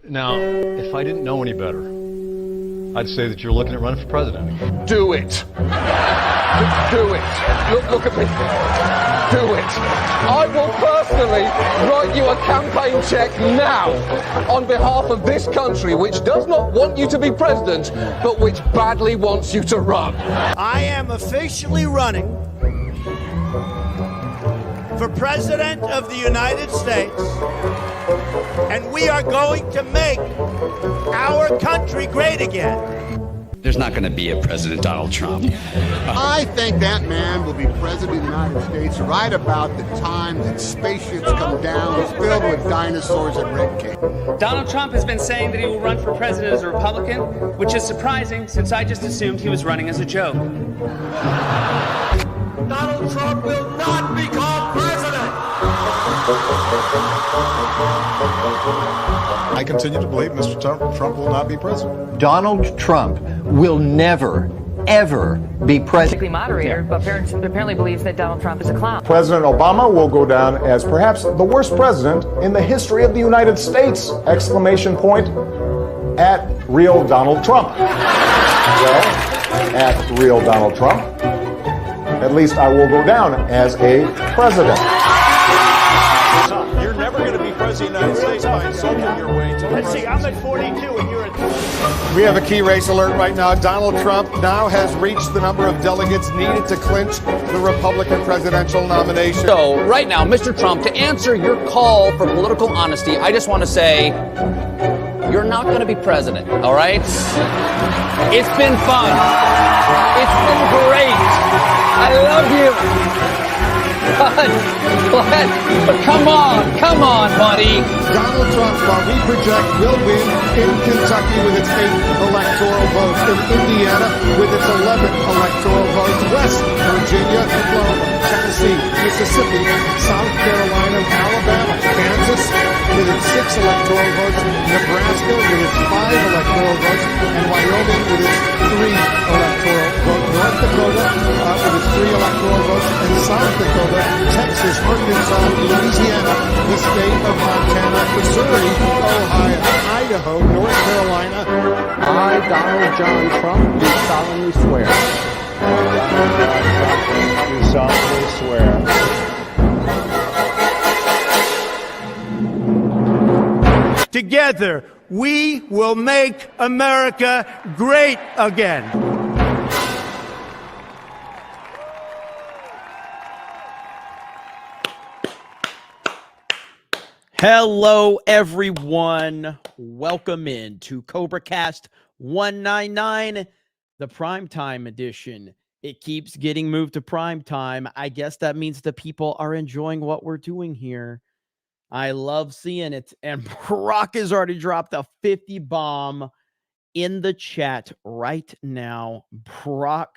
Now, if I didn't know any better, I'd say that you're looking at running for president. Do it. Do it. Look at me. Do it. I will personally write you a campaign check now on behalf of this country, which does not want you to be president, but which badly wants you to run. I am officially running for President of the United States, and we are going to make our country great again. There's not going to be a President Donald Trump. I think that man will be president of the United States right about the time that spaceships come down filled with dinosaurs and red cake. Donald Trump has been saying that he will run for president as a Republican, which is surprising since I just assumed he was running as a joke. Donald Trump will not become president. I continue to believe Mr. Trump will not be president. Donald Trump will never, ever be president. Moderator, but apparently believes that Donald Trump is a clown. President Obama will go down as perhaps the worst president in the history of the United States! Exclamation point at real Donald Trump. Well, at real Donald Trump, at least I will go down as a president. You're never going to be president of the United States by insulting your way to the Let's see, I'm at 42 and you're at... We have a key race alert right now. Donald Trump now has reached the number of delegates needed to clinch the Republican presidential nomination. So, right now, Mr. Trump, to answer your call for political honesty, I just want to say, you're not going to be president, all right? It's been fun. It's been great. I love you. But come on, buddy. Donald Trump, while we project, will win in Kentucky with its 8 electoral votes, in Indiana with its 11 electoral votes, West Virginia, Florida, Tennessee, Mississippi, South Carolina, Alabama, Kansas with its 6 electoral votes, Nebraska with its 5 electoral votes, and Wyoming with its 3 electoral votes, North Dakota with its 3 electoral votes, and South Dakota, Texas, Arkansas, Louisiana, the state of Montana, Missouri, Ohio, Idaho, North Carolina. I, Donald John Trump, do solemnly swear. do solemnly swear. Together, we will make America great again. Hello, everyone. Welcome in to CobraCast 199, the primetime edition. It keeps getting moved to primetime. I guess that means the people are enjoying what we're doing here. I love seeing it. And Brock has already dropped a 50 bomb in the chat right now. Brock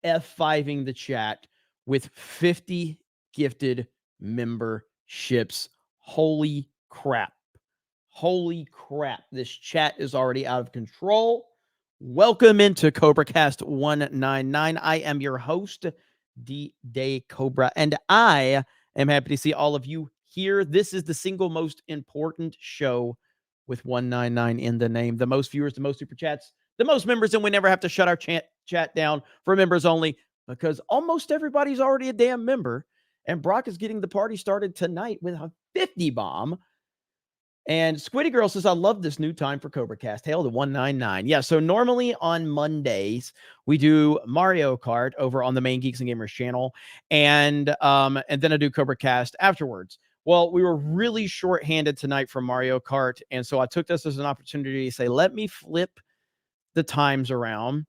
F5ing the chat with 50 gifted memberships. Holy crap. Holy crap. This chat is already out of control. Welcome into CobraCast 199. I am your host, D-Day Cobra, and I am happy to see all of you here. This is the single most important show with 199 in the name. The most viewers, the most super chats, the most members, and we never have to shut our chat down for members only because almost everybody's already a damn member. And Brock is getting the party started tonight with a 50 bomb. And Squiddy Girl says, I love this new time for CobraCast. Hail to 199. Yeah, so normally on Mondays, we do Mario Kart over on the main Geeks and Gamers channel. And then I do CobraCast afterwards. Well, we were really short-handed tonight for Mario Kart. And so I took this as an opportunity to say, let me flip the times around.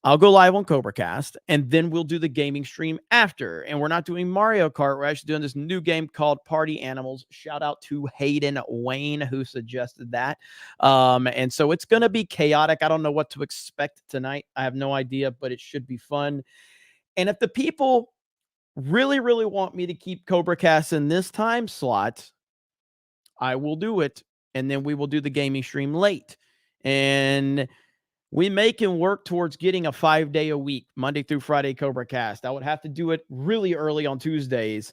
I'll go live on CobraCast, and then we'll do the gaming stream after. And we're not doing Mario Kart. We're actually doing this new game called Party Animals. Shout out to Hayden Wayne, who suggested that. And so it's going to be chaotic. I don't know what to expect tonight. I have no idea, but it should be fun. And if the people really, really want me to keep CobraCast in this time slot, I will do it. And then we will do the gaming stream late. And we can work towards getting a 5-day a week, Monday through Friday CobraCast. I would have to do it really early on Tuesdays.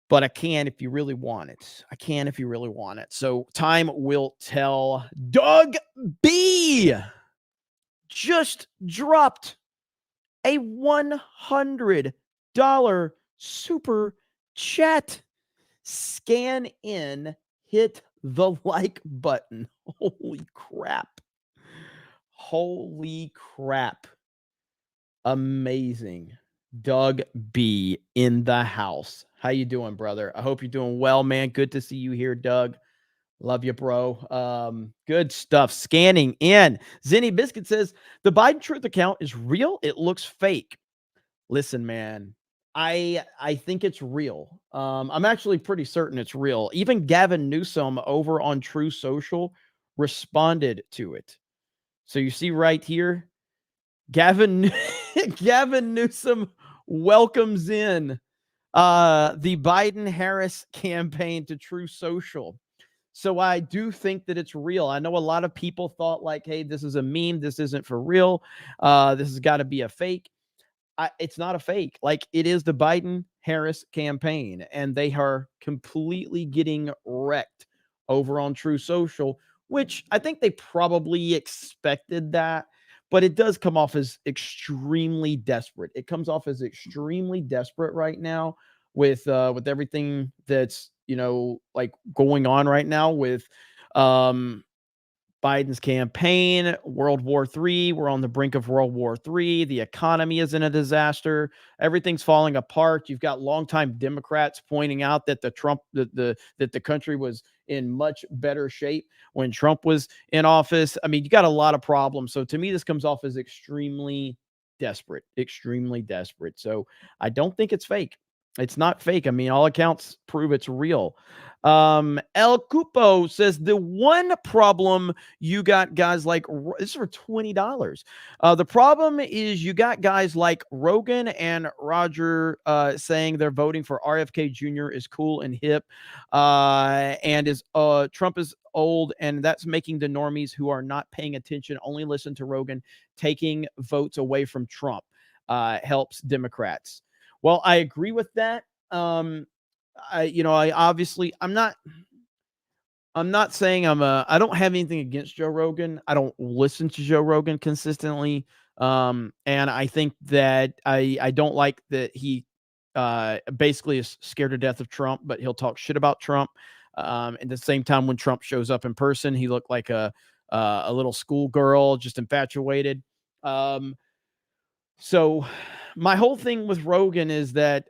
but I can if you really want it. I can if you really want it. So time will tell. Doug B just dropped a $100 super chat. Scan in, hit the like button. Holy crap. Holy crap. Amazing. Doug B in the house. How you doing, brother? I hope you're doing well, man. Good to see you here, Doug. Love you, bro. Good stuff. Scanning in. Zenny Biscuit says, the Biden truth account is real. It looks fake. Listen, man, I think it's real. I'm actually pretty certain it's real. Even Gavin Newsom over on True Social responded to it. So you see right here, Gavin Newsom welcomes in the Biden-Harris campaign to True Social. So I do think that it's real. I know a lot of people thought like, hey, this is a meme. This isn't for real. This has got to be a fake. It's not a fake. Like, it is the Biden-Harris campaign, and they are completely getting wrecked over on True Social, which I think they probably expected that, but it does come off as extremely desperate. It comes off as extremely desperate right now with everything that's, like going on right now with Biden's campaign, World War III. We're on the brink of World War III. The economy is in a disaster. Everything's falling apart. You've got longtime Democrats pointing out that the country was in much better shape when Trump was in office. I mean, you got a lot of problems. So to me, this comes off as extremely desperate. So I don't think it's fake. It's not fake. I mean, all accounts prove it's real. El Cupo says the one problem you got guys like, this is for $20. The problem is you got guys like Rogan and Roger saying they're voting for RFK Jr. is cool and hip, and is Trump is old, and that's making the normies who are not paying attention only listen to Rogan, taking votes away from Trump. Helps Democrats. Well, I agree with that. I obviously I'm not saying I don't have anything against Joe Rogan. I don't listen to Joe Rogan consistently. And I think that I don't like that he basically is scared to death of Trump, but he'll talk shit about Trump. At the same time, when Trump shows up in person, he looked like a little schoolgirl, just infatuated. So my whole thing with Rogan is that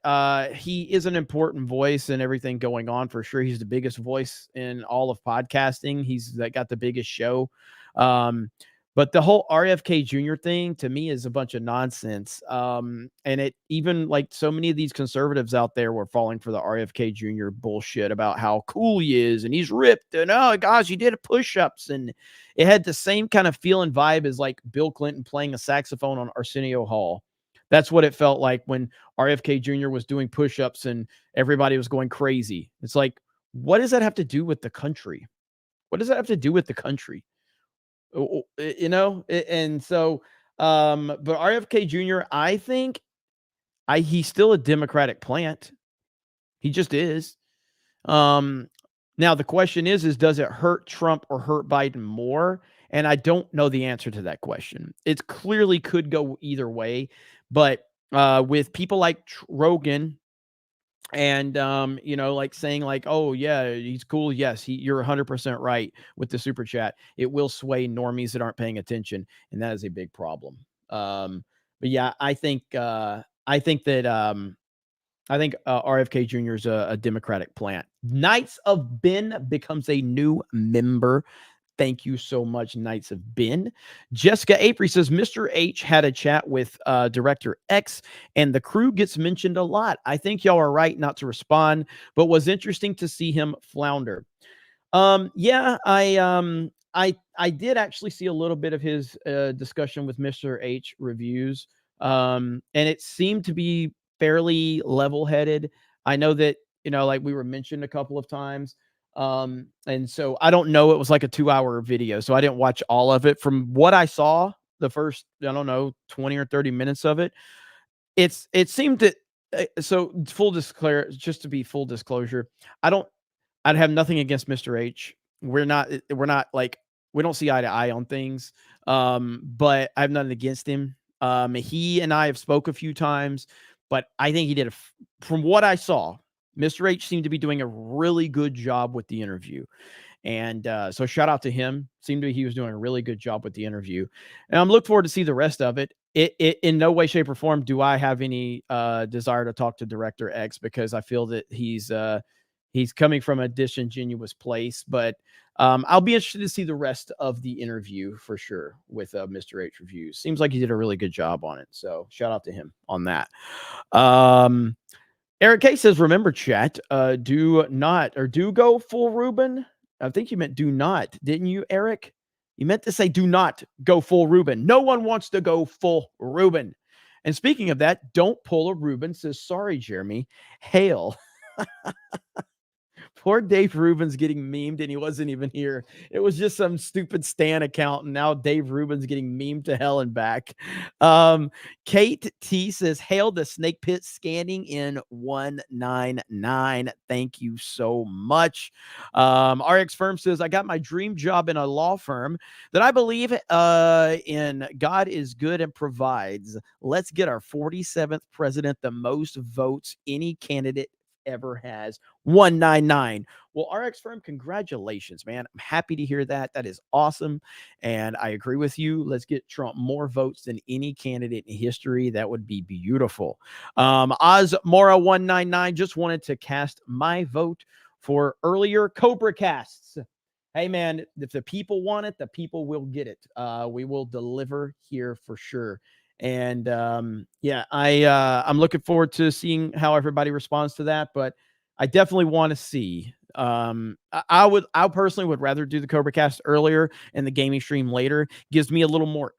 he is an important voice in everything going on, for sure. He's the biggest voice in all of podcasting. He's got the biggest show. But the whole RFK Jr. thing to me is a bunch of nonsense. And it even like so many of these conservatives out there were falling for the RFK Jr. bullshit about how cool he is and he's ripped and oh gosh, he did push-ups, and it had the same kind of feel and vibe as like Bill Clinton playing a saxophone on Arsenio Hall. That's what it felt like when RFK Jr. was doing push-ups and everybody was going crazy. It's like, what does that have to do with the country? What does that have to do with the country? And so, but RFK Jr., I think he's still a Democratic plant. He just is. Now the question is does it hurt Trump or hurt Biden more? And I don't know the answer to that question. It clearly could go either way, but with people like Rogan and like saying like, oh yeah, he's cool, yes, you're 100% right with the super chat, it will sway normies that aren't paying attention, and that is a big problem. But yeah, I think RFK Jr. is a Democratic plant. Knights of Ben becomes a new member. Thank you so much, Knights of Ben. Jessica Aprey says, Mr. H had a chat with Director X, and the crew gets mentioned a lot. I think y'all are right not to respond, but was interesting to see him flounder. Yeah, I did actually see a little bit of his discussion with Mr. H reviews, and it seemed to be fairly level-headed. I know that, like we were mentioned a couple of times. And so I don't know, it was like a 2-hour video, so I didn't watch all of it. From what I saw, the first, 20 or 30 minutes of it, it seemed that so full disclosure, just to be full disclosure, I'd have nothing against Mr. H. We're not like, we don't see eye to eye on things. But I have nothing against him. He and I have spoke a few times, but I think he did from what I saw, Mr. H seemed to be doing a really good job with the interview. And so shout out to him. Seemed to be he was doing a really good job with the interview. And I'm looking forward to see the rest of it. It in no way, shape, or form do I have any desire to talk to Director X, because I feel that he's coming from a disingenuous place. But I'll be interested to see the rest of the interview for sure with Mr. H Reviews. Seems like he did a really good job on it. So shout out to him on that. Eric K says, remember, chat, do go full Ruben. I think you meant do not, didn't you, Eric? You meant to say do not go full Ruben. No one wants to go full Ruben. And speaking of that, don't pull a Ruben, says, sorry, Jeremy. Hail. Poor Dave Rubin's getting memed, and he wasn't even here. It was just some stupid Stan account, and now Dave Rubin's getting memed to hell and back. Kate T says, hail the snake pit scanning in 199. Thank you so much. RX Firm says, I got my dream job in a law firm that I believe in. God is good and provides. Let's get our 47th president, the most votes any candidate ever has. 199. Well, RX Firm, congratulations, man. I'm happy to hear that. That is awesome. And I agree with you. Let's get Trump more votes than any candidate in history. That would be beautiful. Oz Mora 199, just wanted to cast my vote for earlier CobraCasts. Hey, man, if the people want it, the people will get it. We will deliver here for sure. And yeah, I'm looking forward to seeing how everybody responds to that. But I definitely want to see. I personally would rather do the CobraCast earlier and the gaming stream later. Gives me a little more,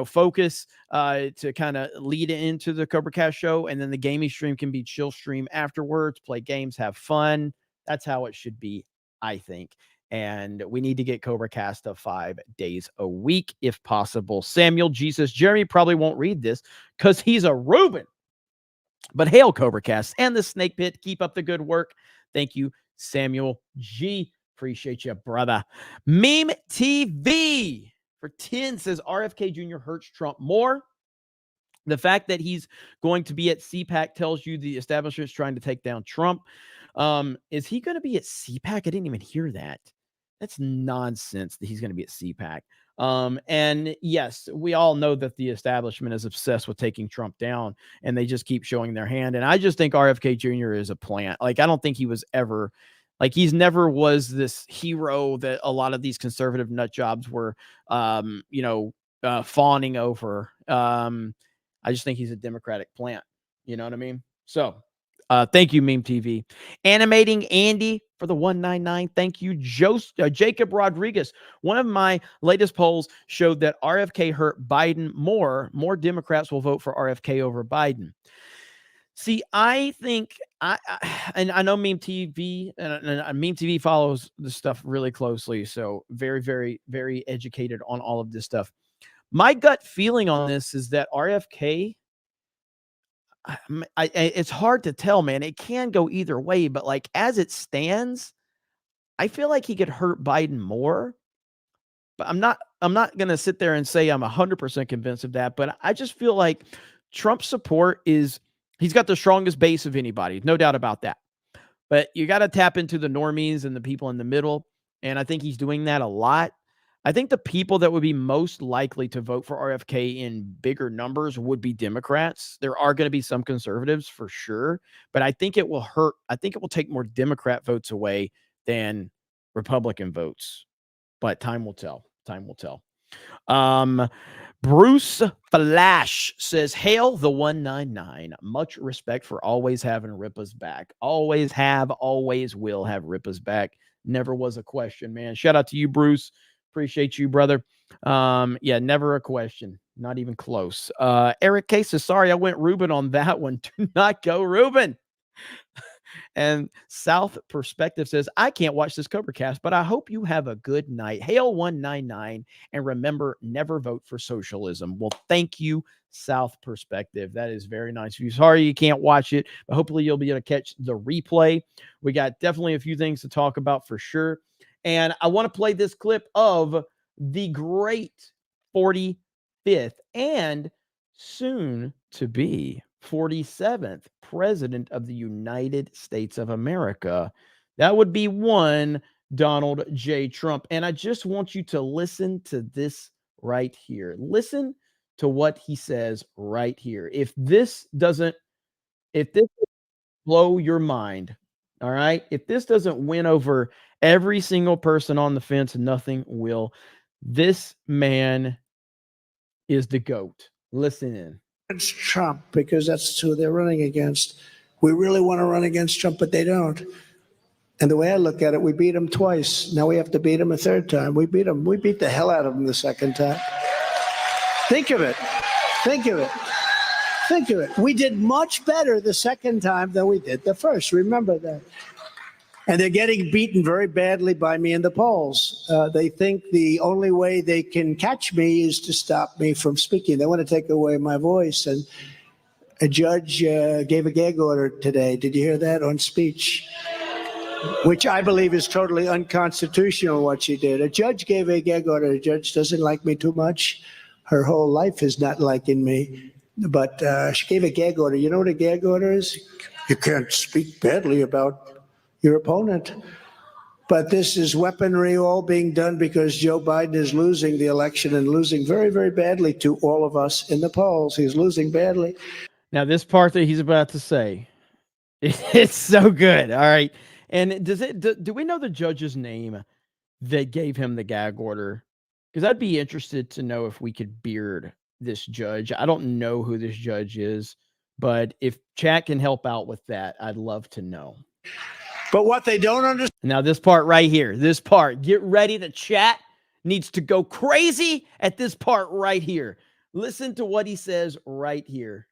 focus to kind of lead into the CobraCast show, and then the gaming stream can be chill stream afterwards. Play games, have fun. That's how it should be, I think. And we need to get CobraCast to 5 days a week, if possible. Samuel G says, Jeremy probably won't read this because he's a Reuben. But hail CobraCast and the Snake Pit. Keep up the good work. Thank you, Samuel G. Appreciate you, brother. Meme TV for 10 says, RFK Jr. hurts Trump more. The fact that he's going to be at CPAC tells you the establishment's trying to take down Trump. Is he going to be at CPAC? I didn't even hear that. That's nonsense that he's going to be at CPAC. And yes, we all know that the establishment is obsessed with taking Trump down, and they just keep showing their hand. And I just think RFK Jr. is a plant. Like, I don't think he was ever, like, he's never was this hero that a lot of these conservative nut jobs were, fawning over. I just think he's a Democratic plant. You know what I mean? So, thank you, Meme TV. Animating Andy for the 199. Thank you, Jacob Rodriguez. One of my latest polls showed that RFK hurt Biden more. More Democrats will vote for RFK over Biden. See, I think and I know Meme TV and Meme TV follows this stuff really closely. So very, very, very educated on all of this stuff. My gut feeling on this is that RFK, it's hard to tell, man. It can go either way, but like as it stands, I feel like he could hurt Biden more. But I'm not going to sit there and say I'm 100% convinced of that, but I just feel like Trump's support he's got the strongest base of anybody. No doubt about that. But you got to tap into the normies and the people in the middle, and I think he's doing that a lot. I think the people that would be most likely to vote for RFK in bigger numbers would be Democrats. There are going to be some conservatives for sure, but I think it will hurt. I think it will take more Democrat votes away than Republican votes, but time will tell. Time will tell. Bruce Flash says, hail the 199. Much respect for always having Ripa's back. Always have, always will have Ripa's back. Never was a question, man. Shout out to you, Bruce. Appreciate you, brother. Yeah, never a question. Not even close. Eric K says, sorry, I went Ruben on that one. Do not go Ruben. And South Perspective says, I can't watch this CobraCast, but I hope you have a good night. Hail 199. And remember, never vote for socialism. Well, thank you, South Perspective. That is very nice of you. Sorry you can't watch it, but hopefully you'll be able to catch the replay. We got definitely a few things to talk about for sure. And I want to play this clip of the great 45th and soon to be 47th President of the United States of America. That would be one Donald J. Trump. And I just want you to listen to this right here. Listen to what he says right here. If this doesn't blow your mind, all right? If this doesn't win over every single person on the fence, nothing will. This man is the GOAT. Listen in. It's Trump, because that's who they're running against. We really want to run against Trump, but they don't. And the way I look at it, we beat him twice. Now we have to beat him a third time. We beat him. We beat the hell out of him the second time. Think of it. Think of it. Think of it. We did much better the second time than we did the first. Remember that. And they're getting beaten very badly by me in the polls. They think the only way they can catch me is to stop me from speaking. They want to take away my voice. And a judge gave a gag order today. Did you hear that on speech? Which I believe is totally unconstitutional what she did. A judge gave a gag order. A judge doesn't like me too much. Her whole life is not liking me. But she gave a gag order. You know what a gag order is? You can't speak badly about your opponent. But this is weaponry all being done because Joe Biden is losing the election and losing very, very badly to all of us in the polls. He's losing badly. Now, this part that he's about to say, it's so good. All right. And do we know the judge's name that gave him the gag order? Because I'd be interested to know if we could beard this judge. I don't know who this judge is, but if chat can help out with that, I'd love to know. But what they don't understand. Now, this part right here, this part, get ready. The chat needs to go crazy at this part right here. Listen to what he says right here.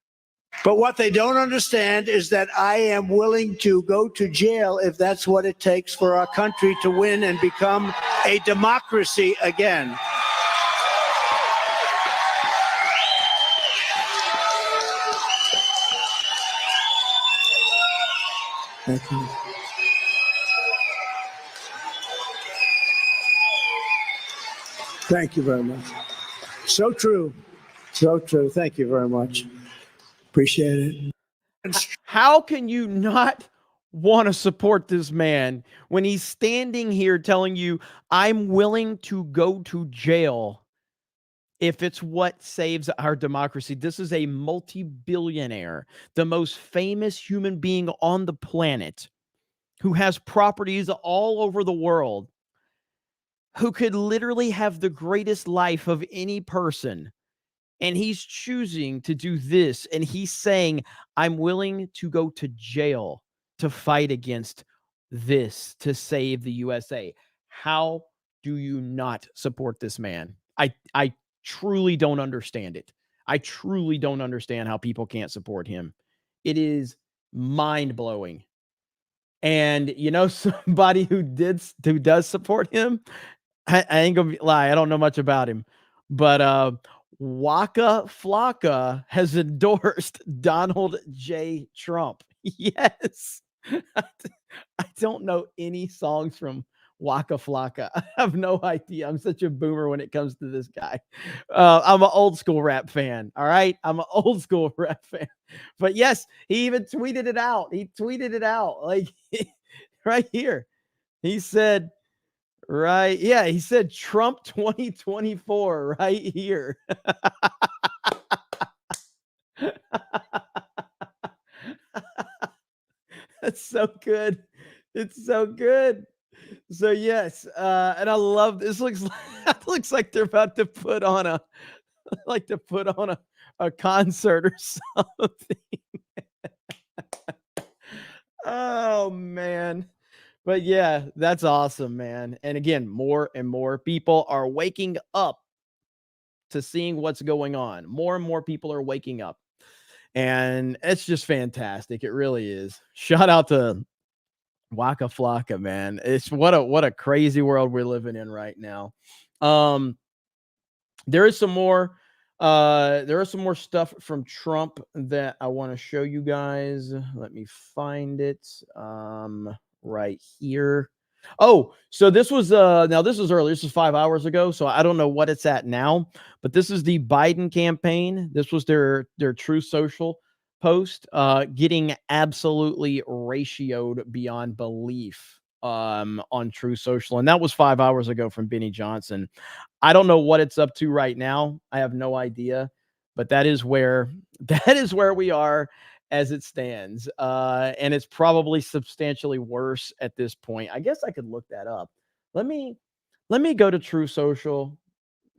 But what they don't understand is that I am willing to go to jail if that's what it takes for our country to win and become a democracy again. Thank you. Thank you very much. So true. So true. Thank you very much. Appreciate it. How can you not want to support this man when he's standing here telling you, I'm willing to go to jail if it's what saves our democracy? This is a multi-billionaire, the most famous human being on the planet, who has properties all over the world, who could literally have the greatest life of any person. And he's choosing to do this. And he's saying, I'm willing to go to jail to fight against this, to save the USA. How do you not support this man? I truly don't understand it. I truly don't understand how people can't support him. It is mind-blowing. And you know, somebody who does support him, I ain't gonna lie, I don't know much about him, but Waka Flocka has endorsed Donald J. Trump. Yes. I don't know any songs from Waka Flocka. I have no idea. I'm such a boomer when it comes to this guy. I'm an old school rap fan. All right. I'm an old school rap fan. But yes, he even tweeted it out. He tweeted it out like right here. He said, right. Yeah. He said Trump 2024 right here. That's so good. It's so good. So yes, and I love this. Looks like they're about to put on a concert or something. Oh man. But yeah, that's awesome, man. And again, more and more people are waking up to seeing what's going on. More and more people are waking up. And it's just fantastic. It really is. Shout out to Waka Flocka, man. It's what a crazy world we're living in right now. There is some more stuff from Trump that I want to show you guys. Let me find it right here. Oh, so this was now this was earlier. This was 5 hours ago, so I don't know what it's at now, but this is the Biden campaign. This was their True Social post, getting absolutely ratioed beyond belief on True Social, and that was 5 hours ago from Benny Johnson. I don't know what it's up to right now. I have no idea, but that is where we are as it stands. And it's probably substantially worse at this point. I guess I could look that up. Let me go to True Social.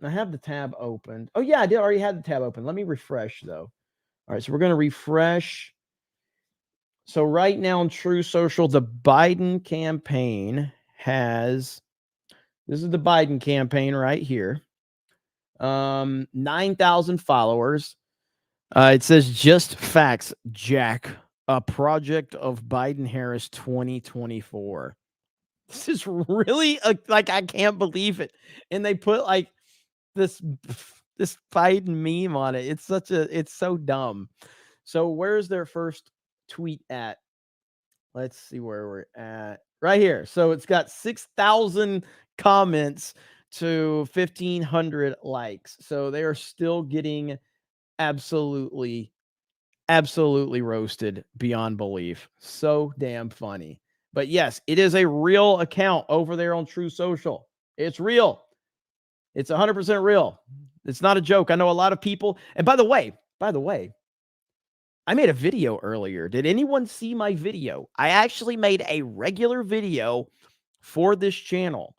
I have the tab opened. Oh yeah, I did already have the tab open. Let me refresh though. All right, so we're going to refresh. So right now on True Social, the Biden campaign has, this is the Biden campaign right here. 9,000 followers. It says just facts, Jack, a project of Biden-Harris 2024. This is really like, I can't believe it. And they put like this Biden meme on it. It's so dumb. So where's their first tweet at? Let's see where we're at. Right here. So it's got 6,000 comments to 1,500 likes. So they are still getting absolutely roasted beyond belief. So damn funny. But yes, it is a real account over there on True Social. It's real. It's 100% real. It's not a joke. I know a lot of people. And by the way, I made a video earlier. Did anyone see my video? I actually made a regular video for this channel,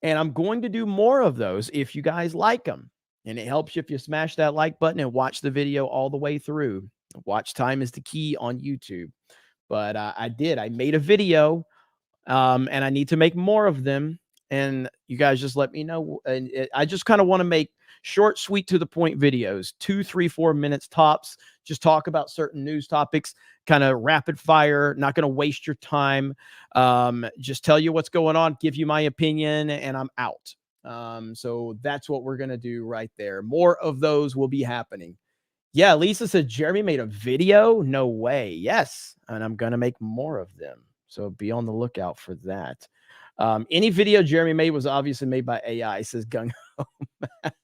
and I'm going to do more of those if you guys like them. And it helps you if you smash that like button and watch the video all the way through. Watch time is the key on YouTube. But I made a video, and I need to make more of them. And you guys just let me know. And I just kind of want to make short, sweet, to the point videos, 2, 3, 4 minutes tops. Just talk about certain news topics, kind of rapid fire, not going to waste your time. Just tell you what's going on, give you my opinion, and I'm out. So that's what we're going to do right there. More of those will be happening. Yeah, Lisa said Jeremy made a video. No way. Yes. And I'm going to make more of them. So be on the lookout for that. Any video Jeremy made was obviously made by AI, says Gung Ho Mac.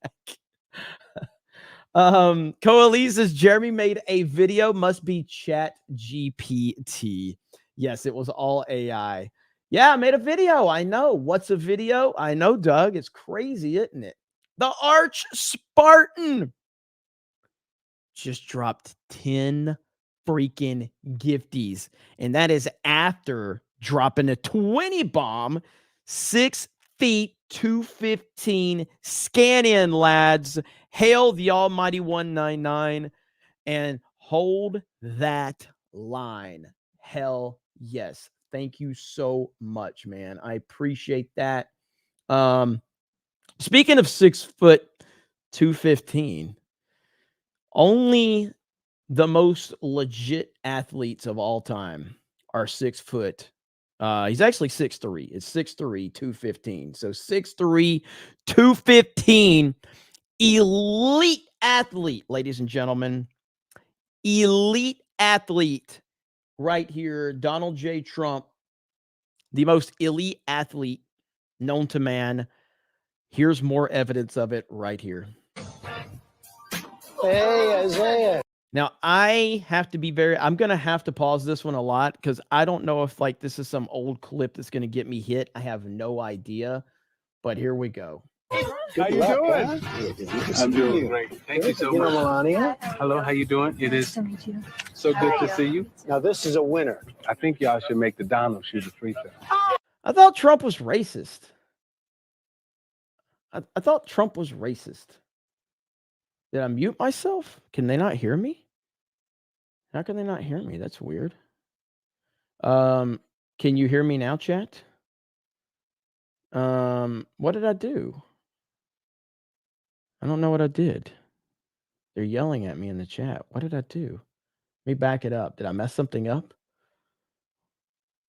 Coalise says Jeremy made a video, must be Chat GPT. Yes, it was all AI. Yeah, I made a video. I know. What's a video? I know, Doug. It's crazy, isn't it? The Arch Spartan just dropped 10 freaking gifties. And that is after dropping a 20 bomb, 6 feet, 215. Scan in, lads. Hail the almighty 199 and hold that line. Hell yes. Thank you so much, man. I appreciate that. Speaking of 6 foot, 215, only the most legit athletes of all time are 6 foot. He's actually 6'3". It's 6'3", 215. So 6'3", 215, elite athlete, ladies and gentlemen. Elite athlete right here. Donald J. Trump, the most elite athlete known to man. Here's more evidence of it right here. Hey, Isaiah. Now, I have to be I'm going to have to pause this one a lot because I don't know if like this is some old clip that's going to get me hit. I have no idea, but here we go. How you doing? I'm doing great. Thank you so much. Melania. Hello, how you doing? It is so good to see you. Now, this is a winner. I think y'all should make the Donald shoot a free throw. I thought Trump was racist. I thought Trump was racist. Did I mute myself? Can they not hear me? How can they not hear me? That's weird. Can you hear me now, chat? What did I do? I don't know what I did. They're yelling at me in the chat. What did I do? me back it up. Did I mess something up?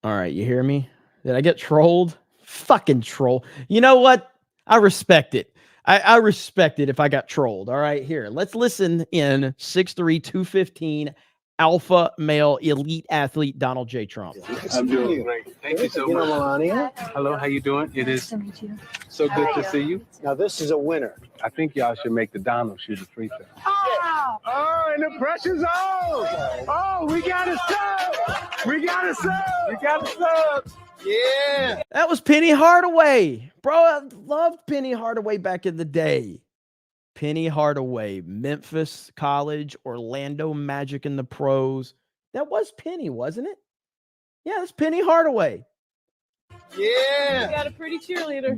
All right, you hear me? Did I get trolled? Fucking troll. You know what? I respect it. I respect it if I got trolled. All right, here. Let's listen in 6'3", 215, alpha male elite athlete Donald J. Trump. I'm doing great. Thank you so much. Melania. Hello, how you doing? It is so good to see you. Now, this is a winner. I think y'all should make the Donald shoot a free throw. Oh, and the pressure's on. Oh, we got a sub. We got a sub. We got a sub. Yeah. That was Penny Hardaway. Bro, I loved Penny Hardaway back in the day. Penny Hardaway, Memphis College, Orlando Magic in the pros. That was Penny, wasn't it? Yeah, that's Penny Hardaway. Yeah. You got a pretty cheerleader.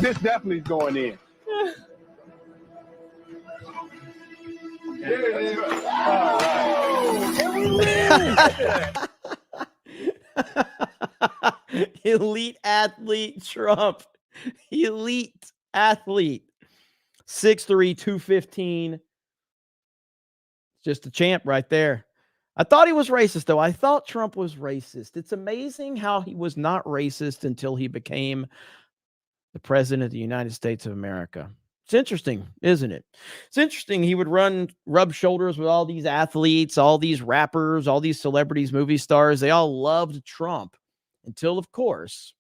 This definitely is going in. Elite athlete Trump. Elite athlete. 6'3", 215. Just a champ right there. I thought he was racist, though. I thought Trump was racist. It's amazing how he was not racist until he became the president of the United States of America. It's interesting, isn't it? It's interesting. He would rub shoulders with all these athletes, all these rappers, all these celebrities, movie stars. They all loved Trump until, of course,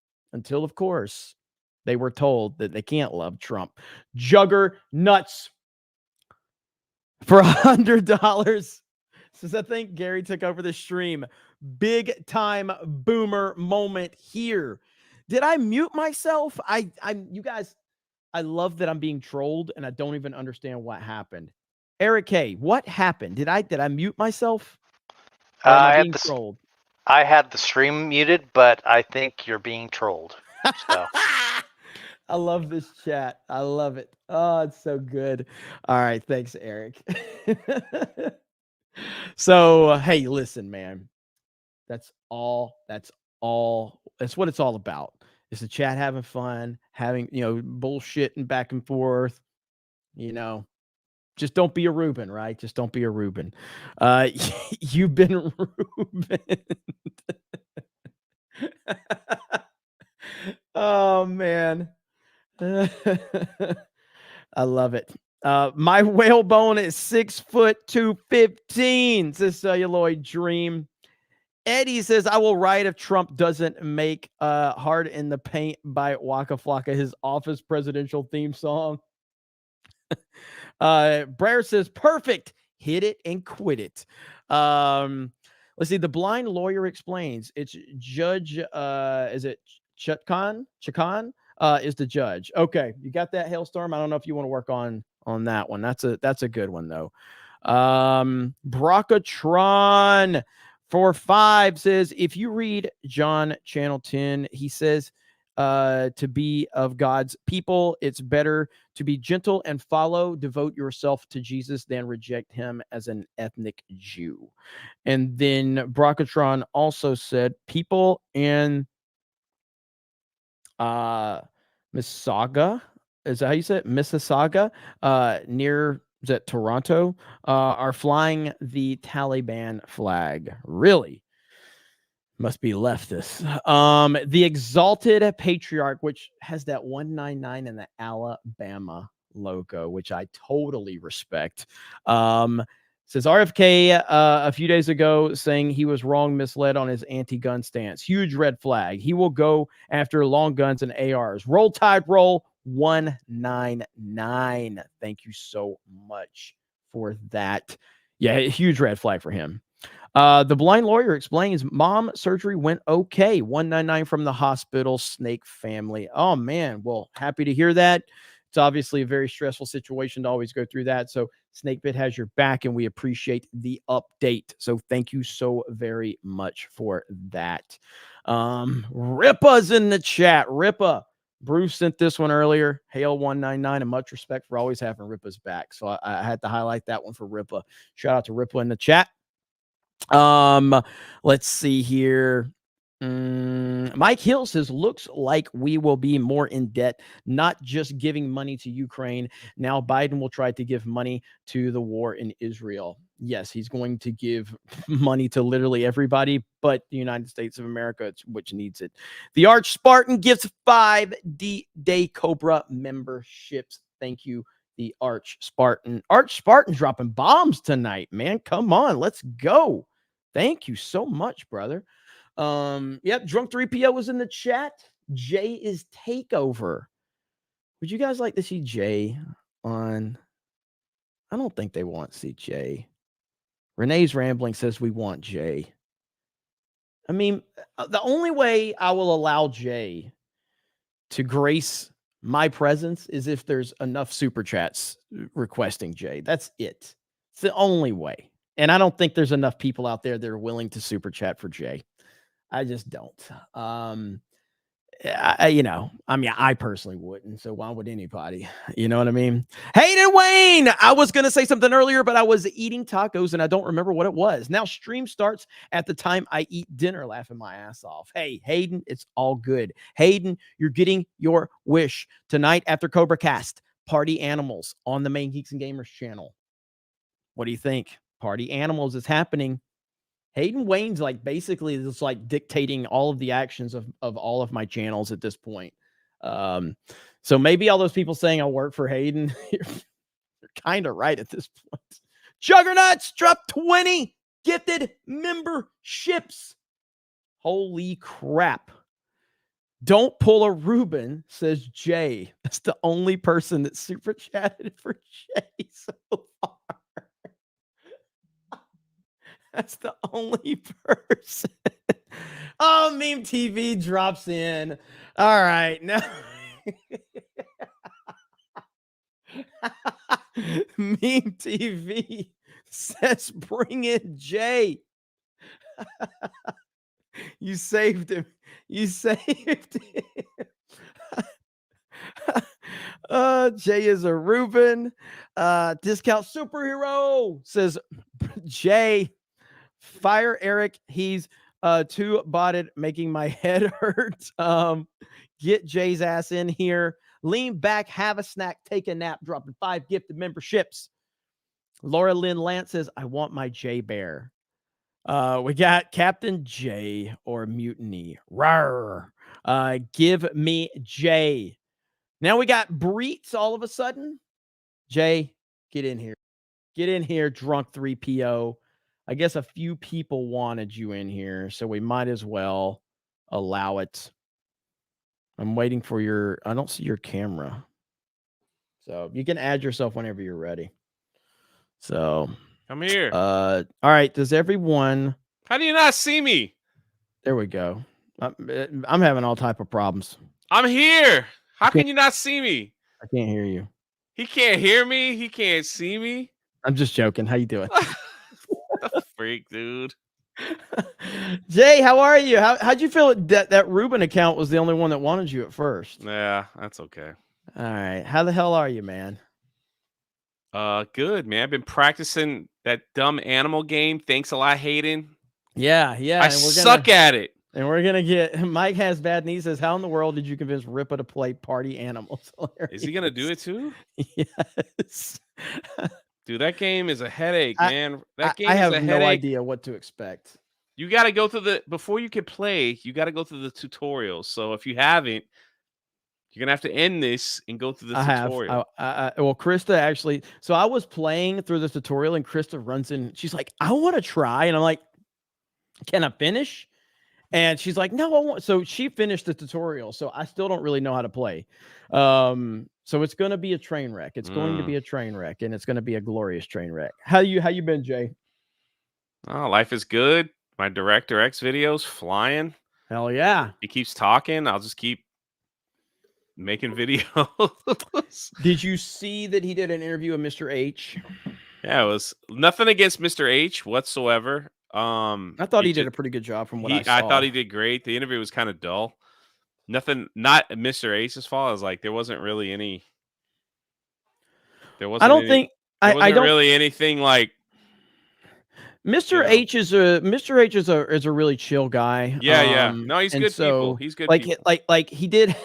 they were told that they can't love Trump. Juggernauts for $100. Since I think Gary took over the stream, big time boomer moment here. Did I mute myself? You guys, I love that I'm being trolled and I don't even understand what happened. Eric K, what happened? Did I mute myself? Or am I being trolled? I had the stream muted, but I think you're being trolled. So. I love this chat. I love it. Oh, it's so good. All right. Thanks, Eric. So, hey, listen, man. That's what it's all about. It's the chat having fun, having, bullshitting back and forth, Just don't be a Reuben, right? Just don't be a Reuben. You've been Reuben. Oh, man. I love it. My whalebone is 6'2", says Celluloid Dream. Eddie says, I will write if Trump doesn't make Hard in the Paint by Waka Flocka his office presidential theme song. Brer says, perfect. Hit it and quit it. Let's see. The blind lawyer explains. It's Judge, is it Chacon is the judge. Okay. You got that, Hailstorm? I don't know if you want to work on that one. That's a good one, though. Brockatron 45 says, if you read John channel 10, he says, to be of God's people, it's better to be gentle and devote yourself to Jesus than reject him as an ethnic Jew. And then Brockatron also said, people in Mississauga, is that how you say it? Mississauga, near Toronto, are flying the Taliban flag. Really? Must be leftist. The Exalted Patriarch, which has that 199 in the Alabama logo, which I totally respect. Says RFK a few days ago saying he was wrong, misled on his anti-gun stance. Huge red flag. He will go after long guns and ARs. Roll Tide Roll 199. Thank you so much for that. Yeah, huge red flag for him. The blind lawyer explains mom surgery went okay. 199 from the hospital, Snake family. Oh, man. Well, happy to hear that. It's obviously a very stressful situation to always go through that. So Snakebit has your back, and we appreciate the update. So thank you so very much for that. Ripa's in the chat. Ripa. Bruce sent this one earlier. Hail 199, and much respect for always having Ripa's back. So I had to highlight that one for Ripa. Shout out to Ripa in the chat. Let's see here. Mike Hill says, looks like we will be more in debt, not just giving money to Ukraine. Now Biden will try to give money to the war in Israel. Yes, he's going to give money to literally everybody, but the United States of America, which needs it. The Arch Spartan gives 5 D-Day Cobra memberships. Thank you, the Arch Spartan. Arch Spartan's dropping bombs tonight, man. Come on, let's go. Thank you so much, brother. Yep, Drunk 3PO was in the chat. Jay is takeover. Would you guys like to see Jay on? I don't think they want to see Jay. Renee's Rambling says we want Jay. I mean, the only way I will allow Jay to grace my presence is if there's enough super chats requesting Jay. That's it. It's the only way. And I don't think there's enough people out there that are willing to super chat for Jay. I just don't. I personally wouldn't. So why would anybody? You know what I mean? Hayden Wayne, I was going to say something earlier, but I was eating tacos and I don't remember what it was. Now stream starts at the time I eat dinner, laughing my ass off. Hey, Hayden, it's all good. Hayden, you're getting your wish tonight after CobraCast. Party Animals on the main Geeks and Gamers channel. What do you think? Party Animals is happening. Hayden Wayne's like basically just like dictating all of the actions of all of my channels at this point. So maybe all those people saying I work for Hayden, you're kind of right at this point. Juggernauts dropped 20 gifted memberships. Holy crap. Don't pull a Ruben, says Jay. That's the only person that super chatted for Jay so far. That's the only person. Oh, Meme TV drops in. All right. Now, Meme TV says, bring in Jay. You saved him. You saved him. Jay is a Reuben. Discount superhero says, Jay. Fire Eric, he's too botted, making my head hurt. Get Jay's ass in here. Lean back, have a snack, take a nap, dropping 5 gifted memberships. Laura Lynn Lance says, I want my Jay Bear. We got Captain J or Mutiny. Rawr. Give me Jay. Now we got Breets all of a sudden. Jay, get in here. Get in here, Drunk 3PO. I guess a few people wanted you in here, so we might as well allow it. I'm waiting for your... I don't see your camera. So you can add yourself whenever you're ready. So... Come here. All right, does everyone... How do you not see me? There we go. I'm having all type of problems. I'm here. How can you not see me? I can't hear you. He can't hear me. He can't see me. I'm just joking. How you doing? Freak, dude. Jay, how are you? How'd you feel that Ruben account was the only one that wanted you at first? Yeah, that's okay. All right. How the hell are you, man? Good, man. I've been practicing that dumb animal game. Thanks a lot, Hayden. Yeah. I suck at it. And we're gonna get Mike has bad knees. Says, how in the world did you convince Ripa to play Party Animals? Is he gonna do it too? Yes. Dude, that game is a headache, man. That game I have is a no headache. idea what to expect. You got to go through before you can play, you got to go through the tutorials. So if you haven't, you're going to have to end this and go through the tutorial. Well, Krista actually, so I was playing through the tutorial and Krista runs in. She's like, I want to try. And I'm like, can I finish? And she's like, no, I won't. So she finished the tutorial. So I still don't really know how to play. So it's going to be a train wreck. It's going to be a train wreck, and it's going to be a glorious train wreck. How you been, Jay? Oh, life is good. My Director X videos flying. Hell yeah. He keeps talking. I'll just keep making videos. Did you see that he did an interview with Mr. H? Yeah, it was nothing against Mr. H whatsoever. I thought he did a pretty good job from what I saw. I thought he did great. The interview was kind of dull. Nothing, not Mr. H's fault. I was like, there wasn't really any. There wasn't. I don't think. There wasn't really anything like Mr. H is a really chill guy. Yeah. No, he's and good so, people. He's good like, people. Like he did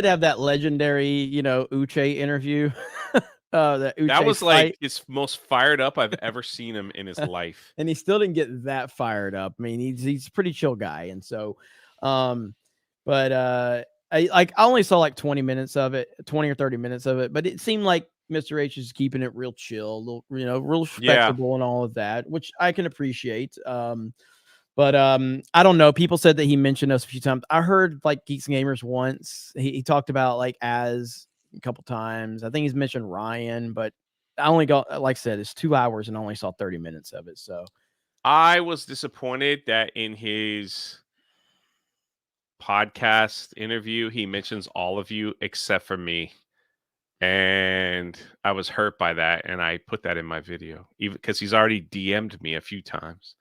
have that legendary, Uche interview. That That was like fight. his most fired up I've ever seen him in his life. And he still didn't get that fired up. I mean, he's a pretty chill guy. And so, but I only saw like 20 minutes of it, 20 or 30 minutes of it, but it seemed like Mr. H is keeping it real chill, real respectable and all of that, which I can appreciate. But I don't know. People said that he mentioned us a few times. I heard like Geeks and Gamers once. He talked about like as a couple times. I think he's mentioned Ryan, but I only got, like I said, it's 2 hours and I only saw 30 minutes of it. So I was disappointed that in his podcast interview, he mentions all of you except for me. And I was hurt by that. And I put that in my video, even because he's already DM'd me a few times.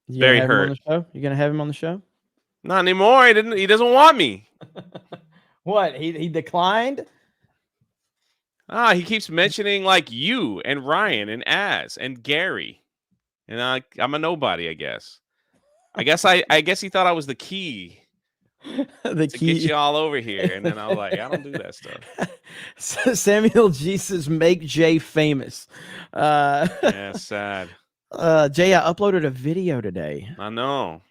Very hurt. You gonna have him on the show? Not anymore. He doesn't want me. What? He declined? He keeps mentioning like you and Ryan and Az and Gary. And I'm a nobody, I guess. I guess he thought I was the key. The to key. get you all over here. And then I was like, I don't do that stuff. Samuel G says, make Jay famous. Yeah, sad. Jay, I uploaded a video today. I know.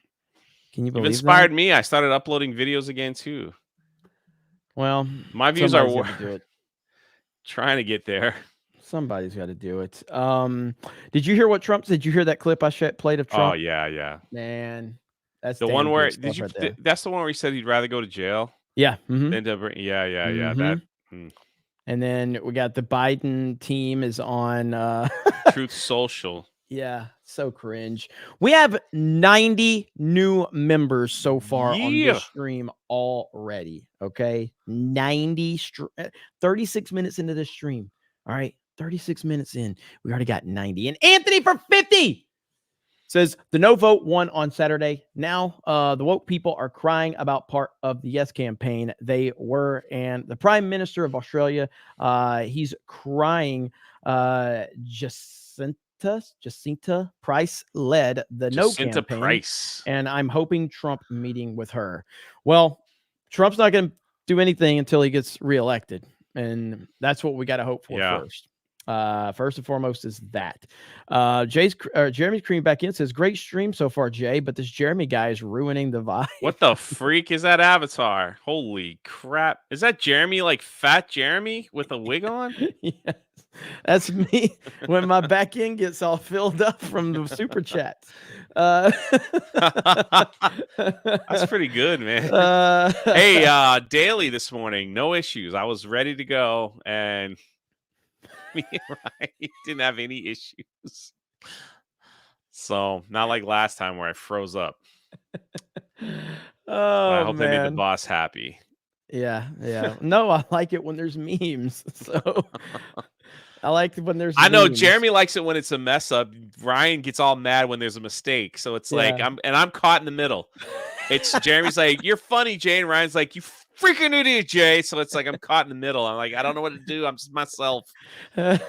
Can you believe You've inspired me. I started uploading videos again too. Well, my views are do it. Trying to get there. Somebody's got to do it. Did you hear what Trump said? Did you hear that clip I played of Trump? Oh yeah. Man, that's the one where that's the one where he said he'd rather go to jail. Yeah. Than to bring, yeah. That. And then we got the Biden team is on Truth Social. Yeah, so cringe. We have 90 new members so far on this stream already. Okay, 36 minutes into this stream. All right, 36 minutes in, we already got 90. And Anthony for 50 says the no vote won on Saturday. Now the woke people are crying about part of the yes campaign. They were, and the Prime Minister of Australia, he's crying. Jacinta Price led the no campaign. Price. And I'm hoping Trump meeting with her. Well, Trump's not going to do anything until he gets reelected. And that's what we got to hope for first. First and foremost is that. Jeremy Cream back in says, great stream so far, Jay, but this Jeremy guy is ruining the vibe. What the freak is that avatar? Holy crap. Is that Jeremy, like fat Jeremy with a wig on? Yes. That's me when my back end gets all filled up from the super chats. That's pretty good, man. Hey, daily this morning, no issues. I was ready to go, and me and Ryan didn't have any issues. So not like last time where I froze up. I hope they made the boss happy. Yeah. No, I like it when there's memes. So I like when there's I know memes. Jeremy likes it when it's a mess up. Ryan gets all mad when there's a mistake. So it's like I'm caught in the middle. It's Jeremy's like, you're funny, Jay, and Ryan's like, you freaking idiot, Jay. So it's like I'm caught in the middle. I'm like, I don't know what to do. I'm just myself. It's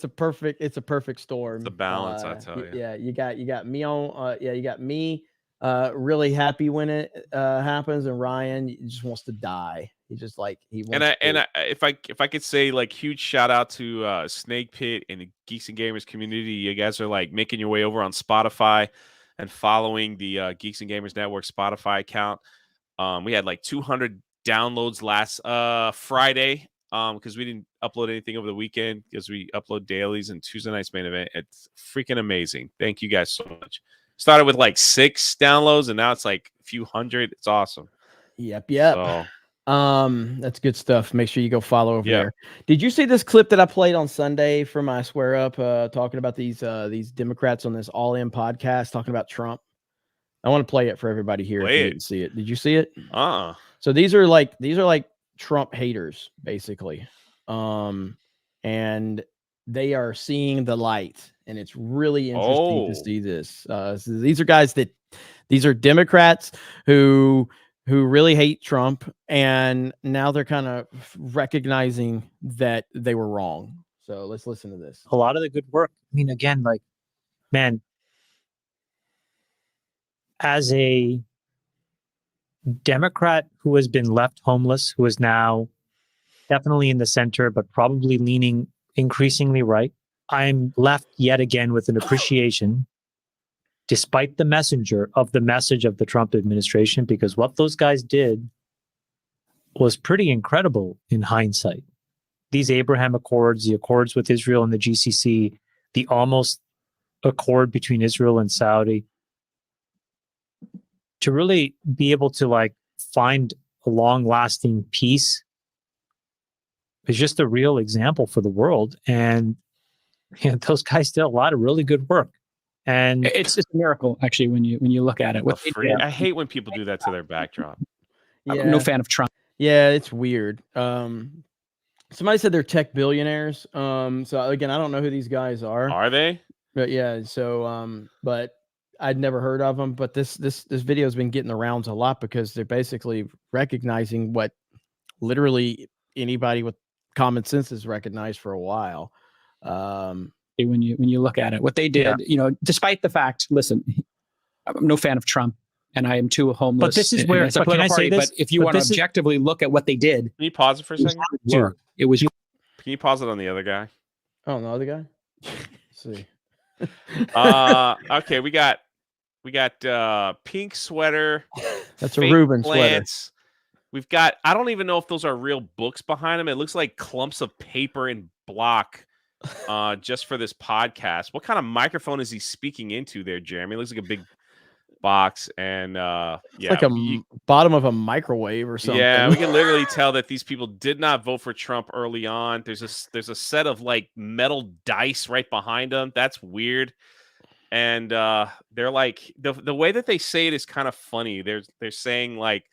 a perfect storm. The balance, I tell you. Yeah, you got me on you got me really happy when it happens, and Ryan just wants to die. He just like he wants if I could say like huge shout out to Snake Pit and the Geeks and Gamers community. You guys are like making your way over on Spotify and following the Geeks and Gamers Network Spotify account. We had like 200 downloads last Friday because we didn't upload anything over the weekend because we upload dailies and Tuesday night's main event. It's freaking amazing. Thank you guys so much. Started with like 6 downloads and now it's like a few hundred. It's awesome. Yep. So, that's good stuff. Make sure you go follow over there. Did you see this clip that I played on Sunday for my Square Up talking about these Democrats on this All In podcast talking about Trump? I want to play it for everybody here if you didn't see it. Did you see it? So these are like Trump haters basically. And they are seeing the light, and it's really interesting to see this. So these are guys these are Democrats who really hate Trump, and now they're kind of recognizing that they were wrong. So let's listen to this. A lot of the good work. I mean, again, like, man, as a Democrat who has been left homeless, who is now definitely in the center, but probably leaning increasingly right, I'm left yet again with an appreciation, despite the message of the Trump administration, because what those guys did was pretty incredible in hindsight. These Abraham Accords, the accords with Israel and the GCC, the almost accord between Israel and Saudi, to really be able to like find a long-lasting peace is just a real example for the world. And those guys did a lot of really good work. And it's just a miracle, actually, when you look at it. I hate when people do that to their backdrop. I'm no fan of Trump. Yeah, it's weird. Somebody said they're tech billionaires. So again, I don't know who these guys are. Are they? But yeah, so but I'd never heard of them. But this video has been getting the rounds a lot because they're basically recognizing what literally anybody with common sense has recognized for a while. When you look at it, what they did, despite the fact, listen, I'm no fan of Trump, and I am too homeless. But this is where it's a political party. But if you want to objectively look at what they did, can you pause it for a second? It was. Can you pause it on the other guy? Oh, the other guy. Let's see. Okay, we got pink sweater. That's a Reuben sweater. We've got, I don't even know if those are real books behind them. It looks like clumps of paper and block just for this podcast. What kind of microphone is he speaking into there, Jeremy? It looks like a big box, and it's like a bottom of a microwave or something. Yeah, we can literally tell that these people did not vote for Trump early on. There's a set of like metal dice right behind them. That's weird. And they're like, the way that they say it is kind of funny. They're saying like,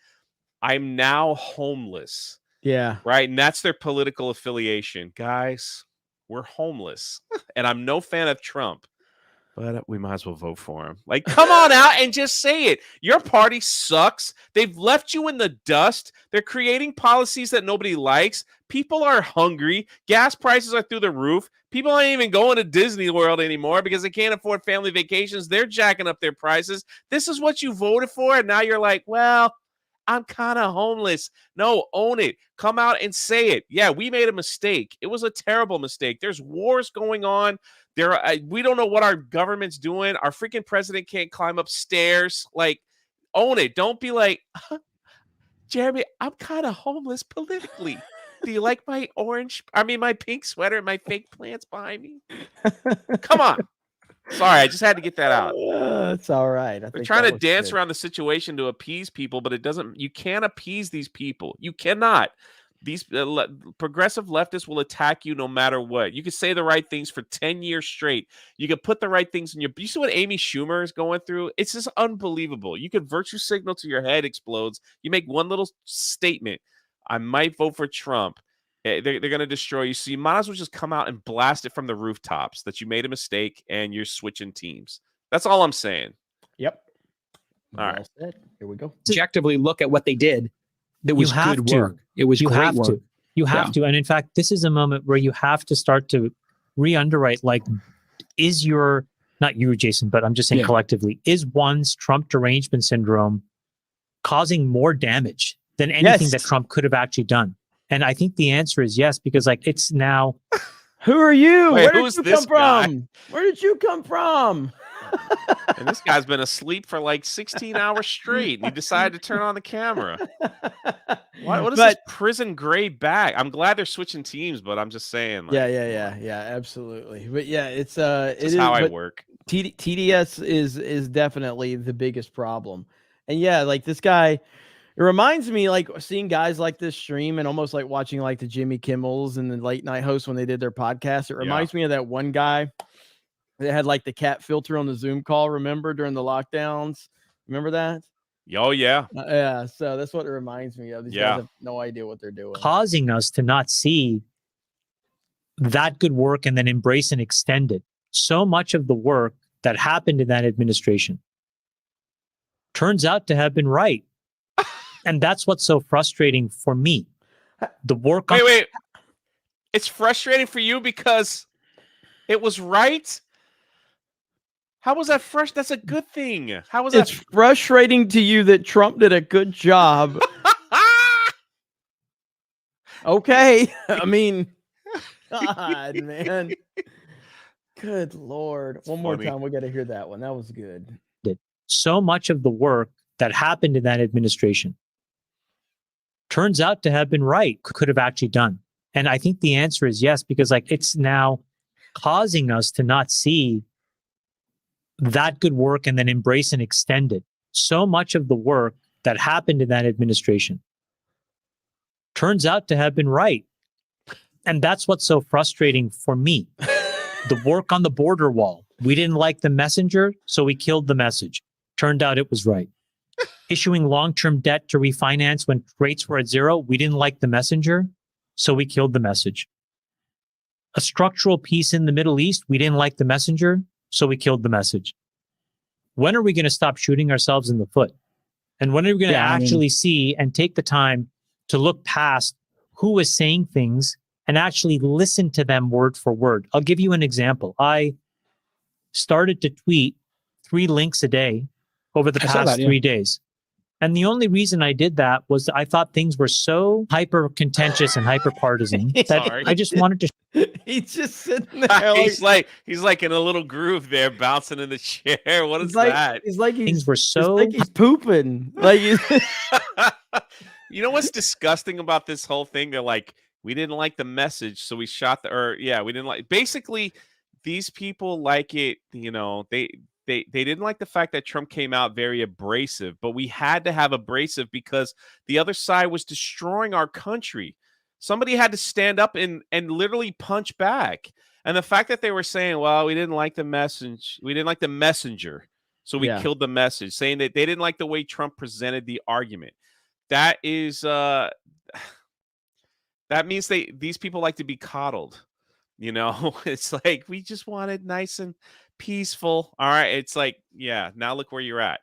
I'm now homeless. Yeah. Right. And that's their political affiliation. Guys, we're homeless. And I'm no fan of Trump, but we might as well vote for him. Like, come on out and just say it. Your party sucks. They've left you in the dust. They're creating policies that nobody likes. People are hungry. Gas prices are through the roof. People aren't even going to Disney World anymore because they can't afford family vacations. They're jacking up their prices. This is what you voted for. And now you're like, well, I'm kind of homeless. No, own it. Come out and say it. Yeah, we made a mistake. It was a terrible mistake. There's wars going on. We don't know what our government's doing. Our freaking president can't climb up stairs. Like, own it. Don't be like, Jeremy, I'm kind of homeless politically. Do you like my my pink sweater and my fake plants behind me? Come on. Sorry, I just had to get that out. It's all right. They're trying to dance around the situation to appease people, but you can't appease these people. You cannot. These progressive leftists will attack you no matter what. You can say the right things for 10 years straight. You can put the right things in you see what Amy Schumer is going through? It's just unbelievable. You could virtue signal till your head explodes. You make one little statement. I might vote for Trump. They're going to destroy you. So you might as well just come out and blast it from the rooftops that you made a mistake and you're switching teams. That's all I'm saying. Yep. All right. Here we go. Objectively look at what they did. That was good work. It was great work. You have to. And in fact, this is a moment where you have to start to re-underwrite, like, is your, not you, Jason, but I'm just saying collectively, is one's Trump derangement syndrome causing more damage than anything that Trump could have actually done? And I think the answer is yes, because like it's now. Who are you? Wait, Where did you come from? Where did you come from? And this guy's been asleep for like 16 hours straight, and he decided to turn on the camera. What is this prison gray bag? I'm glad they're switching teams, but I'm just saying. Like, yeah, absolutely. But yeah, it's it is how I work. TDS is definitely the biggest problem, and yeah, like this guy. It reminds me like seeing guys like this stream and almost like watching like the Jimmy Kimmels and the late night hosts when they did their podcast. It reminds me of that one guy that had like the cat filter on the Zoom call. Remember during the lockdowns? Remember that? Oh yeah. Yeah. So that's what it reminds me of. These guys have no idea what they're doing. Causing us to not see that good work and then embrace and extend it. So much of the work that happened in that administration turns out to have been right. And that's what's so frustrating for me. The work. Wait. It's frustrating for you because it was right. How was that fresh? That's a good thing. How was It's that? frustrating to you that Trump did a good job. Okay. I mean, God, man. Good Lord. One more funny. time. We got to hear that one. That was good. So much of the work that happened in that administration turns out to have been right, could have actually done. And I think the answer is yes, because like it's now causing us to not see that good work and then embrace and extend it. So much of the work that happened in that administration turns out to have been right. And that's what's so frustrating for me. The work on the border wall. We didn't like the messenger, so we killed the message. Turned out it was right. Issuing long-term debt to refinance when rates were at zero. We didn't like the messenger, so we killed the message. A structural peace in the Middle East. We didn't like the messenger, so we killed the message. When are we going to stop shooting ourselves in the foot? And when are we going to actually see and take the time to look past who is saying things and actually listen to them word for word? I'll give you an example. I started to tweet 3 links a day over the past 3 days. And the only reason I did that was I thought things were so hyper contentious and hyper partisan that I just wanted to. He's just sitting there. He's like in a little groove there, bouncing in the chair. What is that? It's like things were so. It's like he's pooping. Like You know what's disgusting about this whole thing? They're like, we didn't like the message, so we shot we didn't like. Basically, these people like it. You know, they didn't like the fact that Trump came out very abrasive, but we had to have abrasive because the other side was destroying our country. Somebody had to stand up and literally punch back. And the fact that they were saying, well, we didn't like the message. We didn't like the messenger. So we killed the message, saying that they didn't like the way Trump presented the argument. That is, that means these people like to be coddled. You know, it's like, we just wanted nice and peaceful. All right. It's like, yeah, now look where you're at.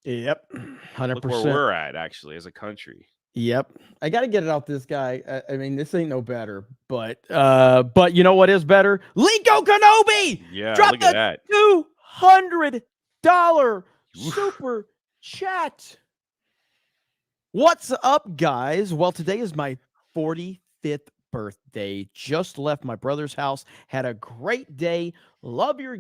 Yep. 100%. Look where we're at, actually, as a country. Yep. I got to get it off this guy. I mean, this ain't no better, but you know what is better? Linko Kenobi! Yeah, dropped look at that. $200 super chat. What's up, guys? Well, today is my 45th birthday. Just left my brother's house. Had a great day. Love your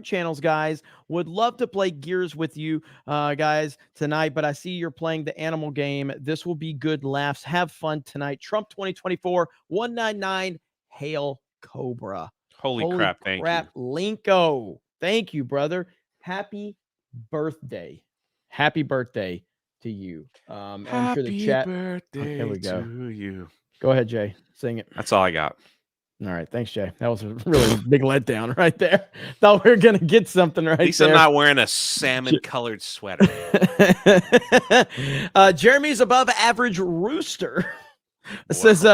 channels, guys. Would love to play Gears with you guys tonight, but I see you're playing the animal game. This will be good laughs. Have fun tonight. Trump 2024 199. Hail Cobra. Holy crap, thank you. Linko. Thank you, brother. Happy birthday. Happy birthday to you. I'm sure the chat. Birthday Here we go. to you. Go ahead, Jay. Sing it. That's all I got. All right. Thanks, Jay. That was a really big letdown right there. Thought we were going to get something right At least there. I'm not wearing a salmon-colored sweater. Jeremy's above average rooster says,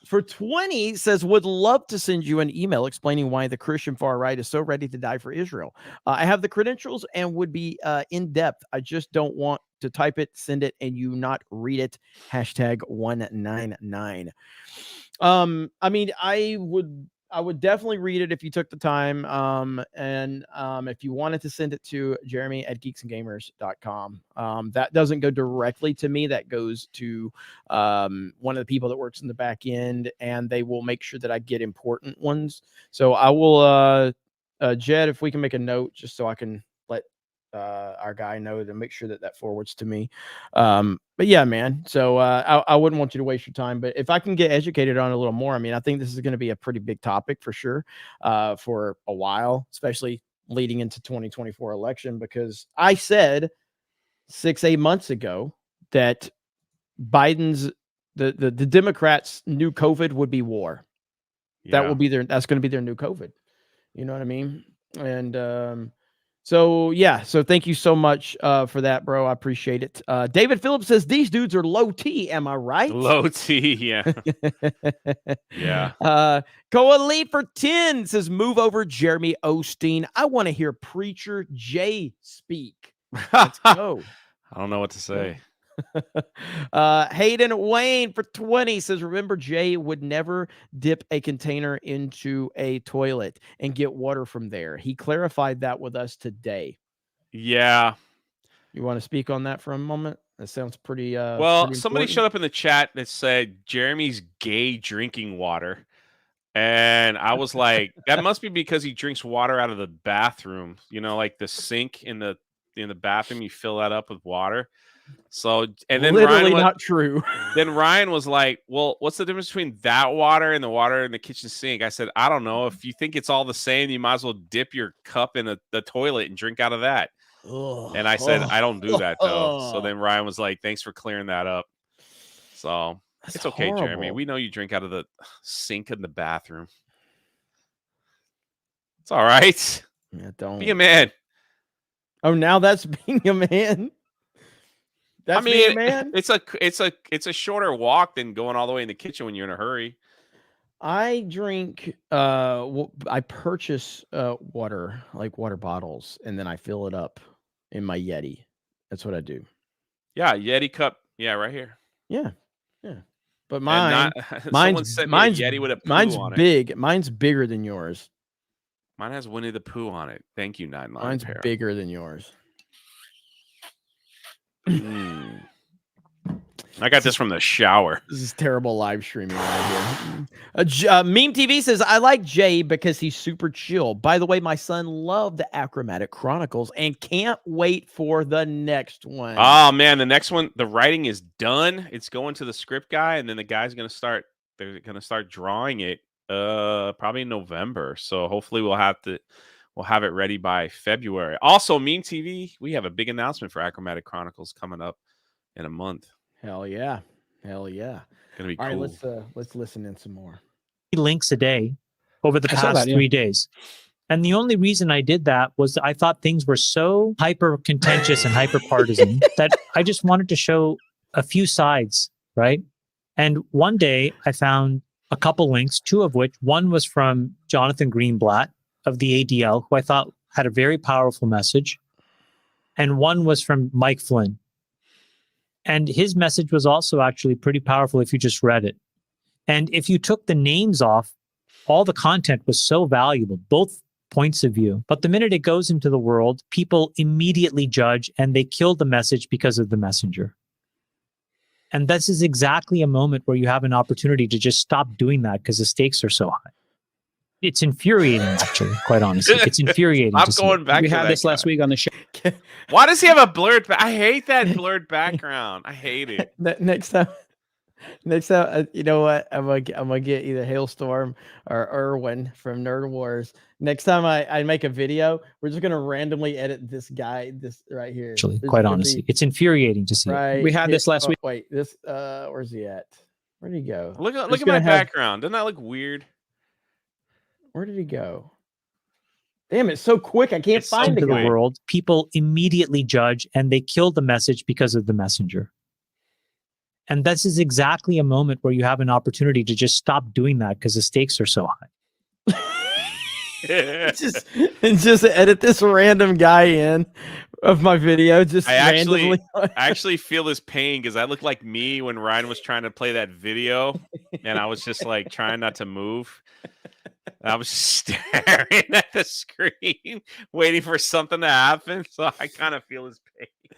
for 20, says, would love to send you an email explaining why the Christian far right is so ready to die for Israel. I have the credentials and would be in depth. I just don't want to type it, send it, and you not read it. Hashtag 199. I mean, I would definitely read it if you took the time. And if you wanted to send it to Jeremy at geeksandgamers.com. That doesn't go directly to me. That goes to one of the people that works in the back end, and they will make sure that I get important ones. So I will, Jed, if we can make a note just so I can let our guy know to make sure that forwards to me. But yeah, man. So I wouldn't want you to waste your time, but if I can get educated on it a little more, I mean, I think this is going to be a pretty big topic for sure for a while, especially leading into 2024 election, because I said 6-8 months ago that Biden's the Democrats' new COVID would be war. Yeah. That's going to be their new COVID. You know what I mean? And so yeah, so thank you so much for that, bro. I appreciate it. David Phillips says these dudes are low T. Am I right? Low T, yeah. Yeah. Koa for 10 says move over Jeremy Osteen. I want to hear Preacher Jay speak. Let's go. I don't know what to say. Hayden Wayne for 20 says, remember, Jay would never dip a container into a toilet and get water from there. He clarified that with us today. Yeah. You want to speak on that for a moment? That sounds pretty Well, pretty somebody important. showed up in the chat that said Jeremy's gay drinking water. And I was like, that must be because he drinks water out of the bathroom, like the sink in the bathroom, you fill that up with water. So, and then literally not true. Then Ryan was like, well, what's the difference between that water and the water in the kitchen sink? I said, I don't know. If you think it's all the same, you might as well dip your cup in the toilet and drink out of that. And I said, I don't do that though. So then Ryan was like, thanks for clearing that up. So it's okay, horrible. Jeremy. We know you drink out of the sink in the bathroom. It's all right. Yeah, don't be a man. Oh, now that's being a man. That's being a man. It's a shorter walk than going all the way in the kitchen when you're in a hurry. I drink. I purchase water, like water bottles, and then I fill it up in my Yeti. That's what I do. Yeah, Yeti cup. Yeah, right here. Yeah. But mine's Yeti with a poo on it. big. Mine's bigger than yours. Mine has Winnie the Pooh on it. Thank you, 9 Mine's bigger than yours. I got this from the shower. This is terrible live streaming right here. Meme TV says, I like Jay because he's super chill. By the way, my son loved the Achromatic Chronicles and can't wait for the next one. Oh, man. The next one, the writing is done. It's going to the script guy, and then the guy's going to start. They're going to start drawing it probably in November. So hopefully we'll have it ready by February. Also, Meme TV, we have a big announcement for Achromatic Chronicles coming up in a month. Hell yeah. Gonna be All cool. right, let's listen in some more. Links a day over the past 3 days. And the only reason I did that was I thought things were so hyper contentious and hyper partisan that I just wanted to show a few sides, right? And one day I found a couple links, two of which, one was from Jonathan Greenblatt of the ADL, who I thought had a very powerful message. And one was from Mike Flynn. And his message was also actually pretty powerful if you just read it. And if you took the names off, all the content was so valuable, both points of view. But the minute it goes into the world, people immediately judge and they kill the message because of the messenger. And this is exactly a moment where you have an opportunity to just stop doing that because the stakes are so high. It's infuriating, actually, quite honestly. It's infuriating. I'm going back We to had that this guy. last week on the show. Why does he have a blurred I hate that blurred background. I hate it. Next time, you know what? I'm gonna get either Hailstorm or Irwin from Nerd Wars. Next time I make a video, we're just gonna randomly edit this guy, this right here. Actually, There's quite gonna honestly, be it's infuriating to see. right. We had this last week. Wait, this where's he at? Where'd he go? Look Just at my gonna have- background. Doesn't that look weird? Where did he go? Damn, it's so quick. I can't find Into the the guy. world, people immediately judge and they kill the message because of the messenger. And this is exactly a moment where you have an opportunity to just stop doing that because the stakes are so high. just edit this random guy in of my video. Just I randomly. actually feel this pain because I look like me when Ryan was trying to play that video, and I was just like trying not to move. I was staring at the screen, waiting for something to happen. So I kind of feel his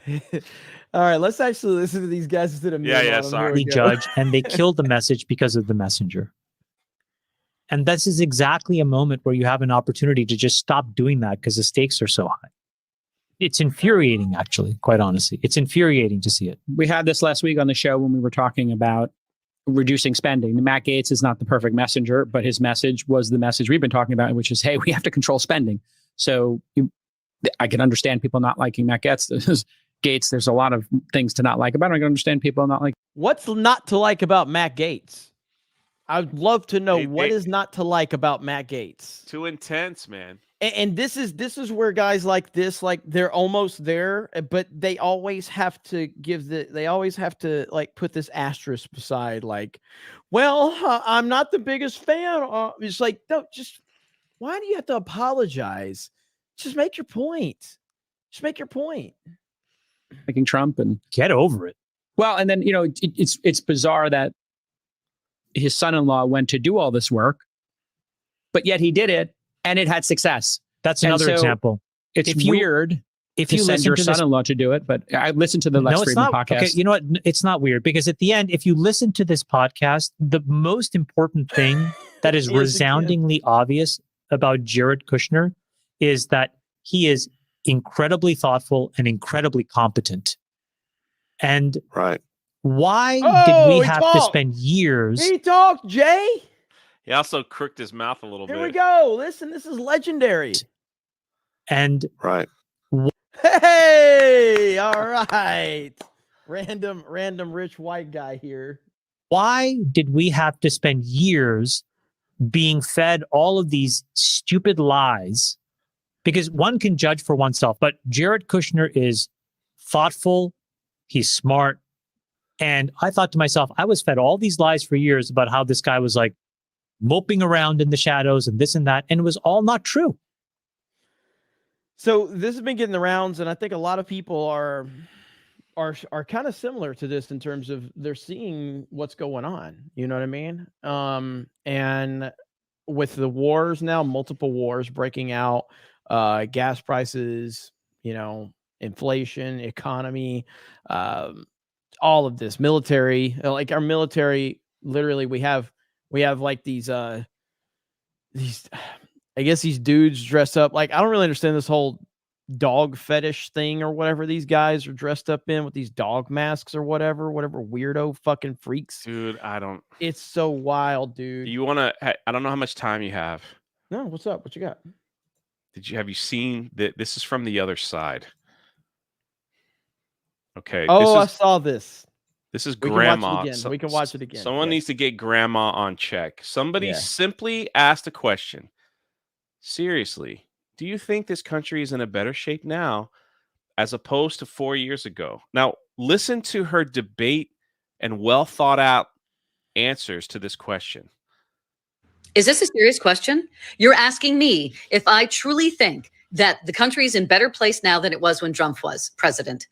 pain. All right, let's actually listen to these guys instead of me. Sorry. They judge and they kill the message because of the messenger. And this is exactly a moment where you have an opportunity to just stop doing that because the stakes are so high. It's infuriating, actually, quite honestly. It's infuriating to see it. We had this last week on the show when we were talking about reducing spending. Matt Gaetz is not the perfect messenger, but his message was the message we've been talking about, which is, hey, we have to control spending. So I can understand people not liking Matt Gaetz. There's a lot of things to not like about him. I can understand people not like. What's not to like about Matt Gaetz? I'd love to know what is not to like about Matt Gaetz. Too intense, man. And this is where guys like this, like they're almost there, but they always have to like put this asterisk beside, like, well, I'm not the biggest fan. It's like, no, just why do you have to apologize? Just make your point. Just make your point. Liking Trump and get over it. Well, and then, it's bizarre that his son-in-law went to do all this work, but yet he did it and it had success. That's And another so example. It's weird if to you send listen your to this- son-in-law to do it, but I listened to the Lex Friedman podcast. Okay, you know what? It's not weird because at the end, if you listen to this podcast, the most important thing that is resoundingly obvious about Jared Kushner is that he is incredibly thoughtful and incredibly competent. And why did we have to spend years? He talked, Jay. He also crooked his mouth a little bit. Here we go. Listen, this is legendary. And Hey, all right. Random rich white guy here. Why did we have to spend years being fed all of these stupid lies? Because one can judge for oneself, but Jared Kushner is thoughtful, he's smart. And I thought to myself, I was fed all these lies for years about how this guy was like moping around in the shadows and this and that, and it was all not true. So this has been getting the rounds, and I think a lot of people are kind of similar to this in terms of they're seeing what's going on. You know what I mean? And with the wars now, multiple wars breaking out, gas prices, inflation, economy, all of this military, like our military, literally we have like these, I guess these dudes dressed up. Like, I don't really understand this whole dog fetish thing or whatever these guys are dressed up in with these dog masks or whatever weirdo fucking freaks. Dude, It's so wild, dude. Do you want to, I don't know how much time you have. No, what's up? What you got? Have you seen that? This is from the other side. Okay. I saw this. This is we grandma. We can watch it again. Someone needs to get grandma on check. Somebody simply asked a question. Seriously, do you think this country is in a better shape now as opposed to 4 years ago? Now, listen to her debate and well thought out answers to this question. Is this a serious question? You're asking me if I truly think that the country is in better place now than it was when Trump was president.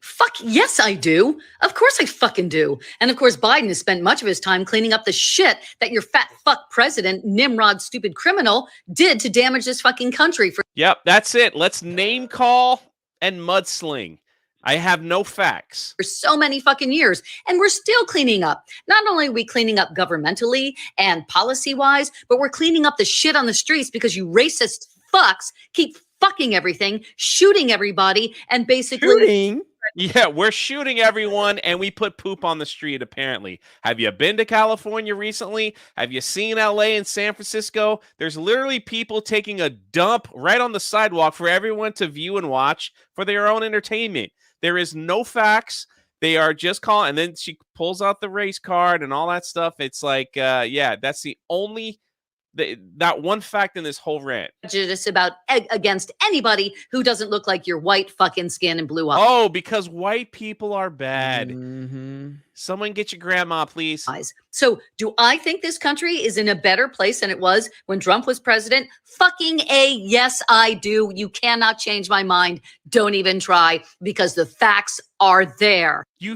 Fuck yes, I do. Of course I fucking do. And of course, Biden has spent much of his time cleaning up the shit that your fat fuck president, Nimrod, stupid criminal, did to damage this fucking country. Yep, that's it. Let's name call and mudsling. I have no facts. For so many fucking years. And we're still cleaning up. Not only are we cleaning up governmentally and policy-wise, but we're cleaning up the shit on the streets because you racist fucks keep fucking everything, shooting everybody, and basically... Yeah, we're shooting everyone, and we put poop on the street, apparently. Have you been to California recently? Have you seen LA and San Francisco? There's literally people taking a dump right on the sidewalk for everyone to view and watch for their own entertainment. There is no facts. They are just calling, and then she pulls out the race card and all that stuff. It's like, yeah, that's the only... that one fact in this whole rant. Prejudice about against anybody who doesn't look like your white fucking skin and blue eyes. Oh, because white people are bad. Someone get your grandma, please. So do I think this country is in a better place than it was when Trump was president? Fucking yes, I do. You cannot change my mind. Don't even try, because the facts are there. You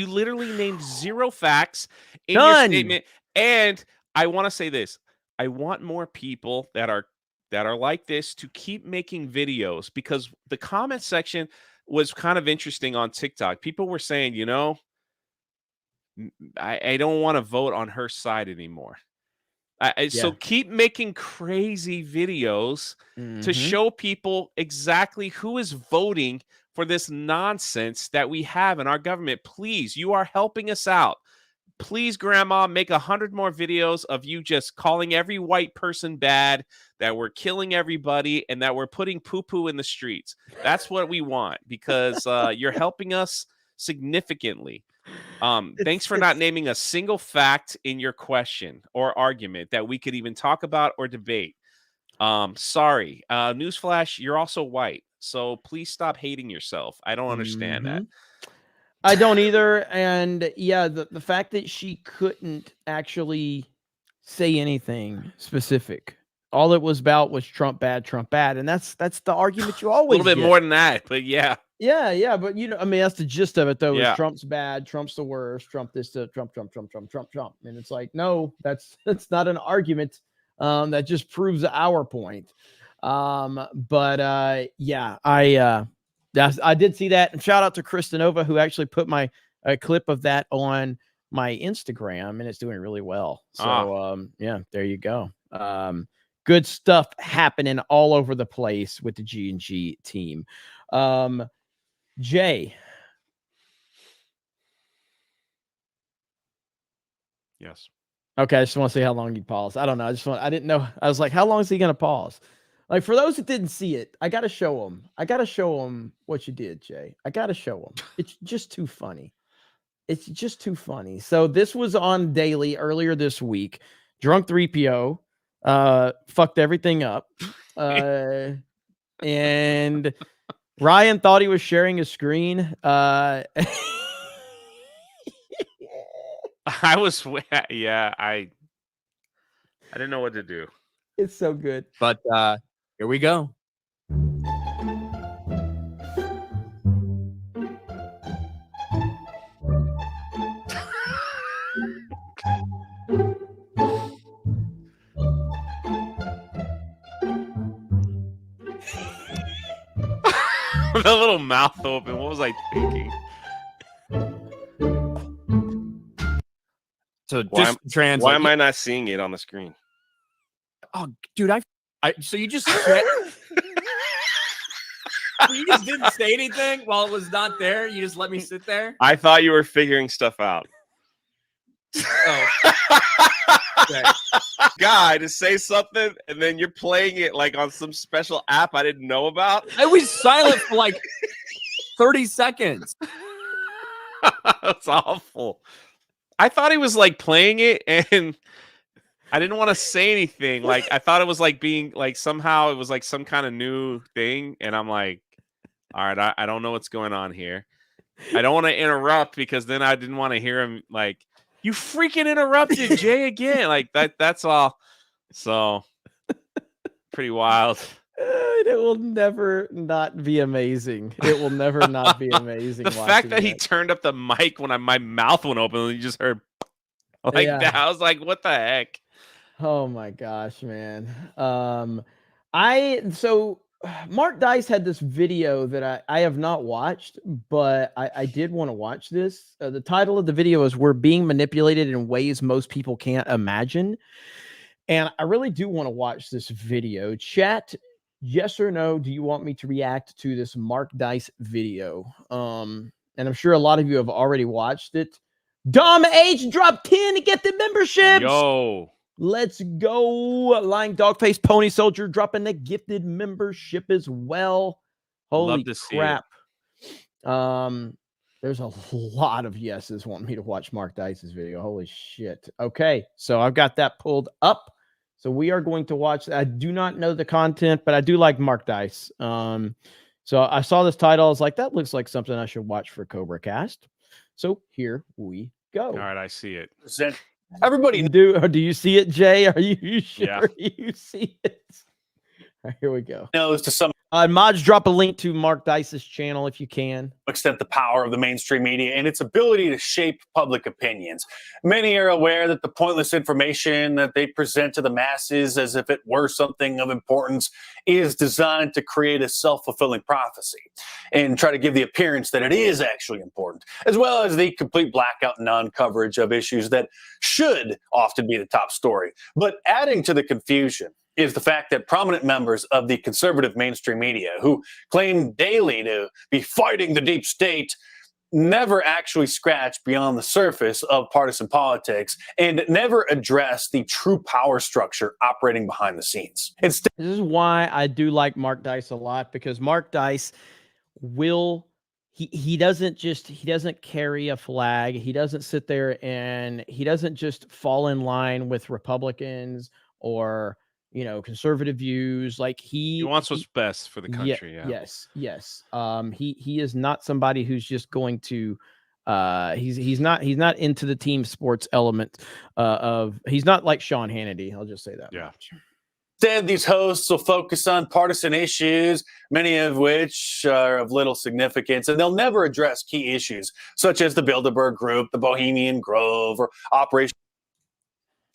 literally named zero facts in your statement. And I want to say this. I want more people that are like this to keep making videos, because the comment section was kind of interesting on TikTok. People were saying, I don't want to vote on her side anymore. So keep making crazy videos to show people exactly who is voting for this nonsense that we have in our government. Please, you are helping us out. Please, grandma, make 100 more videos of you just calling every white person bad, that we're killing everybody, and that we're putting poo-poo in the streets. That's what we want, because you're helping us significantly. Thanks for not naming a single fact in your question or argument that we could even talk about or debate. Sorry. Newsflash, you're also white, so please stop hating yourself. I don't understand that. I don't either. And yeah, the fact that she couldn't actually say anything specific. All it was about was Trump bad. And that's the argument you always a little bit get. more than that, but yeah. Yeah, but I mean, that's the gist of it, though. Is Yeah. Trump's bad, Trump's the worst, Trump this, Trump, and it's like, no, that's not an argument. That just proves our point. But yeah, I did see that, and shout out to Kristanova, who actually put my clip of that on my Instagram, and it's doing really well. So yeah, there you go. Good stuff happening all over the place with the G&G team. Jay. Yes. Okay, I just want to see how long you pause. I don't know. I didn't know. I was like, how long is he going to pause? Like, for those that didn't see it, I got to show them. I got to show them what you did, Jay. I got to show them. It's just too funny. It's just too funny. So this was on Daily earlier this week. Drunk 3PO fucked everything up. And Ryan thought he was sharing his screen. I was, yeah, I didn't know what to do. It's so good. But here we go. The little mouth open. What was I thinking? So just translate. Why am I not seeing it on the screen? Oh, dude, so you just said, you just didn't say anything while it was not there. You just let me sit there. I thought you were figuring stuff out. Oh. Okay. Guy to say something, and then you're playing it like on some special app I didn't know about. I was silent for like 30 seconds. That's awful. I thought he was like playing it, and I didn't want to say anything. Like, I thought it was like being like somehow it was like some kind of new thing, and I'm like, all right, I don't know what's going on here. I don't want to interrupt because then I didn't want to hear him like, you freaking interrupted Jay again. Like that's all. So pretty wild. It will never not be amazing. It will never not be amazing. The fact that he turned up the mic when my mouth went open and you just heard like that. I was like, what the heck? Oh my gosh, man. Mark Dice had this video that I have not watched, but I did want to watch this. The title of the video is "We're Being Manipulated in Ways Most People Can't Imagine." And I really do want to watch this video. Chat, yes or no, do you want me to react to this Mark Dice video? And I'm sure a lot of you have already watched it. Dom H dropped 10 to get the memberships. Yo. Let's go. Lying Dogface Pony Soldier dropping the gifted membership as well. Holy Love to see crap. There's a lot of yeses want me to watch Mark Dice's video. Holy shit. Okay, so I've got that pulled up. So we are going to watch. I do not know the content, but I do like Mark Dice. So I saw this title. I was like, that looks like something I should watch for CobraCast. So here we go. All right, I see it. Everybody do you see it, Jay? Are you sure Yeah. you see it? All right, here we go. Knows to some Mods, drop a link to Mark Dice's channel if you can. extent the power of the mainstream media and its ability to shape public opinions. Many are aware that the pointless information that they present to the masses as if it were something of importance is designed to create a self-fulfilling prophecy and try to give the appearance that it is actually important, as well as the complete blackout and non-coverage of issues that should often be the top story. But adding to the confusion is the fact that prominent members of the conservative mainstream media who claim daily to be fighting the deep state never actually scratch beyond the surface of partisan politics and never address the true power structure operating behind the scenes. Instead, this is why I do like Mark Dice a lot, because Mark Dice will he doesn't carry a flag. He doesn't sit there and he doesn't just fall in line with Republicans or conservative views. Like He wants what's best for the country. Yeah. Yes. He is not somebody who's just going to he's not into the team sports element of he's not like Sean Hannity. I'll just say that much. Instead, these hosts will focus on partisan issues, many of which are of little significance, and they'll never address key issues such as the Bilderberg Group, the Bohemian Grove, or Operation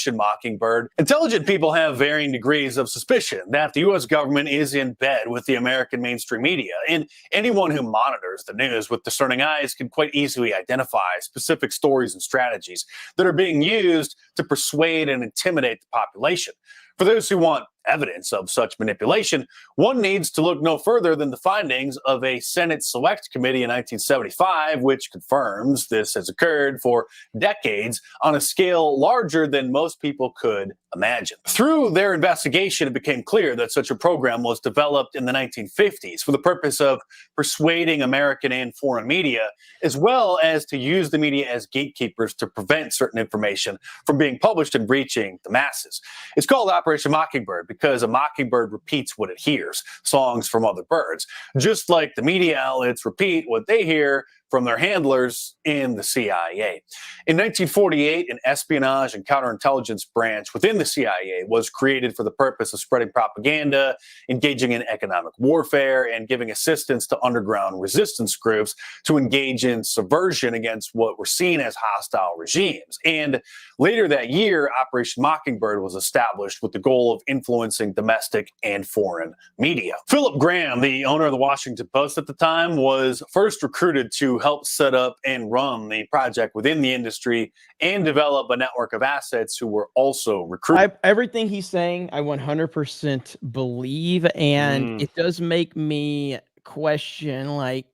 Mockingbird. Intelligent people have varying degrees of suspicion that the U.S. government is in bed with the American mainstream media, and anyone who monitors the news with discerning eyes can quite easily identify specific stories and strategies that are being used to persuade and intimidate the population. For those who want evidence of such manipulation, one needs to look no further than the findings of a Senate Select Committee in 1975, which confirms this has occurred for decades on a scale larger than most people could imagine. Through their investigation, it became clear that such a program was developed in the 1950s for the purpose of persuading American and foreign media, as well as to use the media as gatekeepers to prevent certain information from being published and reaching the masses. It's called Operation Mockingbird because a mockingbird repeats what it hears, songs from other birds, just like the media outlets repeat what they hear from their handlers in the CIA. In 1948, an espionage and counterintelligence branch within the CIA was created for the purpose of spreading propaganda, engaging in economic warfare, and giving assistance to underground resistance groups to engage in subversion against what were seen as hostile regimes. And later that year, Operation Mockingbird was established with the goal of influencing domestic and foreign media. Philip Graham, the owner of the Washington Post at the time, was first recruited to help set up and run the project within the industry and develop a network of assets who were also recruited. Everything he's saying, I 100% believe, and it does make me question, like,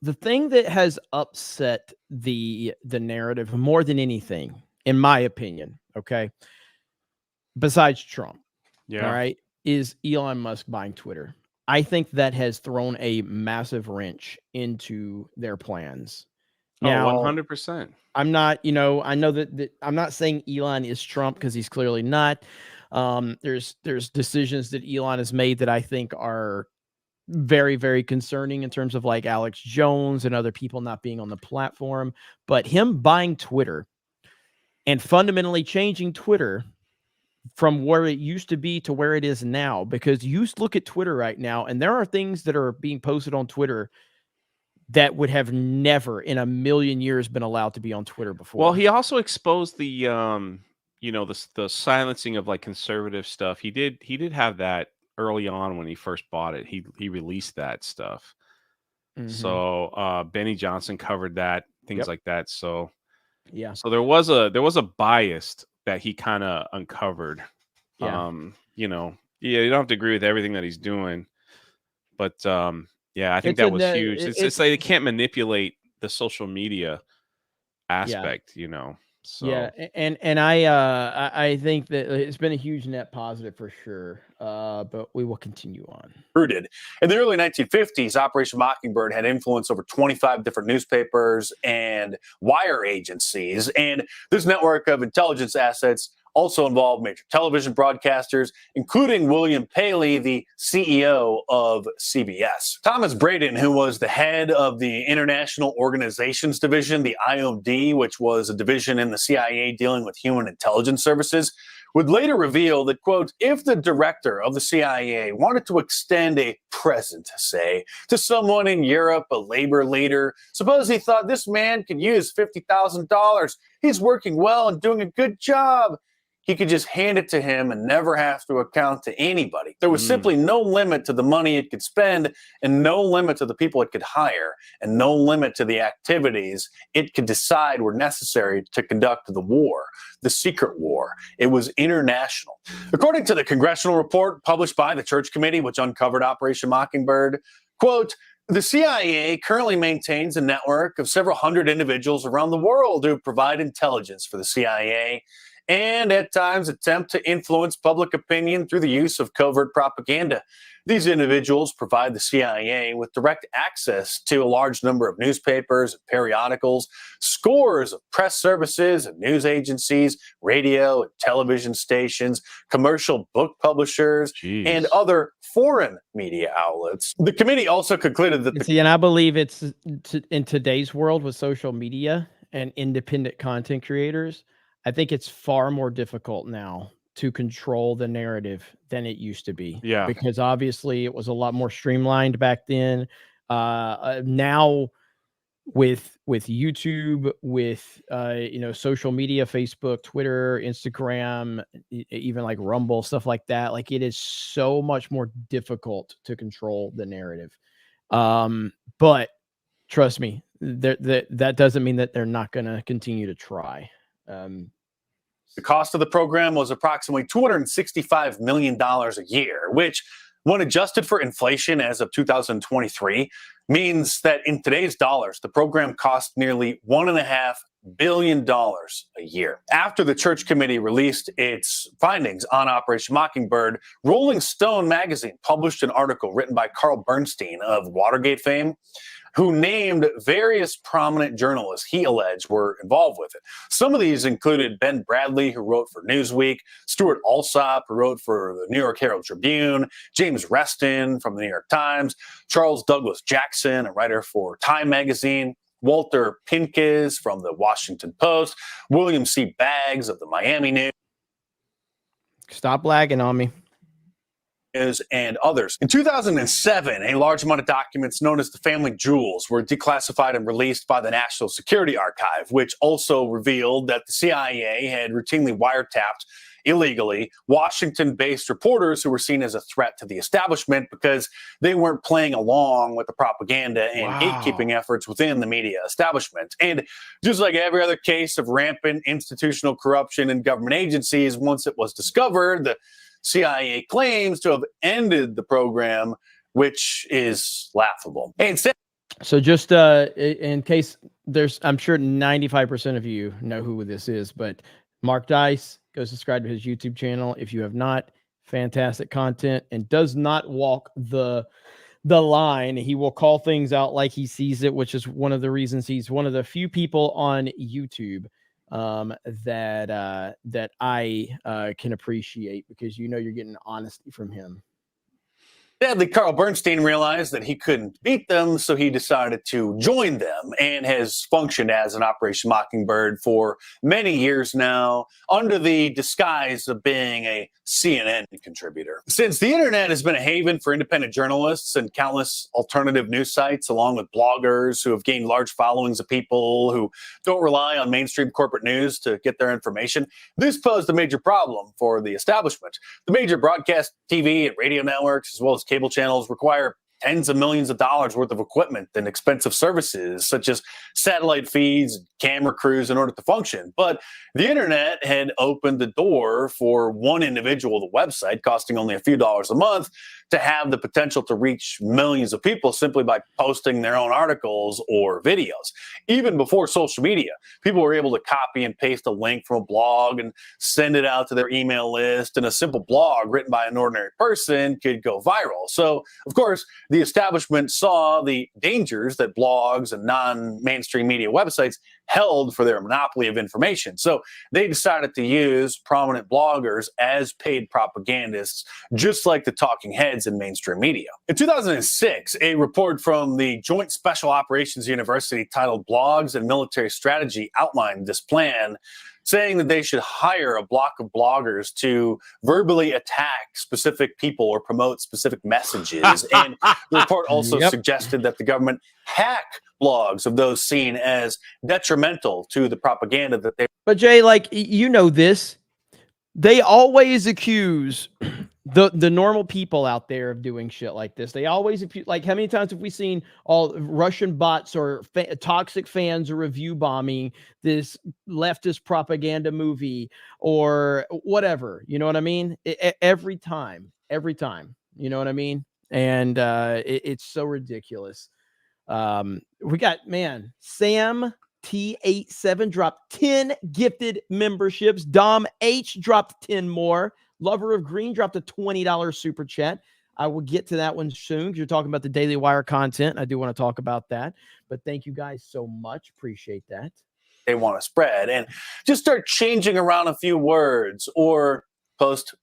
the thing that has upset the narrative more than anything, in my opinion, okay, besides Trump, all right, is Elon Musk buying Twitter. I think that has thrown a massive wrench into their plans. Now, 100%. I'm not, I know that I'm not saying Elon is Trump because he's clearly not. There's decisions that Elon has made that I think are very, very concerning in terms of like Alex Jones and other people not being on the platform. But him buying Twitter and fundamentally changing Twitter from where it used to be to where it is now, because you look at Twitter right now and there are things that are being posted on Twitter that would have never in a million years been allowed to be on Twitter before. Well, he also exposed the the silencing of like conservative stuff. He did have that early on when he first bought it. He released that stuff. So Benny Johnson covered that, things like that. So yeah. So there was a bias that he kind of uncovered. Yeah. You don't have to agree with everything that he's doing, but yeah, I think that was huge. It's like they can't manipulate the social media aspect, So yeah, and I think that it's been a huge net positive for sure. But we will continue on. Rooted. In the early 1950s, Operation Mockingbird had influence over 25 different newspapers and wire agencies. And this network of intelligence assets also involved major television broadcasters, including William Paley, the CEO of CBS. Thomas Braden, who was the head of the International Organizations Division, the IOD, which was a division in the CIA dealing with human intelligence services, would later reveal that, quote, if the director of the CIA wanted to extend a present, say, to someone in Europe, a labor leader, suppose he thought this man could use $50,000. He's working well and doing a good job. He could just hand it to him and never have to account to anybody. There was simply no limit to the money it could spend and no limit to the people it could hire and no limit to the activities it could decide were necessary to conduct the war, the secret war. It was international. According to the congressional report published by the Church Committee, which uncovered Operation Mockingbird, quote, the CIA currently maintains a network of several hundred individuals around the world who provide intelligence for the CIA and at times attempt to influence public opinion through the use of covert propaganda. These individuals provide the CIA with direct access to a large number of newspapers and periodicals, scores of press services and news agencies, radio and television stations, commercial book publishers, and other foreign media outlets. The committee also concluded that and I believe it's in today's world with social media and independent content creators, I think it's far more difficult now to control the narrative than it used to be. Yeah. Because obviously it was a lot more streamlined back then. Now with YouTube, with social media, Facebook, Twitter, Instagram, even like Rumble, stuff like that, like it is so much more difficult to control the narrative. But trust me, that doesn't mean that they're not going to continue to try. The cost of the program was approximately $265 million a year, which, when adjusted for inflation as of 2023, means that in today's dollars, the program cost nearly $1.5 billion a year. After the Church Committee released its findings on Operation Mockingbird, Rolling Stone magazine published an article written by Carl Bernstein of Watergate fame, who named various prominent journalists he alleged were involved with it. Some of these included Ben Bradley, who wrote for Newsweek, Stuart Alsop, who wrote for the New York Herald Tribune, James Reston from the New York Times, Charles Douglas Jackson, a writer for Time magazine, Walter Pincus from the Washington Post, William C. Baggs of the Miami News. Stop lagging on me. And others. In 2007, a large amount of documents known as the family jewels were declassified and released by the National Security Archive, which also revealed that the CIA had routinely wiretapped illegally Washington-based reporters who were seen as a threat to the establishment because they weren't playing along with the propaganda and gatekeeping efforts within the media establishment. And just like every other case of rampant institutional corruption in government agencies, once it was discovered, the CIA claims to have ended the program, which is laughable. And so just in case I'm sure 95% of you know who this is, but Mark Dice, go subscribe to his YouTube channel. If you have not, fantastic content and does not walk the line. He will call things out like he sees it, which is one of the reasons he's one of the few people on YouTube that I can appreciate, because you're getting honesty from him. Sadly, Carl Bernstein realized that he couldn't beat them, so he decided to join them and has functioned as an Operation Mockingbird for many years now under the disguise of being a CNN contributor. Since the internet has been a haven for independent journalists and countless alternative news sites, along with bloggers who have gained large followings of people who don't rely on mainstream corporate news to get their information, this posed a major problem for the establishment. The major broadcast TV and radio networks, as well as cable channels, require tens of millions of dollars worth of equipment and expensive services such as satellite feeds, camera crews in order to function. But the internet had opened the door for one individual, the website, costing only a few dollars a month, to have the potential to reach millions of people simply by posting their own articles or videos. Even before social media, people were able to copy and paste a link from a blog and send it out to their email list, and a simple blog written by an ordinary person could go viral. So, of course, the establishment saw the dangers that blogs and non-mainstream media websites held for their monopoly of information. So they decided to use prominent bloggers as paid propagandists, just like the talking heads in mainstream media. In 2006, a report from the Joint Special Operations University titled Blogs and Military Strategy outlined this plan, saying that they should hire a block of bloggers to verbally attack specific people or promote specific messages. And the report also suggested that the government hack blogs of those seen as detrimental to the propaganda that they... But Jay, like, this, they always accuse the normal people out there of doing shit like this. They always, like, how many times have we seen all Russian bots or toxic fans or review bombing this leftist propaganda movie or whatever? You know what I mean? Every time, you know what I mean? And it's so ridiculous. We got, Sam T87 dropped 10 gifted memberships. Dom H dropped 10 more. Lover of Green dropped a $20 super chat. I will get to that one soon because you're talking about the Daily Wire content. I do want to talk about that. But thank you guys so much. Appreciate that. They want to spread, and just start changing around a few words or post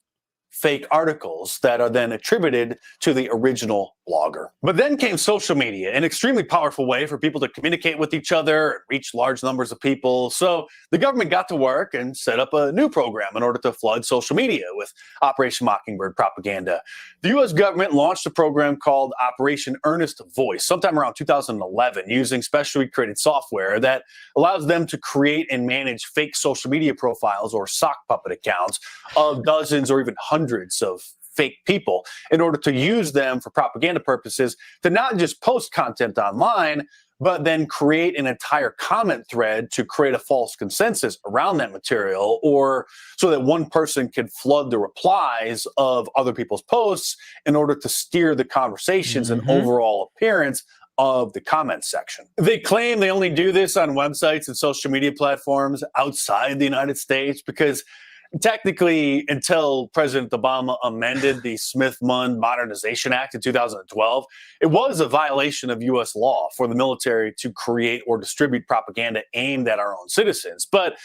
fake articles that are then attributed to the original blogger. But then came social media, an extremely powerful way for people to communicate with each other and reach large numbers of people. So the government got to work and set up a new program in order to flood social media with Operation Mockingbird propaganda. The U.S. government launched a program called Operation Earnest Voice sometime around 2011 using specially created software that allows them to create and manage fake social media profiles or sock puppet accounts of dozens or even hundreds of fake people in order to use them for propaganda purposes to not just post content online, but then create an entire comment thread to create a false consensus around that material, or so that one person could flood the replies of other people's posts in order to steer the conversations and overall appearance of the comments section. They claim they only do this on websites and social media platforms outside the United States because technically, until President Obama amended the Smith-Munn Modernization Act in 2012, it was a violation of U.S. law for the military to create or distribute propaganda aimed at our own citizens. But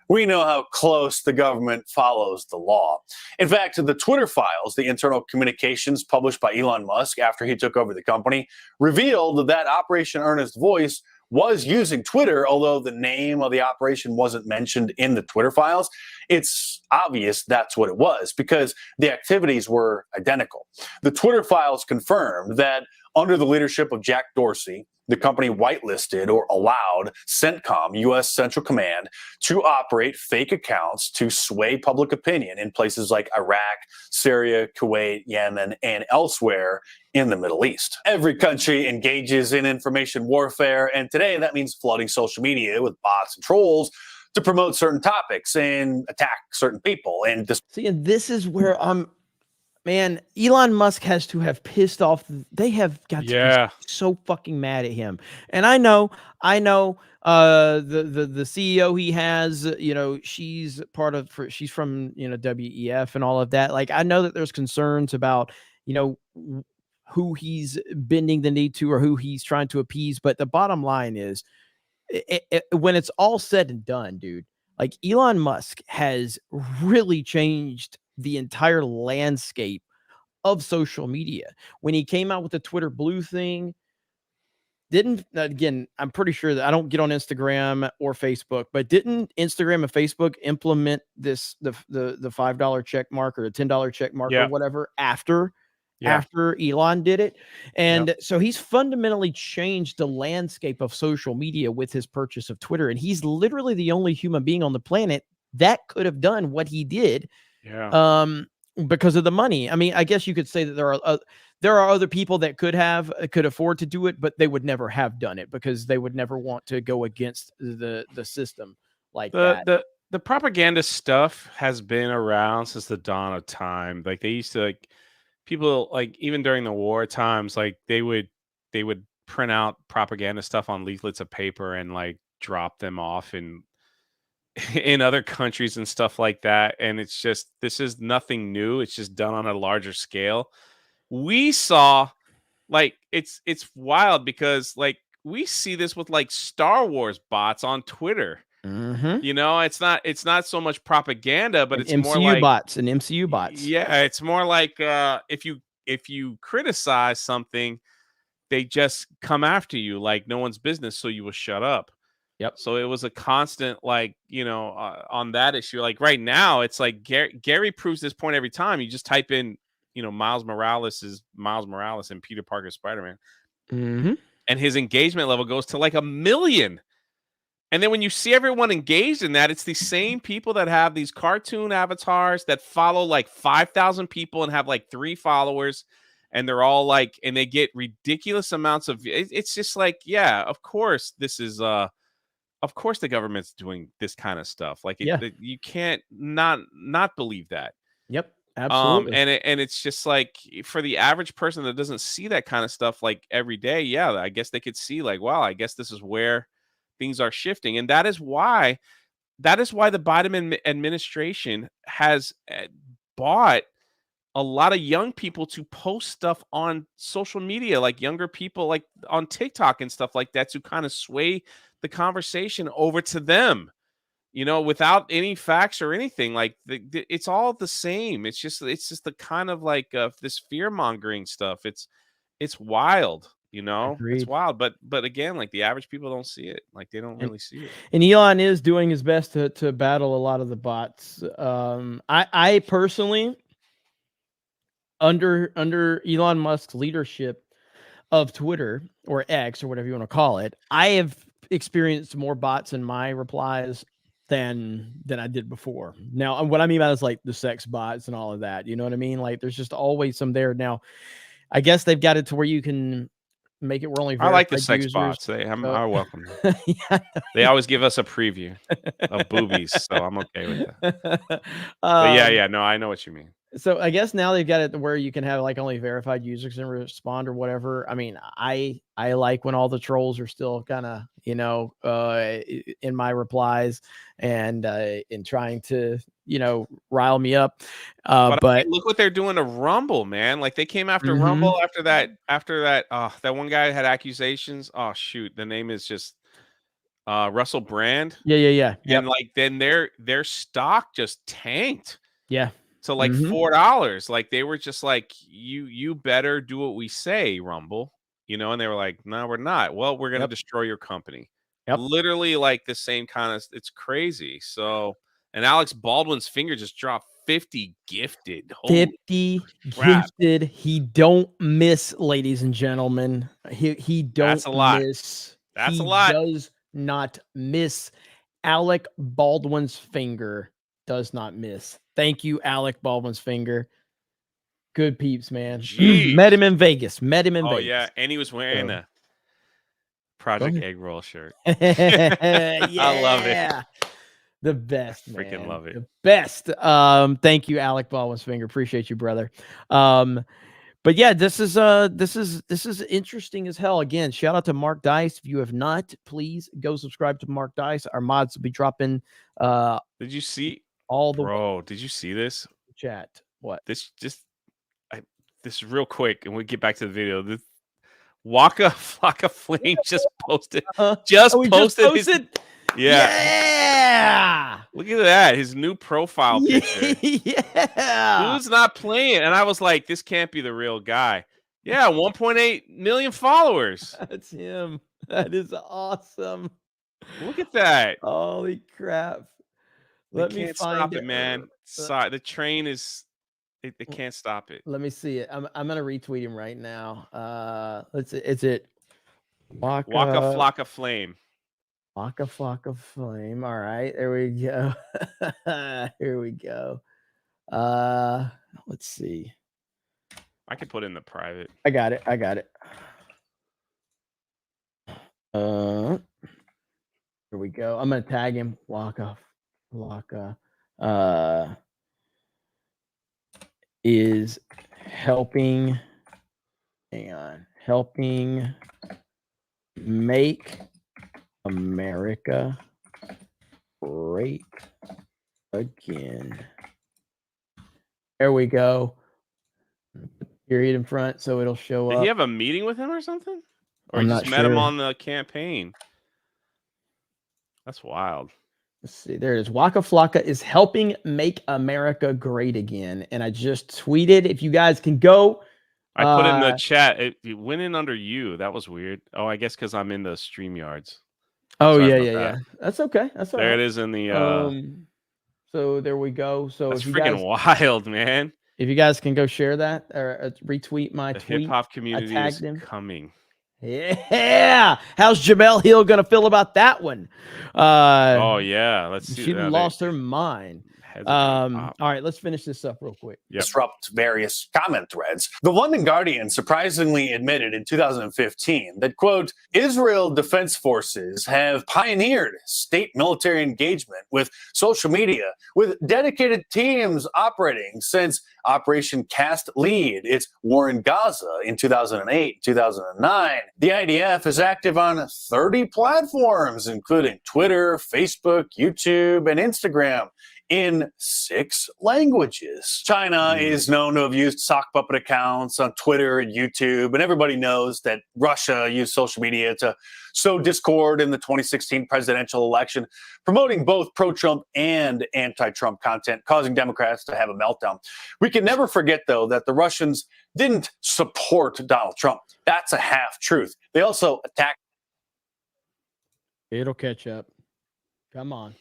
we know how close the government follows the law. In fact, the Twitter files, the internal communications published by Elon Musk after he took over the company, revealed that Operation Earnest Voice was using Twitter, although the name of the operation wasn't mentioned in the Twitter files. It's obvious that's what it was because the activities were identical. The Twitter files confirmed that under the leadership of Jack Dorsey, the company whitelisted or allowed CENTCOM, U.S. Central Command, to operate fake accounts to sway public opinion in places like Iraq, Syria, Kuwait, Yemen, and elsewhere in the Middle East. Every country engages in information warfare, and today that means flooding social media with bots and trolls to promote certain topics and attack certain people. And See, and this is where man, Elon Musk has to have pissed off. They have got to be so fucking mad at him. And I know, the CEO he has, she's she's from, WEF and all of that. Like, I know that there's concerns about, who he's bending the knee to or who he's trying to appease. But the bottom line is, when it's all said and done, dude, like Elon Musk has really changed the entire landscape of social media. When he came out with the Twitter Blue thing, I'm pretty sure that I don't get on Instagram or Facebook, but didn't Instagram and Facebook implement this, the $5 check mark or a $10 check mark or whatever after Elon did it? And so he's fundamentally changed the landscape of social media with his purchase of Twitter. And he's literally the only human being on the planet that could have done what he did. Because of the money. I mean, I guess you could say that there are other people that could afford to do it, but they would never have done it because they would never want to go against the system like that. The propaganda stuff has been around since the dawn of time. Like, they used to, people, even during the war times, they would print out propaganda stuff on leaflets of paper and drop them off in other countries and stuff like that. And it's just, this is nothing new. It's just done on a larger scale. We saw, it's wild because we see this with Star Wars bots on Twitter. It's not so much propaganda, but it's MCU more bots and MCU bots. Yeah, it's more if you criticize something, they just come after you like no one's business, so you will shut up. Yep. So it was a constant, on that issue. Right now, it's Gary proves this point every time. You just type in, Miles Morales and Peter Parker's Spider-Man. And his engagement level goes to 1 million. And then when you see everyone engaged in that, it's the same people that have these cartoon avatars that follow 5,000 people and have 3 followers. And they're all and they get ridiculous amounts of, it's just of course, this is, of course the government's doing this kind of stuff. You can't not believe that. Yep, absolutely. And it's just for the average person that doesn't see that kind of stuff every day, I guess they could see wow, I guess this is where things are shifting. And that is why the Biden administration has bought a lot of young people to post stuff on social media, younger people on TikTok and stuff like that, to kind of sway the conversation over to them, without any facts or anything. It's all the same. It's just the kind of this fear mongering stuff. it's wild. You know, Agreed. it's wild. But again, like the average people don't see it. Like they don't really see it. And Elon is doing his best to battle a lot of the bots. I personally, under Elon Musk's leadership of Twitter or X or whatever you want to call it, I have experienced more bots in my replies than I did before. Now, what I mean by that is like the sex bots and all of that. You know what I mean? Like there's just always some there. Now, I guess they've got it to where you can make it where only I like the verified sex users. bots. They are welcome. Yeah. They always give us a preview of boobies, so I'm okay with that. But yeah, no, I know what you mean. So I guess now they've got it where you can have like only verified users can respond or whatever. I mean, I like when all the trolls are still kind of, you know, in my replies and in trying to, you know, rile me up. But look what they're doing to Rumble, man. Like they came after Rumble after that that one guy had accusations. Oh shoot, the name is just Russell Brand. Yeah. And like then their stock just tanked. Yeah. To like $4. Like they were just like, you better do what we say, Rumble. You know, and they were like, no, we're not. Well, we're gonna destroy your company. Literally like the same kind of, it's crazy. So, and Alex Baldwin's finger just dropped 50 gifted. Holy 50 crap. gifted. He don't miss, ladies and gentlemen. He don't That's a lot. miss. That's He a lot. Does not miss. Alec Baldwin's finger does not miss. Thank you, Alec Baldwin's finger. Good peeps, man. Met him in Vegas. Oh yeah, and he was wearing a Project Egg Roll shirt. Yeah. I love it. The best, man. Freaking love it. The best. Thank you, Alec Baldwin's finger. Appreciate you, brother. But yeah, this is interesting as hell. Again, shout out to Mark Dice. If you have not, please go subscribe to Mark Dice. Our mods will be dropping. Did you see all the bro? Did you see this chat? What this this real quick, and we get back to the video. This Waka Flocka Flame just posted. Posted. Yeah. Look at that. His new profile picture. Yeah. Dude's not playing. And I was like, this can't be the real guy. Yeah, 1.8 million followers. That's him. That is awesome. Look at that. Holy crap. Let me stop it, man. Sorry, the train is they can't stop it. Let me see it. I'm gonna retweet him right now. It's it Waka Flocka Flame. Waka Flocka Flame. All right, there we go. Here we go. Let's see. I can put in the private. I got it. Here we go. I'm gonna tag him. Waka Flocka is helping. Hang on. Helping make America great again. There we go. Period in front, so it'll show up. Did he have a meeting with him or something? Or I'm he not just met him sure. on the campaign? That's wild. Let's see. There it is. Waka Flocka is helping make America great again. And I just tweeted. If you guys can go. I put in the chat. It went in under you. That was weird. Oh, I guess because I'm in the StreamYards. Oh, Sorry yeah. about that. That's okay. That's all there right. it is in the. So there we go. So that's if you freaking guys, wild, man. If you guys can go share that or retweet my tweet. Hip hop community I is tagged him. coming. Yeah. How's Jamel Hill gonna feel about that one? Oh yeah. Let's see. She lost her mind. All right, let's finish this up real quick. Disrupt various comment threads. The London Guardian surprisingly admitted in 2015 that, quote, Israel Defense Forces have pioneered state military engagement with social media, with dedicated teams operating since Operation Cast Lead, its war in Gaza in 2008, 2009. The IDF is active on 30 platforms, including Twitter, Facebook, YouTube, and Instagram. in 6 languages. China is known to have used sock puppet accounts on Twitter and YouTube, and everybody knows that Russia used social media to sow discord in the 2016 presidential election, promoting both pro-Trump and anti-Trump content, causing Democrats to have a meltdown. We can never forget, though, that the Russians didn't support Donald Trump. That's a half-truth. They also attacked. It'll catch up. Come on.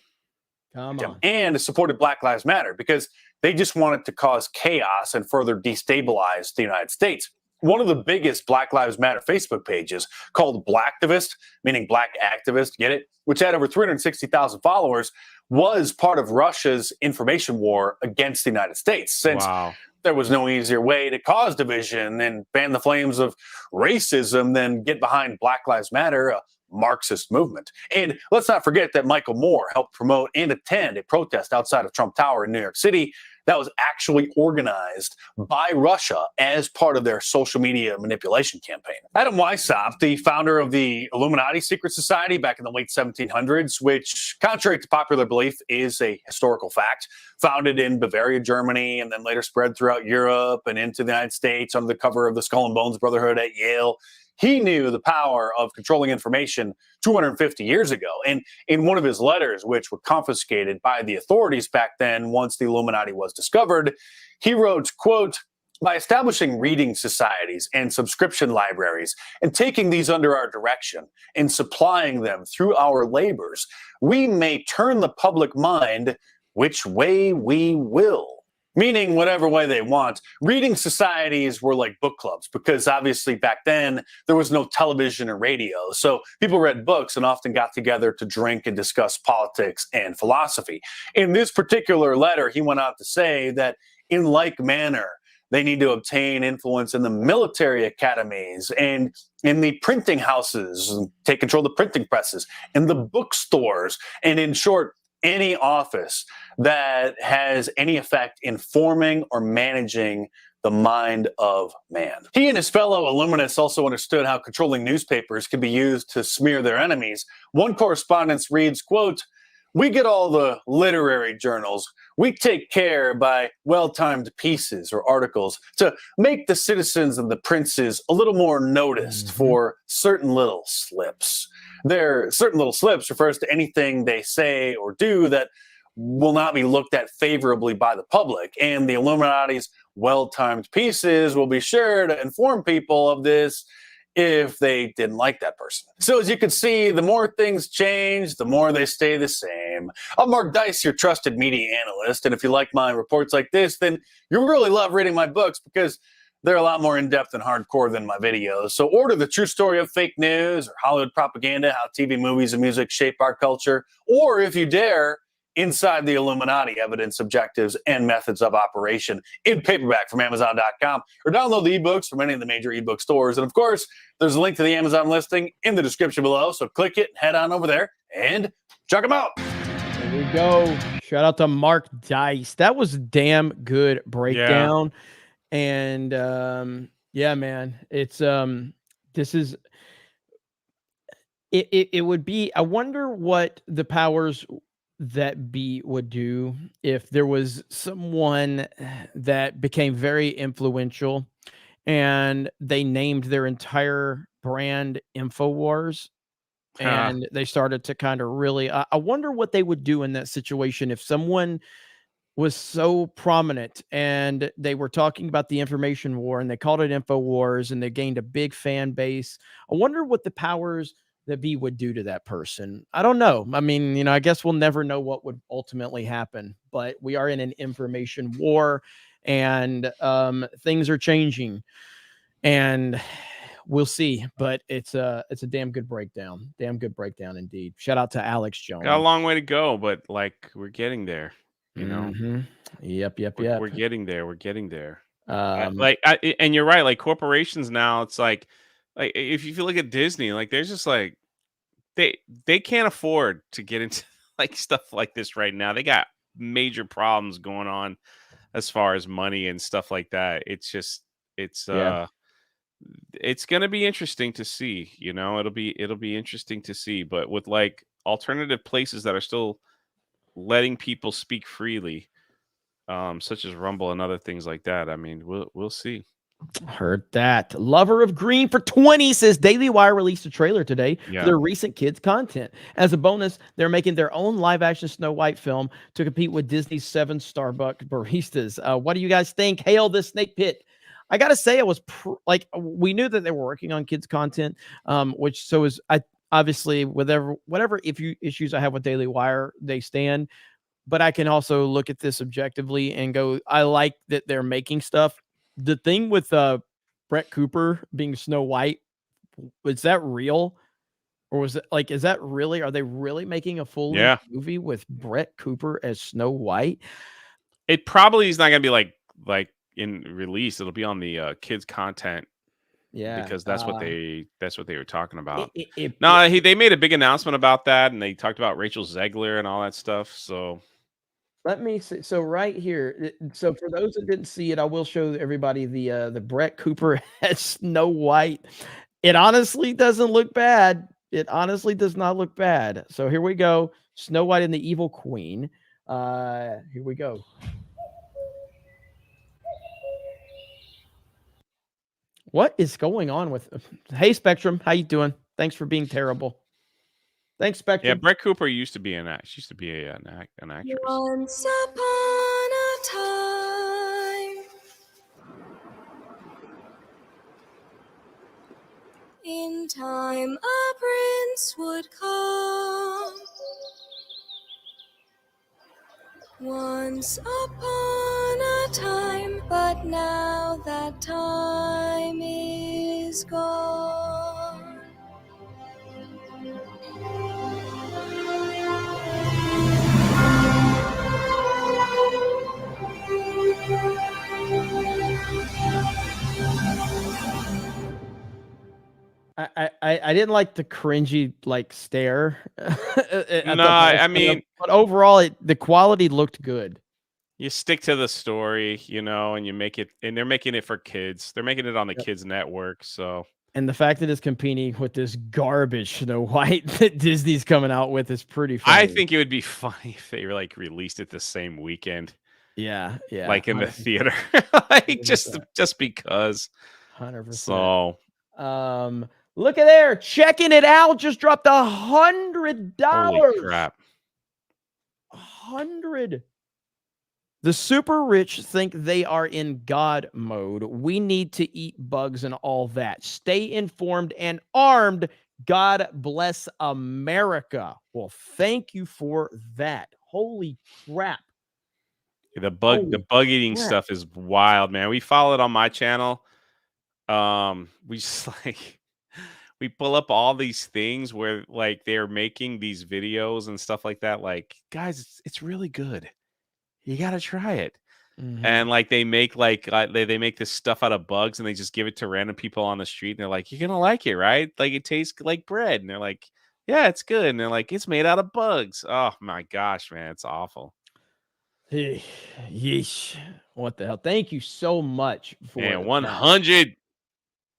Come on. And supported Black Lives Matter because they just wanted to cause chaos and further destabilize the United States. One of the biggest Black Lives Matter Facebook pages, called Blacktivist, meaning black activist, get it? Which had over 360,000 followers, was part of Russia's information war against the United States. Since there was no easier way to cause division and fan the flames of racism than get behind Black Lives Matter, a Marxist movement. And let's not forget that Michael Moore helped promote and attend a protest outside of Trump Tower in New York City that was actually organized by Russia as part of their social media manipulation campaign. Adam Weishaupt, the founder of the Illuminati secret society back in the late 1700s, which, contrary to popular belief, is a historical fact, founded in Bavaria, Germany, and then later spread throughout Europe and into the United States under the cover of the Skull and Bones Brotherhood at Yale. He knew the power of controlling information 250 years ago. And in one of his letters, which were confiscated by the authorities back then once the Illuminati was discovered, he wrote, quote, "By establishing reading societies and subscription libraries and taking these under our direction and supplying them through our labors, we may turn the public mind which way we will." Meaning whatever way they want. Reading societies were like book clubs because obviously back then there was no television or radio. So people read books and often got together to drink and discuss politics and philosophy. In this particular letter, he went on to say that in like manner, they need to obtain influence in the military academies and in the printing houses, and take control of the printing presses, and the bookstores, and in short, any office that has any effect in forming or managing the mind of man. He and his fellow Illuminists also understood how controlling newspapers could be used to smear their enemies. One correspondence reads, quote, "We get all the literary journals. We take care by well-timed pieces or articles to make the citizens and the princes a little more noticed for certain little slips." Their certain little slips refers to anything they say or do that will not be looked at favorably by the public. And the Illuminati's well-timed pieces will be sure to inform people of this if they didn't like that person. So as you can see, the more things change, the more they stay the same. I'm Mark Dice, your trusted media analyst. And if you like my reports like this, then you really love reading my books because they're a lot more in-depth and hardcore than my videos. So order The True Story of Fake News or Hollywood Propaganda, How TV, Movies, and Music Shape Our Culture. Or if you dare, Inside the Illuminati, Evidence, Objectives, and Methods of Operation in paperback from Amazon.com. Or download the ebooks from any of the major ebook stores. And of course, there's a link to the Amazon listing in the description below. So click it, head on over there, and check them out. There we go. Shout out to Mark Dice. That was a damn good breakdown. Yeah. And yeah, man, it's this is it would be, I wonder what the powers that be would do if there was someone that became very influential and they named their entire brand InfoWars and they started to kind of really I wonder what they would do in that situation if someone was so prominent and they were talking about the information war and they called it InfoWars and they gained a big fan base. I wonder what the powers that be would do to that person. I don't know. I mean, you know, I guess we'll never know what would ultimately happen, but we are in an information war and things are changing and we'll see, but it's a damn good breakdown. Damn good breakdown indeed. Shout out to Alex Jones. Got a long way to go, but like we're getting there. You know, Yep. We're getting there. We're getting there. And you're right. Like corporations now, it's like if you look at Disney, like there's just like they can't afford to get into like stuff like this right now. They got major problems going on as far as money and stuff like that. It's just it's going to be interesting to see. You know, it'll be interesting to see. But with like alternative places that are still letting people speak freely, such as Rumble and other things like that. I mean, we'll see. Heard that. Lover of Green for 20 says Daily Wire released a trailer today for their recent kids content. As a bonus, they're making their own live action Snow White film to compete with Disney's 7 Starbucks baristas. What do you guys think? Hail the Snake Pit. I got to say, I was we knew that they were working on kids content, which so is I obviously whatever issues I have with Daily Wire, they stand. But I can also look at this objectively and go, I like that they're making stuff. The thing with Brett Cooper being Snow White, was that real? Or was it is that really, are they really making a full length movie with Brett Cooper as Snow White? It probably is not going to be like in release. It'll be on the kids content. Yeah. Because that's what they were talking about. They made a big announcement about that, and they talked about Rachel Zegler and all that stuff. So let me see. So right here, so for those that didn't see it, I will show everybody the Brett Cooper as Snow White. It honestly doesn't look bad. It honestly does not look bad. So here we go. Snow White and the Evil Queen. Here we go. What is going on with? Hey, Spectrum, how you doing? Thanks for being terrible. Thanks, Spectrum. Yeah, Brett Cooper used to be an actress. Once upon a time, in time a prince would come. Once upon a time, but now that time is gone. I didn't like the cringy stare. No, I mean, but overall, the quality looked good. You stick to the story, and you make it, and they're making it for kids. They're making it on the kids network. So, and the fact that it's competing with this garbage Snow White that Disney's coming out with is pretty funny. I think it would be funny if they released it the same weekend. Yeah, like in 100%. The theater, just because. 100%. So, look at there, checking it out. Just dropped $100. Holy crap! 100. The super rich think they are in God mode. We need to eat bugs and all that. Stay informed and armed. God bless America. Well, thank you for that. Holy crap. The bug eating stuff is wild, man. We follow it on my channel. We just we pull up all these things where they're making these videos and stuff like that. Guys, it's really good. You got to try it. Mm-hmm. And they make they make this stuff out of bugs and they just give it to random people on the street. And they're like, you're going to like it, right? It tastes like bread. And they're like, yeah, it's good. And they're like, it's made out of bugs. Oh my gosh, man. It's awful. Yeesh. What the hell? Thank you so much for 100.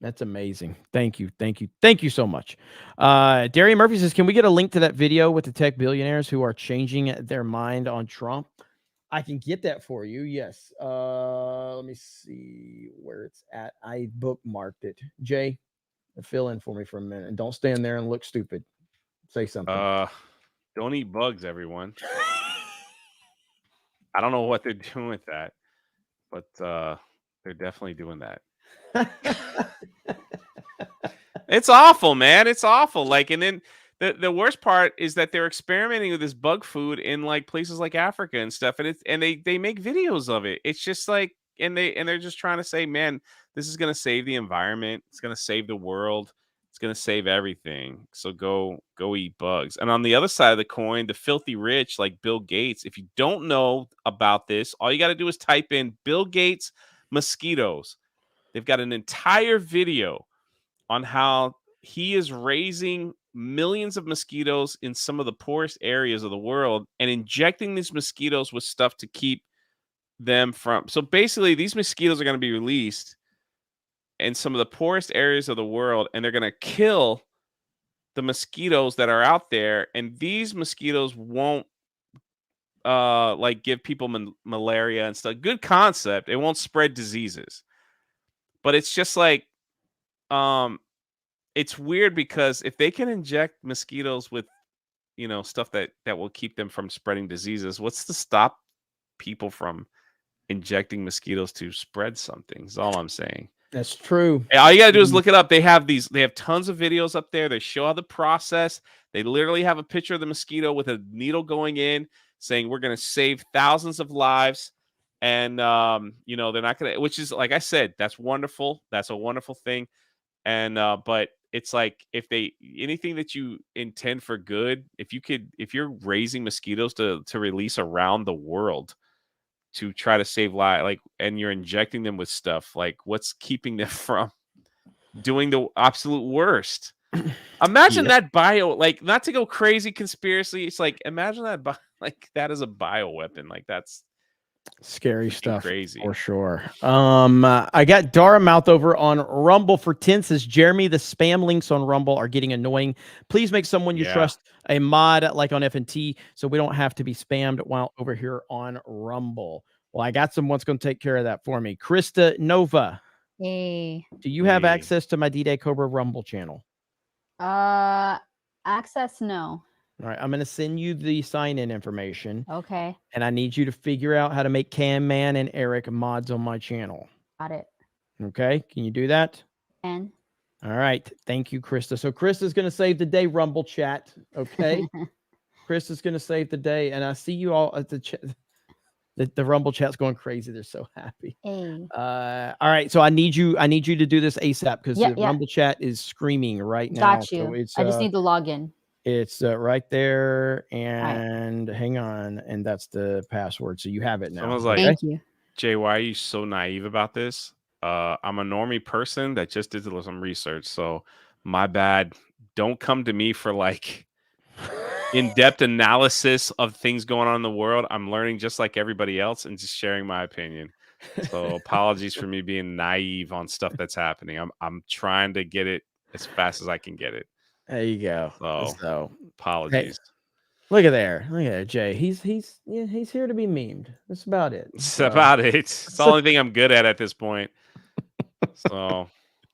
That's amazing. Thank you. Thank you. Thank you so much. Darian Murphy says, can we get a link to that video with the tech billionaires who are changing their mind on Trump? I can get that for you. Yes. Let me see where it's at. I bookmarked it. Jay, fill in for me for a minute. And don't stand there and look stupid. Say something. Don't eat bugs, everyone. I don't know what they're doing with that, but they're definitely doing that. It's awful, man. It's awful. And then the worst part is that they're experimenting with this bug food in places like Africa and stuff, and they make videos of it. It's just and they're just trying to say, man, this is gonna save the environment. It's gonna save the world. It's gonna save everything. So go eat bugs. And on the other side of the coin, the filthy rich like Bill Gates. If you don't know about this, all you got to do is type in Bill Gates mosquitoes. They've got an entire video on how he is raising millions of mosquitoes in some of the poorest areas of the world and injecting these mosquitoes with stuff to keep them from. So basically, these mosquitoes are going to be released in some of the poorest areas of the world, and they're going to kill the mosquitoes that are out there. And these mosquitoes won't like give people malaria and stuff. Good concept. It won't spread diseases. But it's just like it's weird because if they can inject mosquitoes with, stuff that will keep them from spreading diseases, what's to stop people from injecting mosquitoes to spread something? Is all I'm saying. That's true. All you gotta do is look it up. They have tons of videos up there. They show how the process. They literally have a picture of the mosquito with a needle going in, saying we're gonna save thousands of lives. And they're not gonna, which is, like I said, that's wonderful. That's a wonderful thing. And but it's like, if anything that you intend for good, if you're raising mosquitoes to release around the world to try to save lives, like, and you're injecting them with stuff, like, what's keeping them from doing the absolute worst? Imagine that like, not to go crazy conspiracy, it's like, imagine that like that is a bioweapon. Like, that's scary stuff, crazy for sure. I got Dara Mouth over on Rumble for 10 says, Jeremy, the spam links on Rumble are getting annoying. Please make someone you trust a mod like on FNT so we don't have to be spammed while over here on Rumble. Well, I got someone's going to take care of that for me. Krista Nova. Hey. Do you have access to my D-Day Cobra Rumble channel? Access, no. All right, I'm going to send you the sign-in information. Okay. And I need you to figure out how to make Cam Man and Eric mods on my channel. Got it. Okay, can you do that? And. All right, thank you, Krista. So Krista's going to save the day, Rumble chat. Okay, Krista's going to save the day, and I see you all at the chat. The Rumble chat's going crazy. They're so happy. Hey. All right, so I need you to do this ASAP because the Rumble chat is screaming right now. Got you. So it's, I just need to log in. It's right there, and hang on, and that's the password. So you have it now. Someone's like, thank you. Jay, why are you so naive about this? I'm a normie person that just did some research, so my bad. Don't come to me for like in-depth analysis of things going on in the world. I'm learning just like everybody else and just sharing my opinion. So apologies for me being naive on stuff that's happening. I'm trying to get it as fast as I can get it. There you go. So apologies. Hey, look at there, Jay. He's here to be memed. That's about it. It's about it. It's the only thing I'm good at this point. So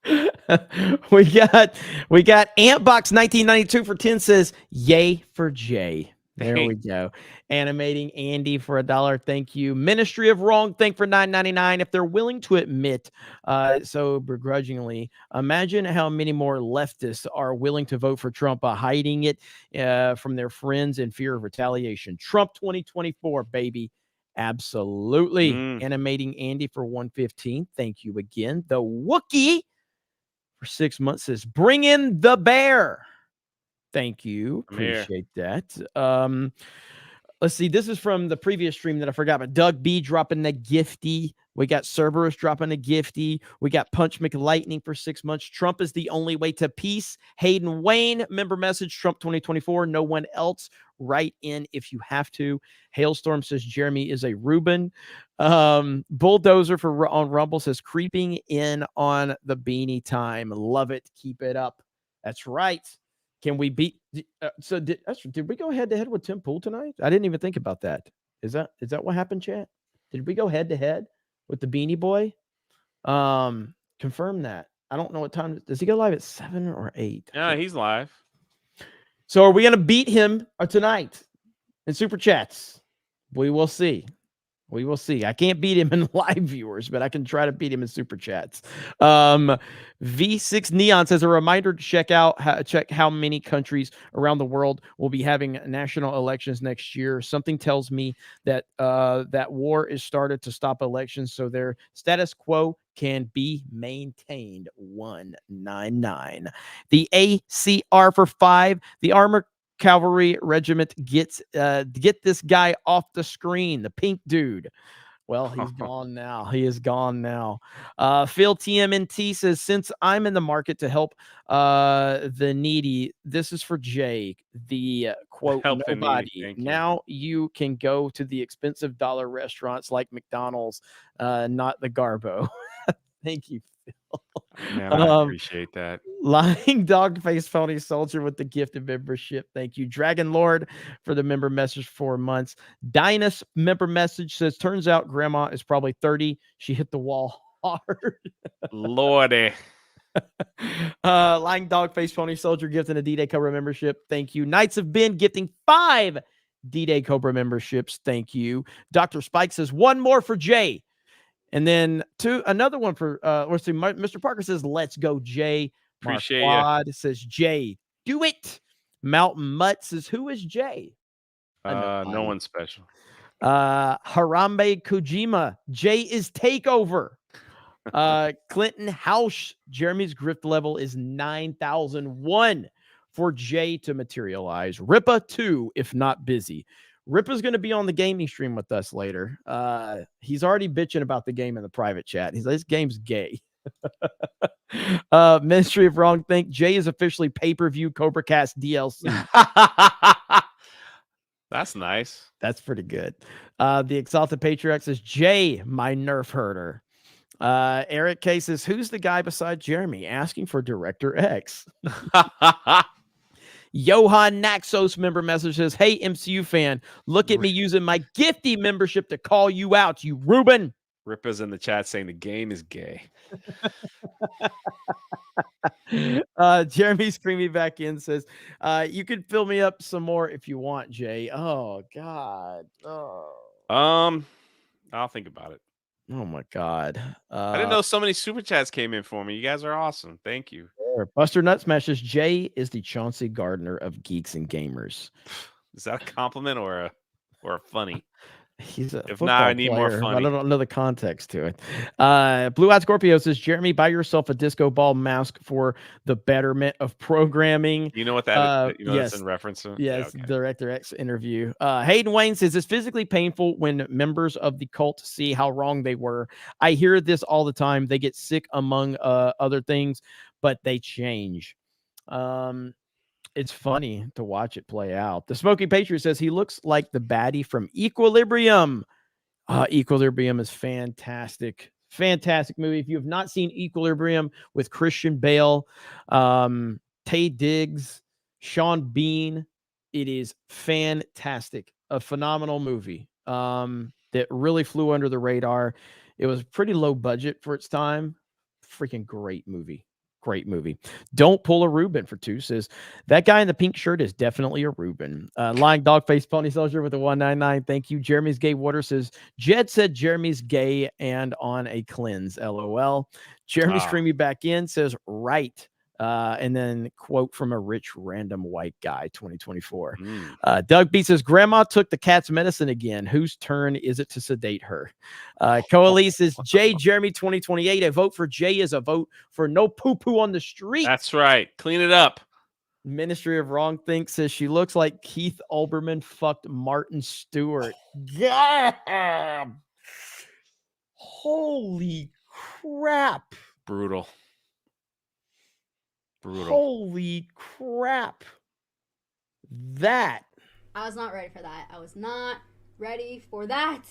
we got Antbox 1992 for 10 says, yay for Jay. There we go. Animating Andy for $1. Thank you. Ministry of Wrong Thing for $9.99. If they're willing to admit so begrudgingly, imagine how many more leftists are willing to vote for Trump, hiding it from their friends in fear of retaliation. Trump 2024, baby. Absolutely. Animating Andy for $1.15. Thank you again. The Wookiee for 6 months says, bring in the bear. Thank you. Appreciate that. Let's see. This is from the previous stream that I forgot, but Doug B dropping the gifty. We got Cerberus dropping a gifty. We got Punch McLightning for 6 months. Trump is the only way to peace. Hayden Wayne, member message, Trump 2024. No one else. Write in if you have to. Hailstorm says Jeremy is a Reuben. Bulldozer on Rumble says creeping in on the beanie time. Love it. Keep it up. That's right. Can we beat? Did we go head to head with Tim Pool tonight? I didn't even think about that. Is that what happened, chat? Did we go head to head with the Beanie Boy? Confirm that. I don't know what time. Does he go live at 7 or 8? Yeah, he's live. So are we gonna beat him tonight in super chats? We will see. We will see. I can't beat him in live viewers, but I can try to beat him in super chats. V6 Neon says a reminder to check how many countries around the world will be having national elections next year. Something tells me that that war is started to stop elections, so their status quo can be maintained. 199. The ACR for 5. The Armor Cavalry Regiment get this guy off the screen, the pink dude. Well, he's gone now. He is gone now. Phil TMNT says, since I'm in the market to help the needy, this is for Jay, the quote, help nobody. Now you can go to the expensive dollar restaurants like McDonald's, not the Garbo. Thank you, Phil. Man, I appreciate that. Lying Dog Face Pony Soldier with the gifted membership. Thank you. Dragon Lord for the member message 4 months. Dinus member message says, turns out grandma is probably 30. She hit the wall hard. Lordy. Lying Dog Face Pony Soldier gifting a D-Day Cobra membership. Thank you. Knights of Ben gifting 5 D-Day Cobra memberships. Thank you. Dr. Spike says, one more for Jay. And then another one for let's see, Mr. Parker says, let's go, Jay. Appreciate you. Marquad says, Jay, do it. Mountain Mutt says, who is Jay? No one special. Harambe Kojima, Jay is takeover. Clinton House, Jeremy's grift level is 9,001 for Jay to materialize. Ripa 2, if not busy. Ripa's going to be on the gaming stream with us later. He's already bitching about the game in the private chat. He's like, this game's gay. Ministry of Wrong Think, Jay is officially pay-per-view CobraCast DLC. That's nice. That's pretty good. The Exalted Patriarch says, Jay, my nerf herder. Eric K says, who's the guy beside Jeremy asking for Director X? Johan Naxos member message says, hey, MCU fan, look at me using my Gifty membership to call you out, you Ruben. Ripa's in the chat saying the game is gay. Jeremy Screamy back in says, you can fill me up some more if you want, Jay. Oh, God. Oh. I'll think about it. Oh, my God. I didn't know so many super chats came in for me. You guys are awesome. Thank you. Buster Nut Smashes, Jay is the Chauncey Gardner of Geeks and Gamers. Is that a compliment or a funny? He's a if not, I need player, more funny. I don't know the context to it. Blue Eyed Scorpio says, Jeremy, buy yourself a disco ball mask for the betterment of programming. You know what that is? Yes. That's in reference to? Yes, Yeah, okay. Director X interview. Hayden Wayne says, it's physically painful when members of the cult see how wrong they were. I hear this all the time. They get sick among other things, but they change. It's funny to watch it play out. The Smoky Patriot says he looks like the baddie from Equilibrium. Equilibrium is fantastic. Fantastic movie. If you have not seen Equilibrium with Christian Bale, Taye Diggs, Sean Bean, it is fantastic. A phenomenal movie that really flew under the radar. It was pretty low budget for its time. Freaking great movie. Great movie. Don't pull a Reuben for 2 says that guy in the pink shirt is definitely a Reuben. Lying Dog Face Pony Soldier with a 199. Thank you. Jeremy's Gay Water says Jed said Jeremy's gay and on a cleanse. LOL. Jeremy Screamy back in says right. And then quote from a rich random white guy 2024. Doug B says grandma took the cat's medicine again. Whose turn is it to sedate her? Coalise says Jay Jeremy 2028. A vote for Jay is a vote for no poo-poo on the street. That's right. Clean it up. Ministry of Wrong Think says she looks like Keith Olbermann fucked Martin Stewart. Yeah. Holy crap. Brutal. Holy crap. That. I was not ready for that. I was not ready for that.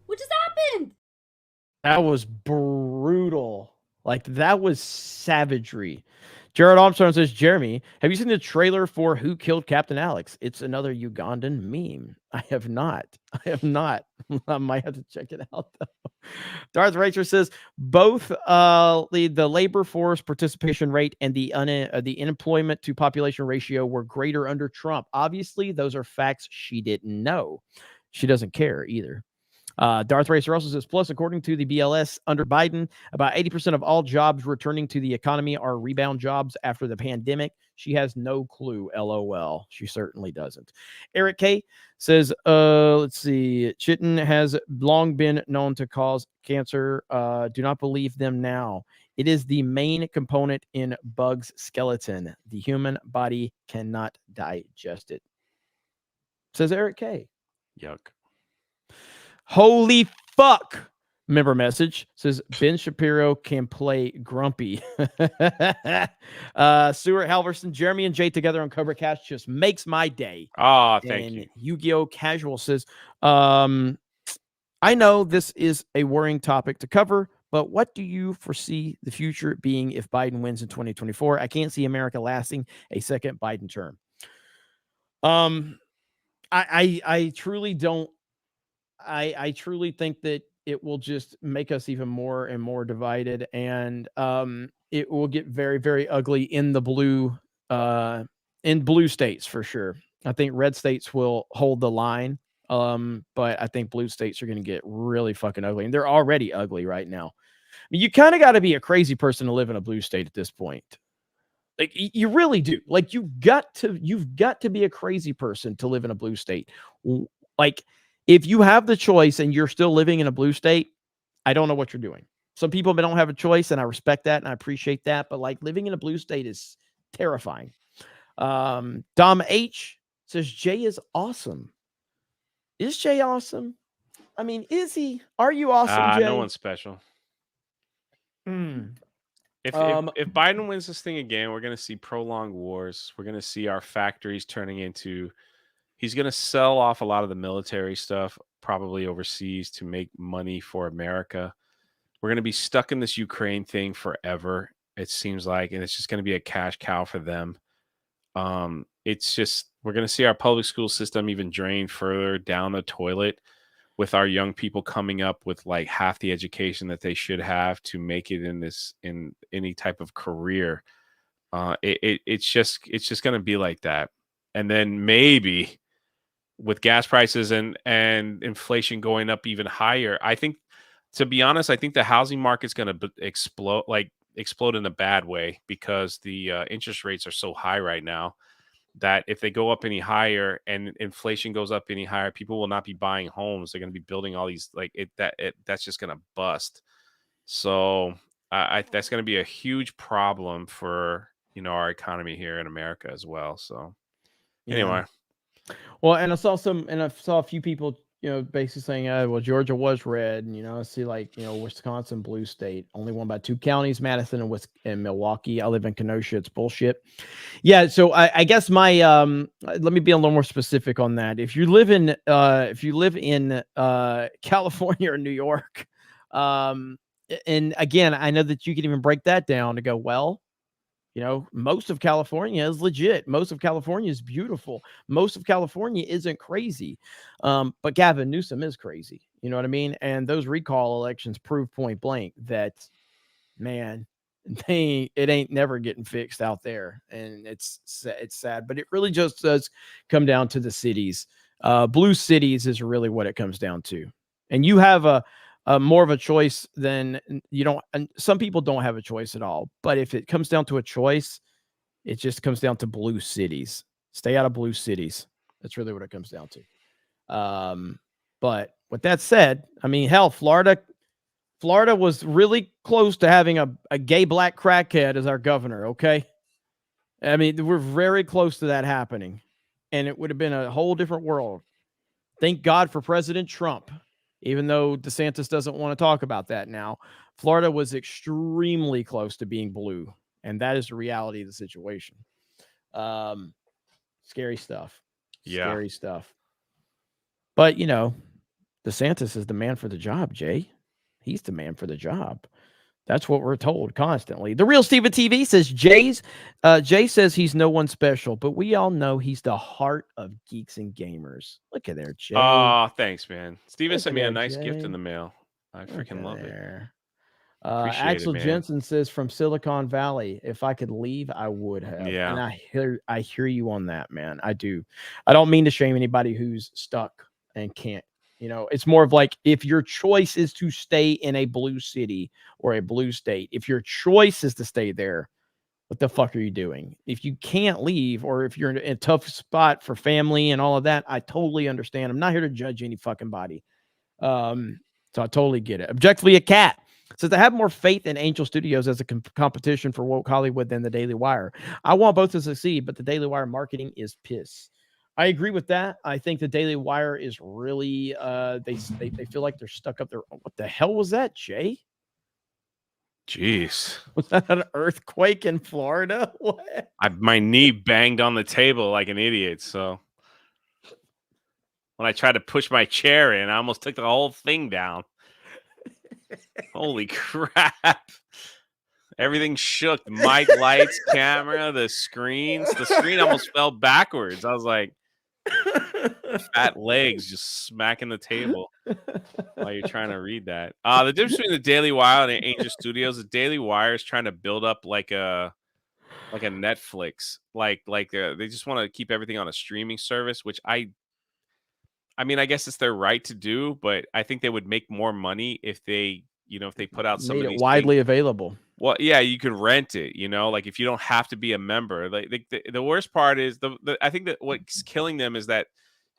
What just happened? That was brutal. Like, that was savagery. Jared Armstrong says, Jeremy, have you seen the trailer for Who Killed Captain Alex? It's another Ugandan meme. I have not. I might have to check it out, though. Darth Racer says, both the labor force participation rate and the unemployment to population ratio were greater under Trump. Obviously, those are facts she didn't know. She doesn't care either. Darth Racer also says, plus, according to the BLS, under Biden, about 80% of all jobs returning to the economy are rebound jobs after the pandemic. She has no clue, LOL. She certainly doesn't. Eric K says, let's see. Chitin has long been known to cause cancer. Do not believe them now. It is the main component in bugs' skeleton. The human body cannot digest it. Says Eric K. Yuck. Holy fuck. Member message says Ben Shapiro can play grumpy. Stuart Halverson, Jeremy and Jay together on CobraCast just makes my day. Thank you. Yu-Gi-Oh! Casual says, I know this is a worrying topic to cover, But what do you foresee the future being if Biden wins in 2024? I can't see America lasting a second Biden term. I truly don't. I truly think that it will just make us even more and more divided, and it will get very, very ugly in the blue states for sure. I think red states will hold the line, but I think blue states are going to get really fucking ugly, and they're already ugly right now. I mean, you kind of got to be a crazy person to live in a blue state at this point. Like you really do. Like you've got to be a crazy person to live in a blue state. Like if you have the choice and you're still living in a blue state, I don't know what you're doing. Some people don't have a choice, and I respect that and I appreciate that. But like living in a blue state is terrifying. Dom H says Jay is awesome. Is Jay awesome? I mean, is he? Are you awesome, Jay? No one's special. If Biden wins this thing again, we're going to see prolonged wars. We're going to see our factories turning into. He's going to sell off a lot of the military stuff, probably overseas, to make money for America. We're going to be stuck in this Ukraine thing forever, it seems like, and it's just going to be a cash cow for them. It's just we're going to see our public school system even drain further down the toilet, with our young people coming up with like half the education that they should have to make it in any type of career. It's just going to be like that. And then maybe with gas prices and inflation going up even higher, I think, to be honest, I think the housing market's going to explode in a bad way, because the interest rates are so high right now that if they go up any higher and inflation goes up any higher, people will not be buying homes. They're going to be building all these that's just going to bust. So that's going to be a huge problem for, our economy here in America as well. So anyway. Well, and I saw a few people, basically saying, well, Georgia was red, and I see Wisconsin blue state, only won by 2 counties, Madison and Milwaukee. I live in Kenosha. It's bullshit. Yeah, so I guess my let me be a little more specific on that. If you live in California or New York, and again, I know that you can even break that down to go, well, most of California is legit. Most of California is beautiful. Most of California isn't crazy. But Gavin Newsom is crazy. You know what I mean? And those recall elections prove point blank that, man, it ain't never getting fixed out there. And it's sad, but it really just does come down to the cities. Blue cities is really what it comes down to. And you have a more of a choice than you don't. And some people don't have a choice at all. But if it comes down to a choice, it just comes down to blue cities. Stay out of blue cities. That's really what it comes down to. But with that said, I mean, hell, Florida was really close to having a gay black crackhead as our governor. Okay. I mean, we're very close to that happening, and it would have been a whole different world. Thank God for President Trump. Even though DeSantis doesn't want to talk about that now, Florida was extremely close to being blue, and that is the reality of the situation. Scary stuff. Yeah. Scary stuff. But, DeSantis is the man for the job, Jay. He's the man for the job. That's what we're told constantly. The Real Steven TV says Jay says he's no one special, but we all know he's the heart of geeks and gamers. Look at there, Jay. Oh, thanks, man. Steven sent me a nice Jay. gift in the mail. I freaking love it. Axel Jensen says from Silicon Valley, if I could leave, I would have. Yeah. And I hear you on that, man. I do. I don't mean to shame anybody who's stuck and can't. It's more of like, if your choice is to stay in a blue city or a blue state, if your choice is to stay there, what the fuck are you doing? If you can't leave, or if you're in a tough spot for family and all of that, I totally understand. I'm not here to judge any fucking body. So I totally get it. Objectively, a cat says, I have more faith in Angel Studios as a competition for woke Hollywood than the Daily Wire. I want both to succeed, but the Daily Wire marketing is piss. I agree with that. I think the Daily Wire is really they feel like they're stuck up there. What the hell was that, Jay? Jeez. Was that an earthquake in Florida? What? My knee banged on the table like an idiot. So when I tried to push my chair in, I almost took the whole thing down. Holy crap. Everything shook. The mic, lights, camera, the screens. The screen almost fell backwards. I was like, fat legs just smacking the table while you're trying to read that. The difference between the Daily Wire and Angel Studios, the Daily Wire is trying to build up like a Netflix. They just want to keep everything on a streaming service, which I mean, I guess it's their right to do, but I think they would make more money if they put out some Made of it these widely available. Well, yeah, you could rent it, like if you don't have to be a member. The worst part is I think that what's killing them is that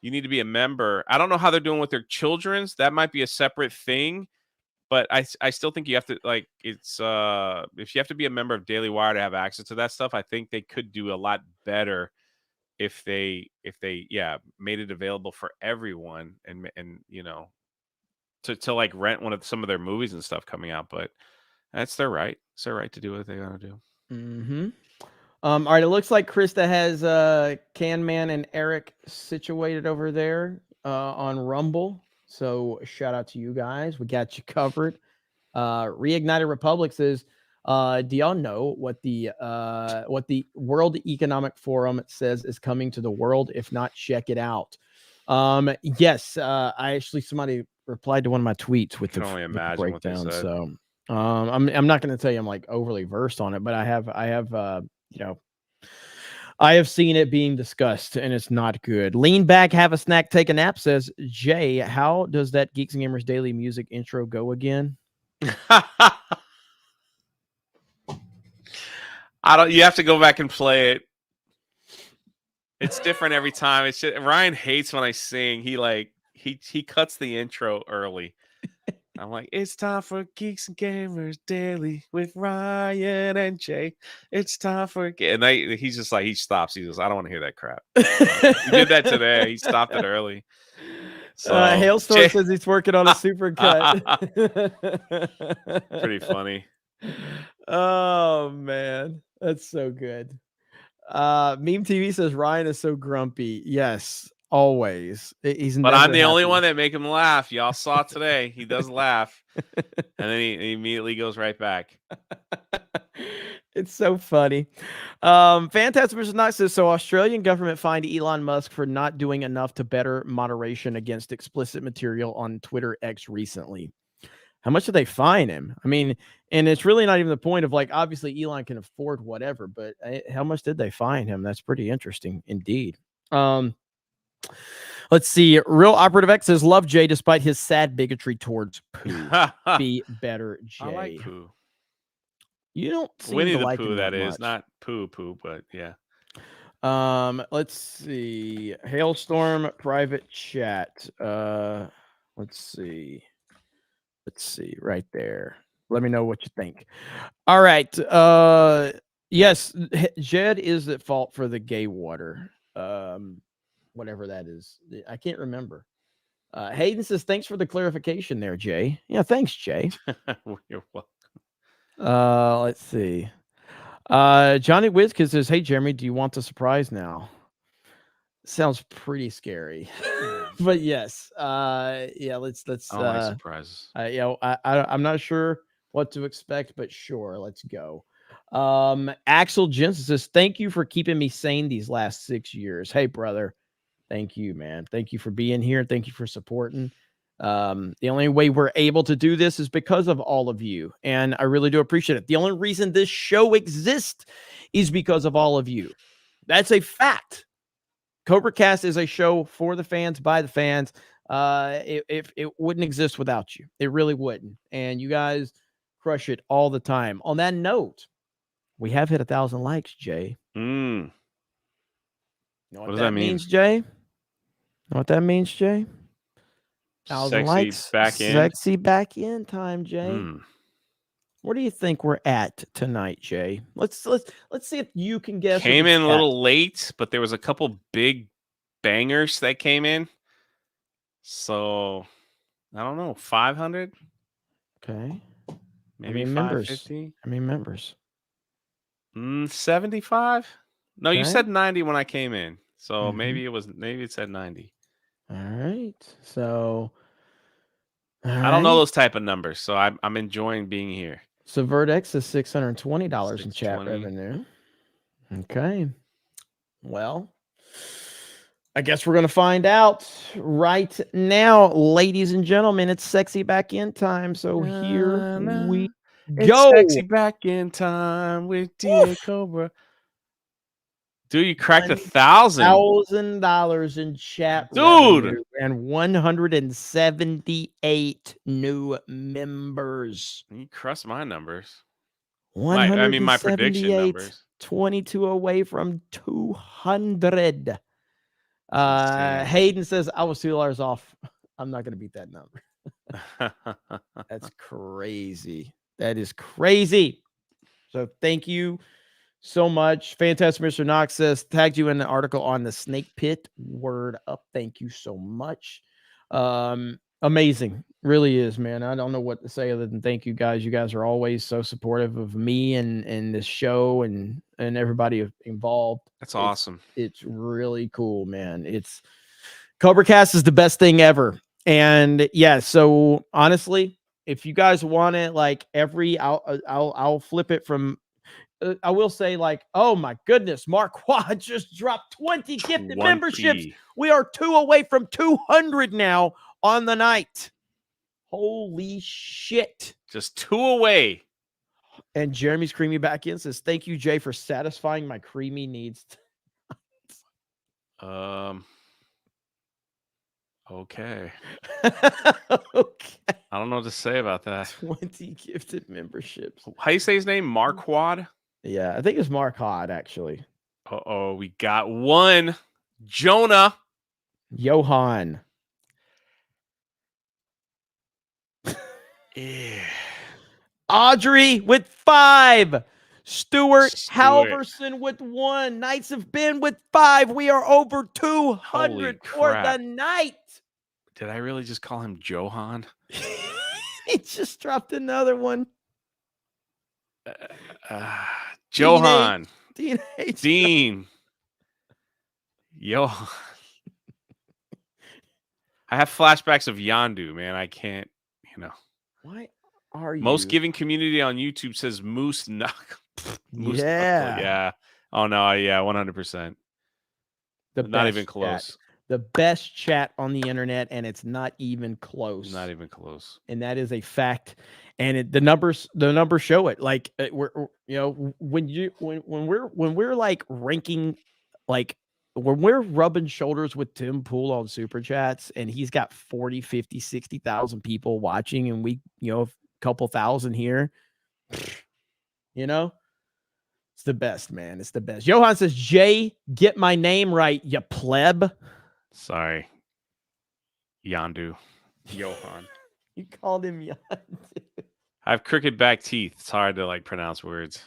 you need to be a member. I don't know how they're doing with their children's. That might be a separate thing, but I still think you have to it's if you have to be a member of Daily Wire to have access to that stuff, I think they could do a lot better if they made it available for everyone and to like rent some of their movies and stuff coming out, but that's their right. It's their right to do what they want to do. Mm-hmm. All right, it looks like Krista has Can Man and Eric situated over there on Rumble. So shout out to you guys. We got you covered. Reignited Republic says, do y'all know what the World Economic Forum says is coming to the world? If not, check it out. Yes, I actually somebody replied to one of my tweets with the breakdown. So I'm not going to tell you I'm like overly versed on it, but I have seen it being discussed and it's not good. Lean back, have a snack, take a nap, says Jay. How does that Geeks and Gamers Daily music intro go again? You have to go back and play it. It's different every time. It's just, Ryan hates when I sing. He cuts the intro early. I'm like, it's time for Geeks and Gamers Daily with Ryan and Jay. It's time for he's just like, he stops. He goes, I don't want to hear that crap. He did that today. He stopped it early. So Hailstorm says he's working on a super cut. Pretty funny. Oh man, that's so good. Meme TV says Ryan is so grumpy. Yes, always. But I'm the only one that make him laugh. Y'all saw today. He does laugh. And then he immediately goes right back. It's so funny. Fantastic vs. Nice says, so Australian government fined Elon Musk for not doing enough to better moderation against explicit material on Twitter X recently. How much did they fine him? I mean, and it's really not even the point of like, obviously Elon can afford whatever, but how much did they fine him? That's pretty interesting indeed. Let's see. Real Operative X says, love Jay despite his sad bigotry towards Pooh. Be better, Jay. I like Pooh. You don't seem Winnie to the like Pooh, him that much. is. Not Pooh, but yeah. Let's see. Hailstorm private chat. Let's see right there. Let me know what you think. All right. Yes, Jed is at fault for the gay water. Whatever that is. I can't remember. Hayden says, thanks for the clarification there, Jay. Yeah, thanks, Jay. You're welcome. Let's see. Johnny Wizkid says, hey, Jeremy, do you want the surprise now? Sounds pretty scary. But yes. Yeah, let's I like surprises. I'm not sure what to expect, but sure, let's go. Axel Jensen says, thank you for keeping me sane these last 6 years. Hey, brother. Thank you, man. Thank you for being here. Thank you for supporting. The only way we're able to do this is because of all of you, and I really do appreciate it. The only reason this show exists is because of all of you. That's a fact. CobraCast is a show for the fans, by the fans. It wouldn't exist without you. It really wouldn't. And you guys crush it all the time. On that note, we have hit 1,000 likes, Jay. You know what that means, Jay? Know what that means, Jay? 1,000 likes. Sexy back in time, Jay. Where do you think we're at tonight, Jay? Let's see if you can guess. Came in a little late, but there was a couple big bangers that came in. So I don't know, 500. Okay. Maybe 550. How many members? 75. No, you Okay. said 90 when I came in. So maybe it said 90. All right. So I don't know those type of numbers, so I'm enjoying being here. So Vertex is $620 in chat 620. revenue. Okay. Well, I guess we're going to find out right now, ladies and gentlemen. It's sexy back in time. So here we It's go. sexy back in time with DA Cobra. Dude, you cracked 1,000. $1,000 in chat revenue and 178 new members. You crushed my numbers. 178, my prediction numbers. 22 away from 200. Hayden says, I was $2 off. I'm not going to beat that number. That's crazy. That is crazy. So thank you so much. Fantastic Mr. Knox says, tagged you in the article on the snake pit. Word up. Thank you so much. Amazing. Really is, man. I don't know what to say other than thank you guys. You guys are always so supportive of me and this show and everybody involved. That's awesome. It's really cool, man. It's CobraCast is the best thing ever. And yeah, so honestly, if you guys want it, like I'll flip it from I will say, like, oh my goodness, Mark Quad just dropped 20 gifted memberships. We are 2 away from 200 now on the night. Holy shit. Just 2 away. And Jeremy's creamy back in says, thank you, Jay, for satisfying my creamy needs. Okay. Okay. I don't know what to say about that. 20 gifted memberships. How you say his name? Marquad? Yeah, I think it's Marquad, actually. Uh-oh, we got one. Jonah. Johan. Yeah. Audrey with 5. Stuart Halverson with 1. Knights of Ben with 5. We are over 200 for the night. Did I really just call him Johan? He just dropped another one. Johan. Dean. Johan. I have flashbacks of Yandu, man. I can't, Why are you? Most giving community on YouTube says Moose Knuckle. Moose Yeah. Knuckle, yeah. Oh, no. Yeah, 100%. Not even close. Chat. The best chat on the internet, and it's not even close. Not even close. And that is a fact. And the numbers show it. Like we're when we're like ranking, like when we're rubbing shoulders with Tim Pool on Super Chats, and he's got 40, 50, 60,000 people watching, and we, a couple thousand here, it's the best, man. It's the best. Johan says, Jay, get my name right, you pleb. Sorry. Yandu. Johan. You called him Yandu. I have crooked back teeth. It's hard to pronounce words.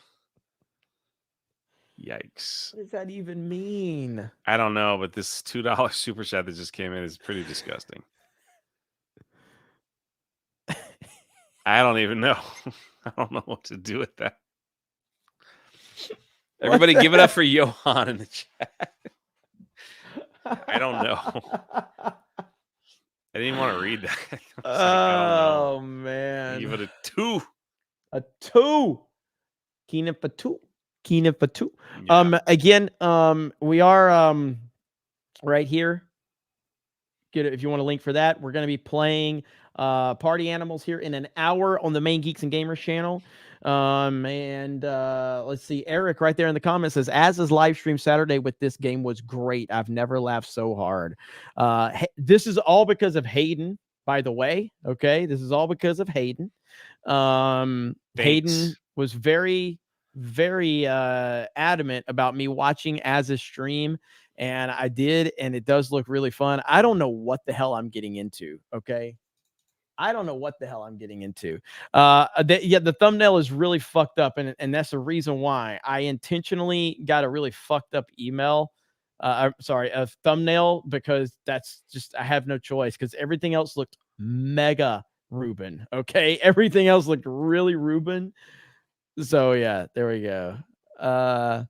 Yikes. What does that even mean? I don't know, but this $2 super chat that just came in is pretty disgusting. I don't even know. I don't know what to do with that. Everybody give it up for Johan in the chat. I don't know. I didn't want to read that. Oh, man. Give it a 2. A 2. Keenan for 2. Yeah. Again, we are right here. Get it if you want a link for that. We're going to be playing Party Animals here in an hour on the main Geeks and Gamers channel. Let's see. Eric right there in the comments says, Az's live stream Saturday with this game was great. I've never laughed so hard. This is all because of Hayden, by the way. Okay. This is all because of Hayden. Hayden was very, very adamant about me watching Az's stream. And I did, and it does look really fun. I don't know what the hell I'm getting into. Okay. I don't know what the hell I'm getting into. The thumbnail is really fucked up, and that's the reason why I intentionally got a really fucked up email. A thumbnail, because that's just, I have no choice, because everything else looked mega Ruben. Okay. Everything else looked really Ruben. So yeah, there we go. I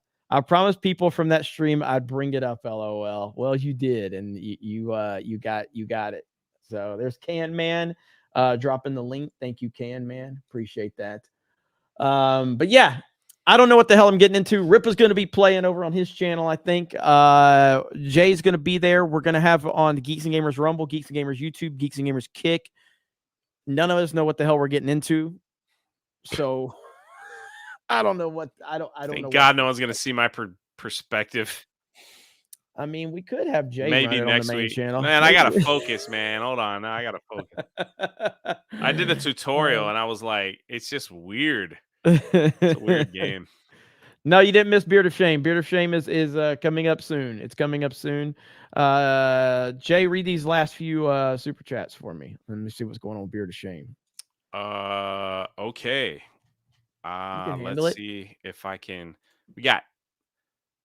promised people from that stream I'd bring it up. LOL. Well, you did, and you got it. So there's Can Man. dropping the link. Thank you, Can, man. Appreciate that. But yeah, I don't know what the hell I'm getting into. Rip is going to be playing over on his channel, I think. Jay's going to be there. We're going to have on the Geeks and Gamers Rumble, Geeks and Gamers YouTube, Geeks and Gamers Kick. None of us know what the hell we're getting into. So I don't know what I don't Thank know. God no one's going to see my perspective. I mean, we could have Jay Maybe run it on next the main week. channel. Man, I gotta focus, man. Hold on, I gotta focus. I did a tutorial and I was like, it's just weird. It's a weird game. No, you didn't miss Beard of Shame. Beard of Shame is coming up soon. It's coming up soon. Jay, read these last few super chats for me. Let me see what's going on with Beard of Shame. Okay. handle Let's it. see if I can. We got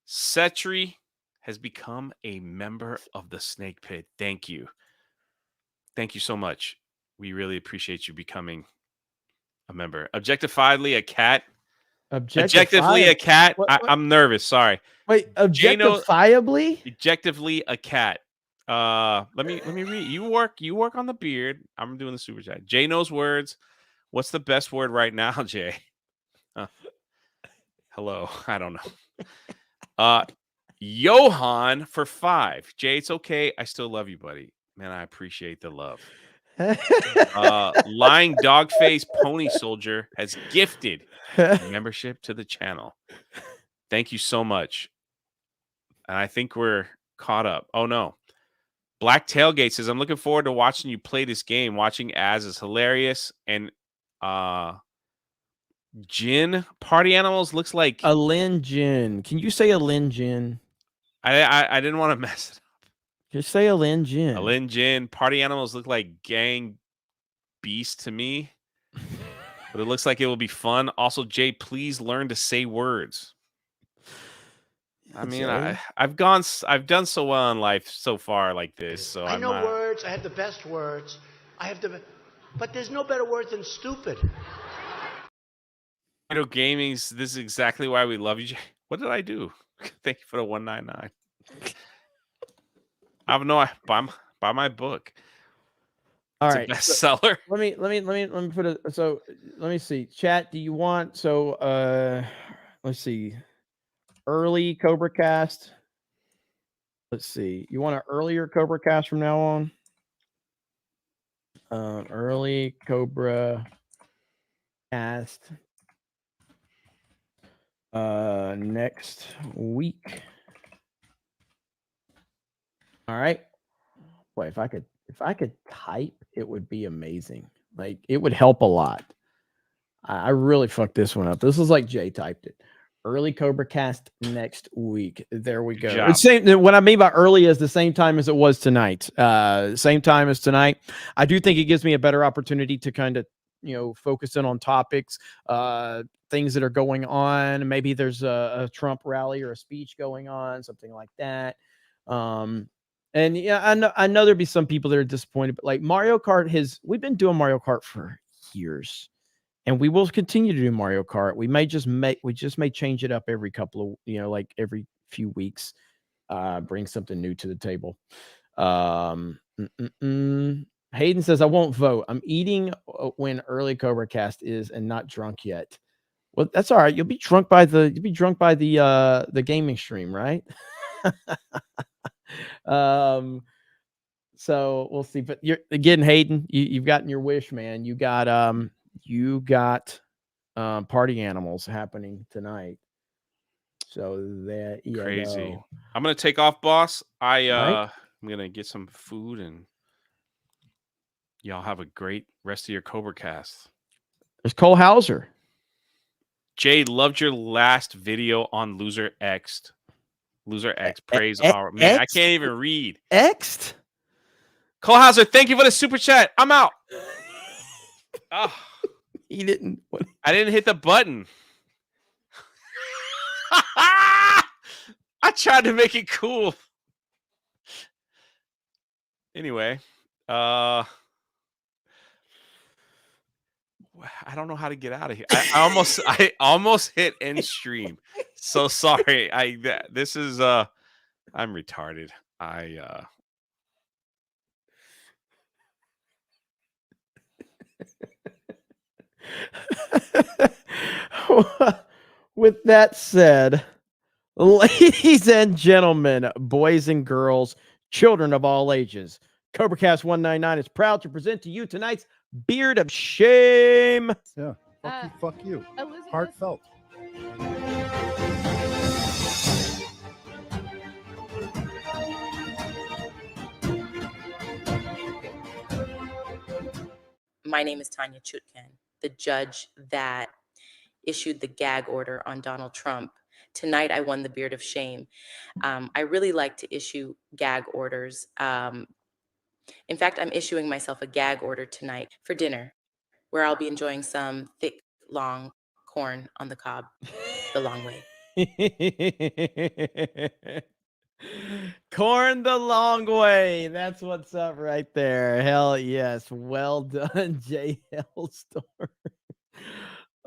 Setri has become a member of the Snake Pit. Thank you. Thank you so much. We really appreciate you becoming a member. Objectifiedly a cat. Objectively a cat. I'm nervous. Sorry. Wait, objectifiably? Objectively a cat. Let me read. You work on the beard. I'm doing the super chat. Jay knows words. What's the best word right now, Jay? Hello. I don't know. Johan for 5. Jay, it's okay. I still love you, buddy. Man, I appreciate the love. Lying dog face pony soldier has gifted membership to the channel. Thank you so much. And I think we're caught up. Oh no. Black Tailgate says, I'm looking forward to watching you play this game. Watching Az is hilarious. And Jin Party Animals looks like a Lin Jin. Can you say a Lin Jin? I didn't want to mess it up. Just say a Lin Jin. A Lin Jin. Party Animals look like gang beast to me. But it looks like it will be fun. Also, Jay, please learn to say words. I mean, I've done so well in life so far like this. So I know words. I have the best words. But there's no better word than stupid. Gaming's. This is exactly why we love you, Jay. What did I do? Thank you for the 199. I have no. Buy my book. All it's right, a bestseller. Let me put it. So let me see. Chat. Do you want? So let's see. Early CobraCast. Let's see. You want an earlier CobraCast from now on? Early CobraCast. Next week. All right. Boy, if I could type, it would be amazing. Like it would help a lot. I really fucked this one up. This is like Jay typed it. Early CobraCast next week. There we go. It's same. What I mean by early is the same time as it was tonight. Same time as tonight. I do think it gives me a better opportunity to kind of, focus in on topics, things that are going on. Maybe there's a Trump rally or a speech going on, something like that. And yeah, I know there'd be some people that are disappointed, but like Mario Kart we've been doing Mario Kart for years. And we will continue to do Mario Kart. We just may change it up every couple of, like every few weeks, bring something new to the table. Hayden says, I won't vote. I'm eating when early CobraCast is and not drunk yet. Well, that's all right. You'll be drunk by the gaming stream, right? So we'll see. But you're again, Hayden, you've gotten your wish, man. You got Party Animals happening tonight. So that crazy. I'm gonna take off, boss. I'm gonna get some food and y'all have a great rest of your CobraCast. There's Cole Hauser. Jay, loved your last video on Loser X. Loser X. Praise our man. I can't even read. X'd? Cole Hauser, thank you for the super chat. I'm out. Oh. He didn't. I didn't hit the button. I tried to make it cool. Anyway, I don't know how to get out of here. I almost hit end stream. So sorry. I'm retarded. With that said, ladies and gentlemen, boys and girls, children of all ages, CobraCast 199 is proud to present to you tonight's Beard of Shame. Yeah. Fuck you. Heartfelt. My name is Tanya Chutkan, the judge that issued the gag order on Donald Trump. Tonight, I won the Beard of Shame. I really like to issue gag orders. In fact, I'm issuing myself a gag order tonight for dinner, where I'll be enjoying some thick, long corn on the cob the long way. Corn the long way. That's what's up right there. Hell yes. Well done, Jay Hailstorm.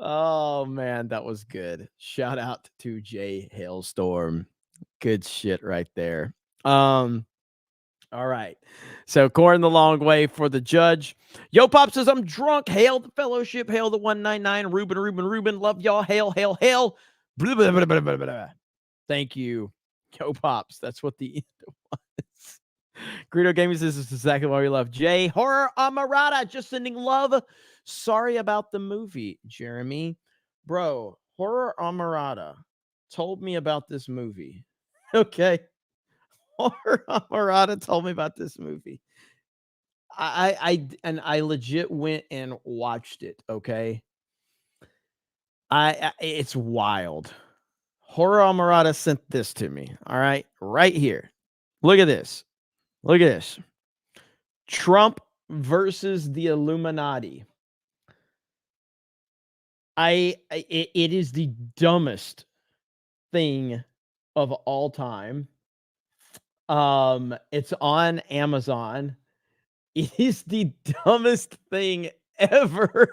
Oh man, that was good. Shout out to Jay Hailstorm. Good shit right there. All right. So corn the long way for the judge. Yo Pop says I'm drunk. Hail the fellowship. Hail the 199. Ruben. Love y'all. Hail. Blah, blah, blah, blah, blah, blah. Thank you. Yo Pops. That's what the end was. Greedo Gaming says this is exactly why we love Jay. Horror Amarada just sending love. Sorry about the movie, Jeremy. Bro, Horror Amarada told me about this movie. Okay. Horror Amarada told me about this movie. I legit went and watched it. Okay. It's wild. Horror Amarada sent this to me. All right. Right here. Look at this. Trump versus the Illuminati. It is the dumbest thing of all time. It's on Amazon. It is the dumbest thing ever.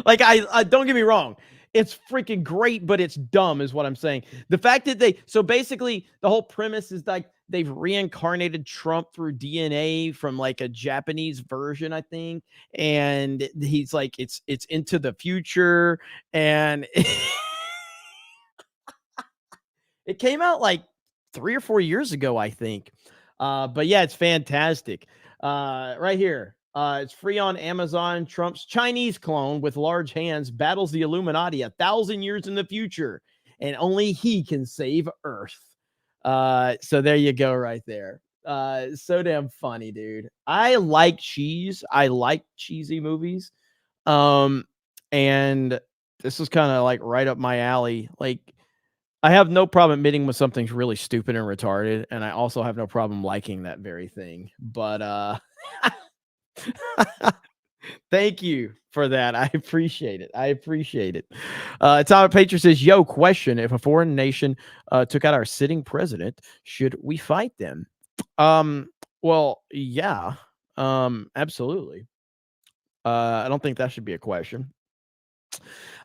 Like, I don't get me wrong. It's freaking great, but it's dumb is what I'm saying. The fact that so basically the whole premise is like they've reincarnated Trump through DNA from like a Japanese version, I think. And he's like, it's into the future. And it came out like 3 or 4 years ago, I think. But yeah, it's fantastic. Right here. It's free on Amazon. Trump's Chinese clone with large hands battles the Illuminati 1,000 years in the future, and only he can save Earth. So there you go right there. So damn funny, dude. I like cheese. I like cheesy movies. And this is kind of like right up my alley. Like, I have no problem admitting when something's really stupid and retarded, and I also have no problem liking that very thing. But thank you for that. I appreciate it. Atomic Patriot says, yo, question. If a foreign nation took out our sitting president, should we fight them? Well, yeah. Absolutely. I don't think that should be a question.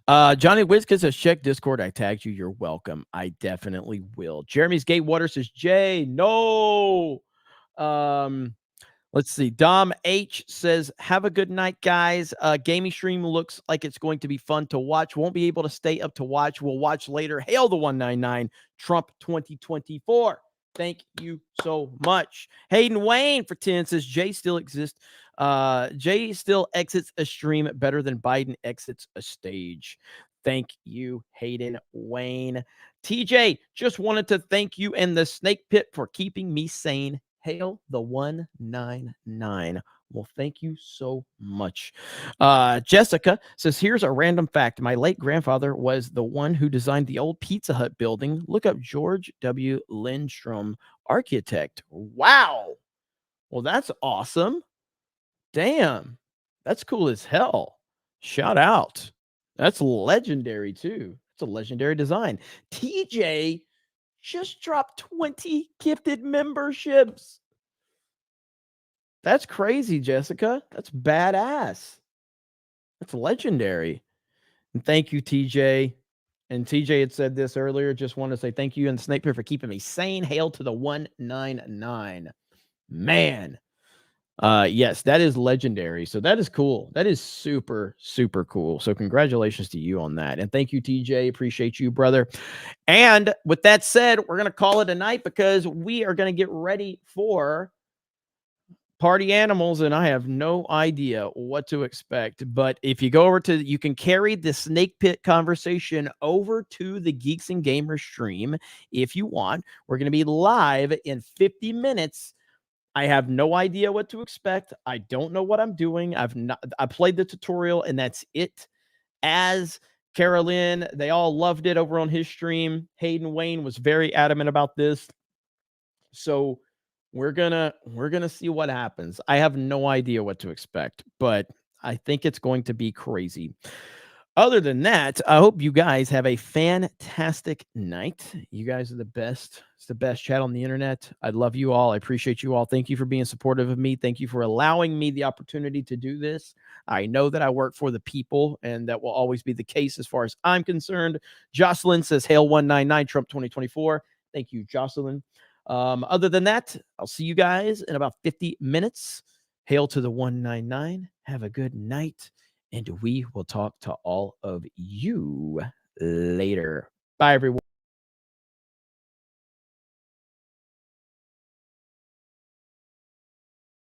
Johnny Wizkid says, check Discord. I tagged you. You're welcome. I definitely will. Jeremy's Gatewater says, Jay, no. Let's see. Dom H says, have a good night, guys. Gaming stream looks like it's going to be fun to watch. Won't be able to stay up to watch. We'll watch later. Hail the 199 Trump 2024. Thank you so much. Hayden Wayne for 10 says, Jay still exists. Jay still exits a stream better than Biden exits a stage. Thank you, Hayden Wayne. TJ, just wanted to thank you and the Snake Pit for keeping me sane. Hail the 199. Well, thank you so much. Jessica says, here's a random fact. My late grandfather was the one who designed the old Pizza Hut building. Look up George W. Lindstrom, architect. Wow. Well, that's awesome. Damn. That's cool as hell. Shout out. That's legendary, too. It's a legendary design. TJ just dropped 20 gifted memberships. That's crazy, Jessica. That's badass. That's legendary. And thank you, TJ. And TJ had said this earlier. Just want to say thank you and Snake Pit for keeping me sane. Hail to the 199. Man. Yes, that is legendary. So that is cool. That is super, super cool. So congratulations to you on that. And thank you, TJ. Appreciate you, brother. And with that said, we're going to call it a night because we are going to get ready for Party Animals, and I have no idea what to expect. But if you go over to, you can carry the Snake Pit conversation over to the Geeks and Gamers stream if you want. We're going to be live in 50 minutes. I have no idea what to expect. I don't know what I'm doing. I played the tutorial and that's it. As Carolyn, they all loved it over on his stream. Hayden Wayne was very adamant about this. So we're gonna see what happens. I have no idea what to expect, but I think it's going to be crazy. Other than that, I hope you guys have a fantastic night. You guys are the best. It's the best chat on the internet. I love you all. I appreciate you all. Thank you for being supportive of me. Thank you for allowing me the opportunity to do this. I know that I work for the people, and that will always be the case as far as I'm concerned. Jocelyn says, Hail 199 Trump 2024. Thank you, Jocelyn. Other than that, I'll see you guys in about 50 minutes. Hail to the 199. Have a good night. And we will talk to all of you later. Bye, everyone.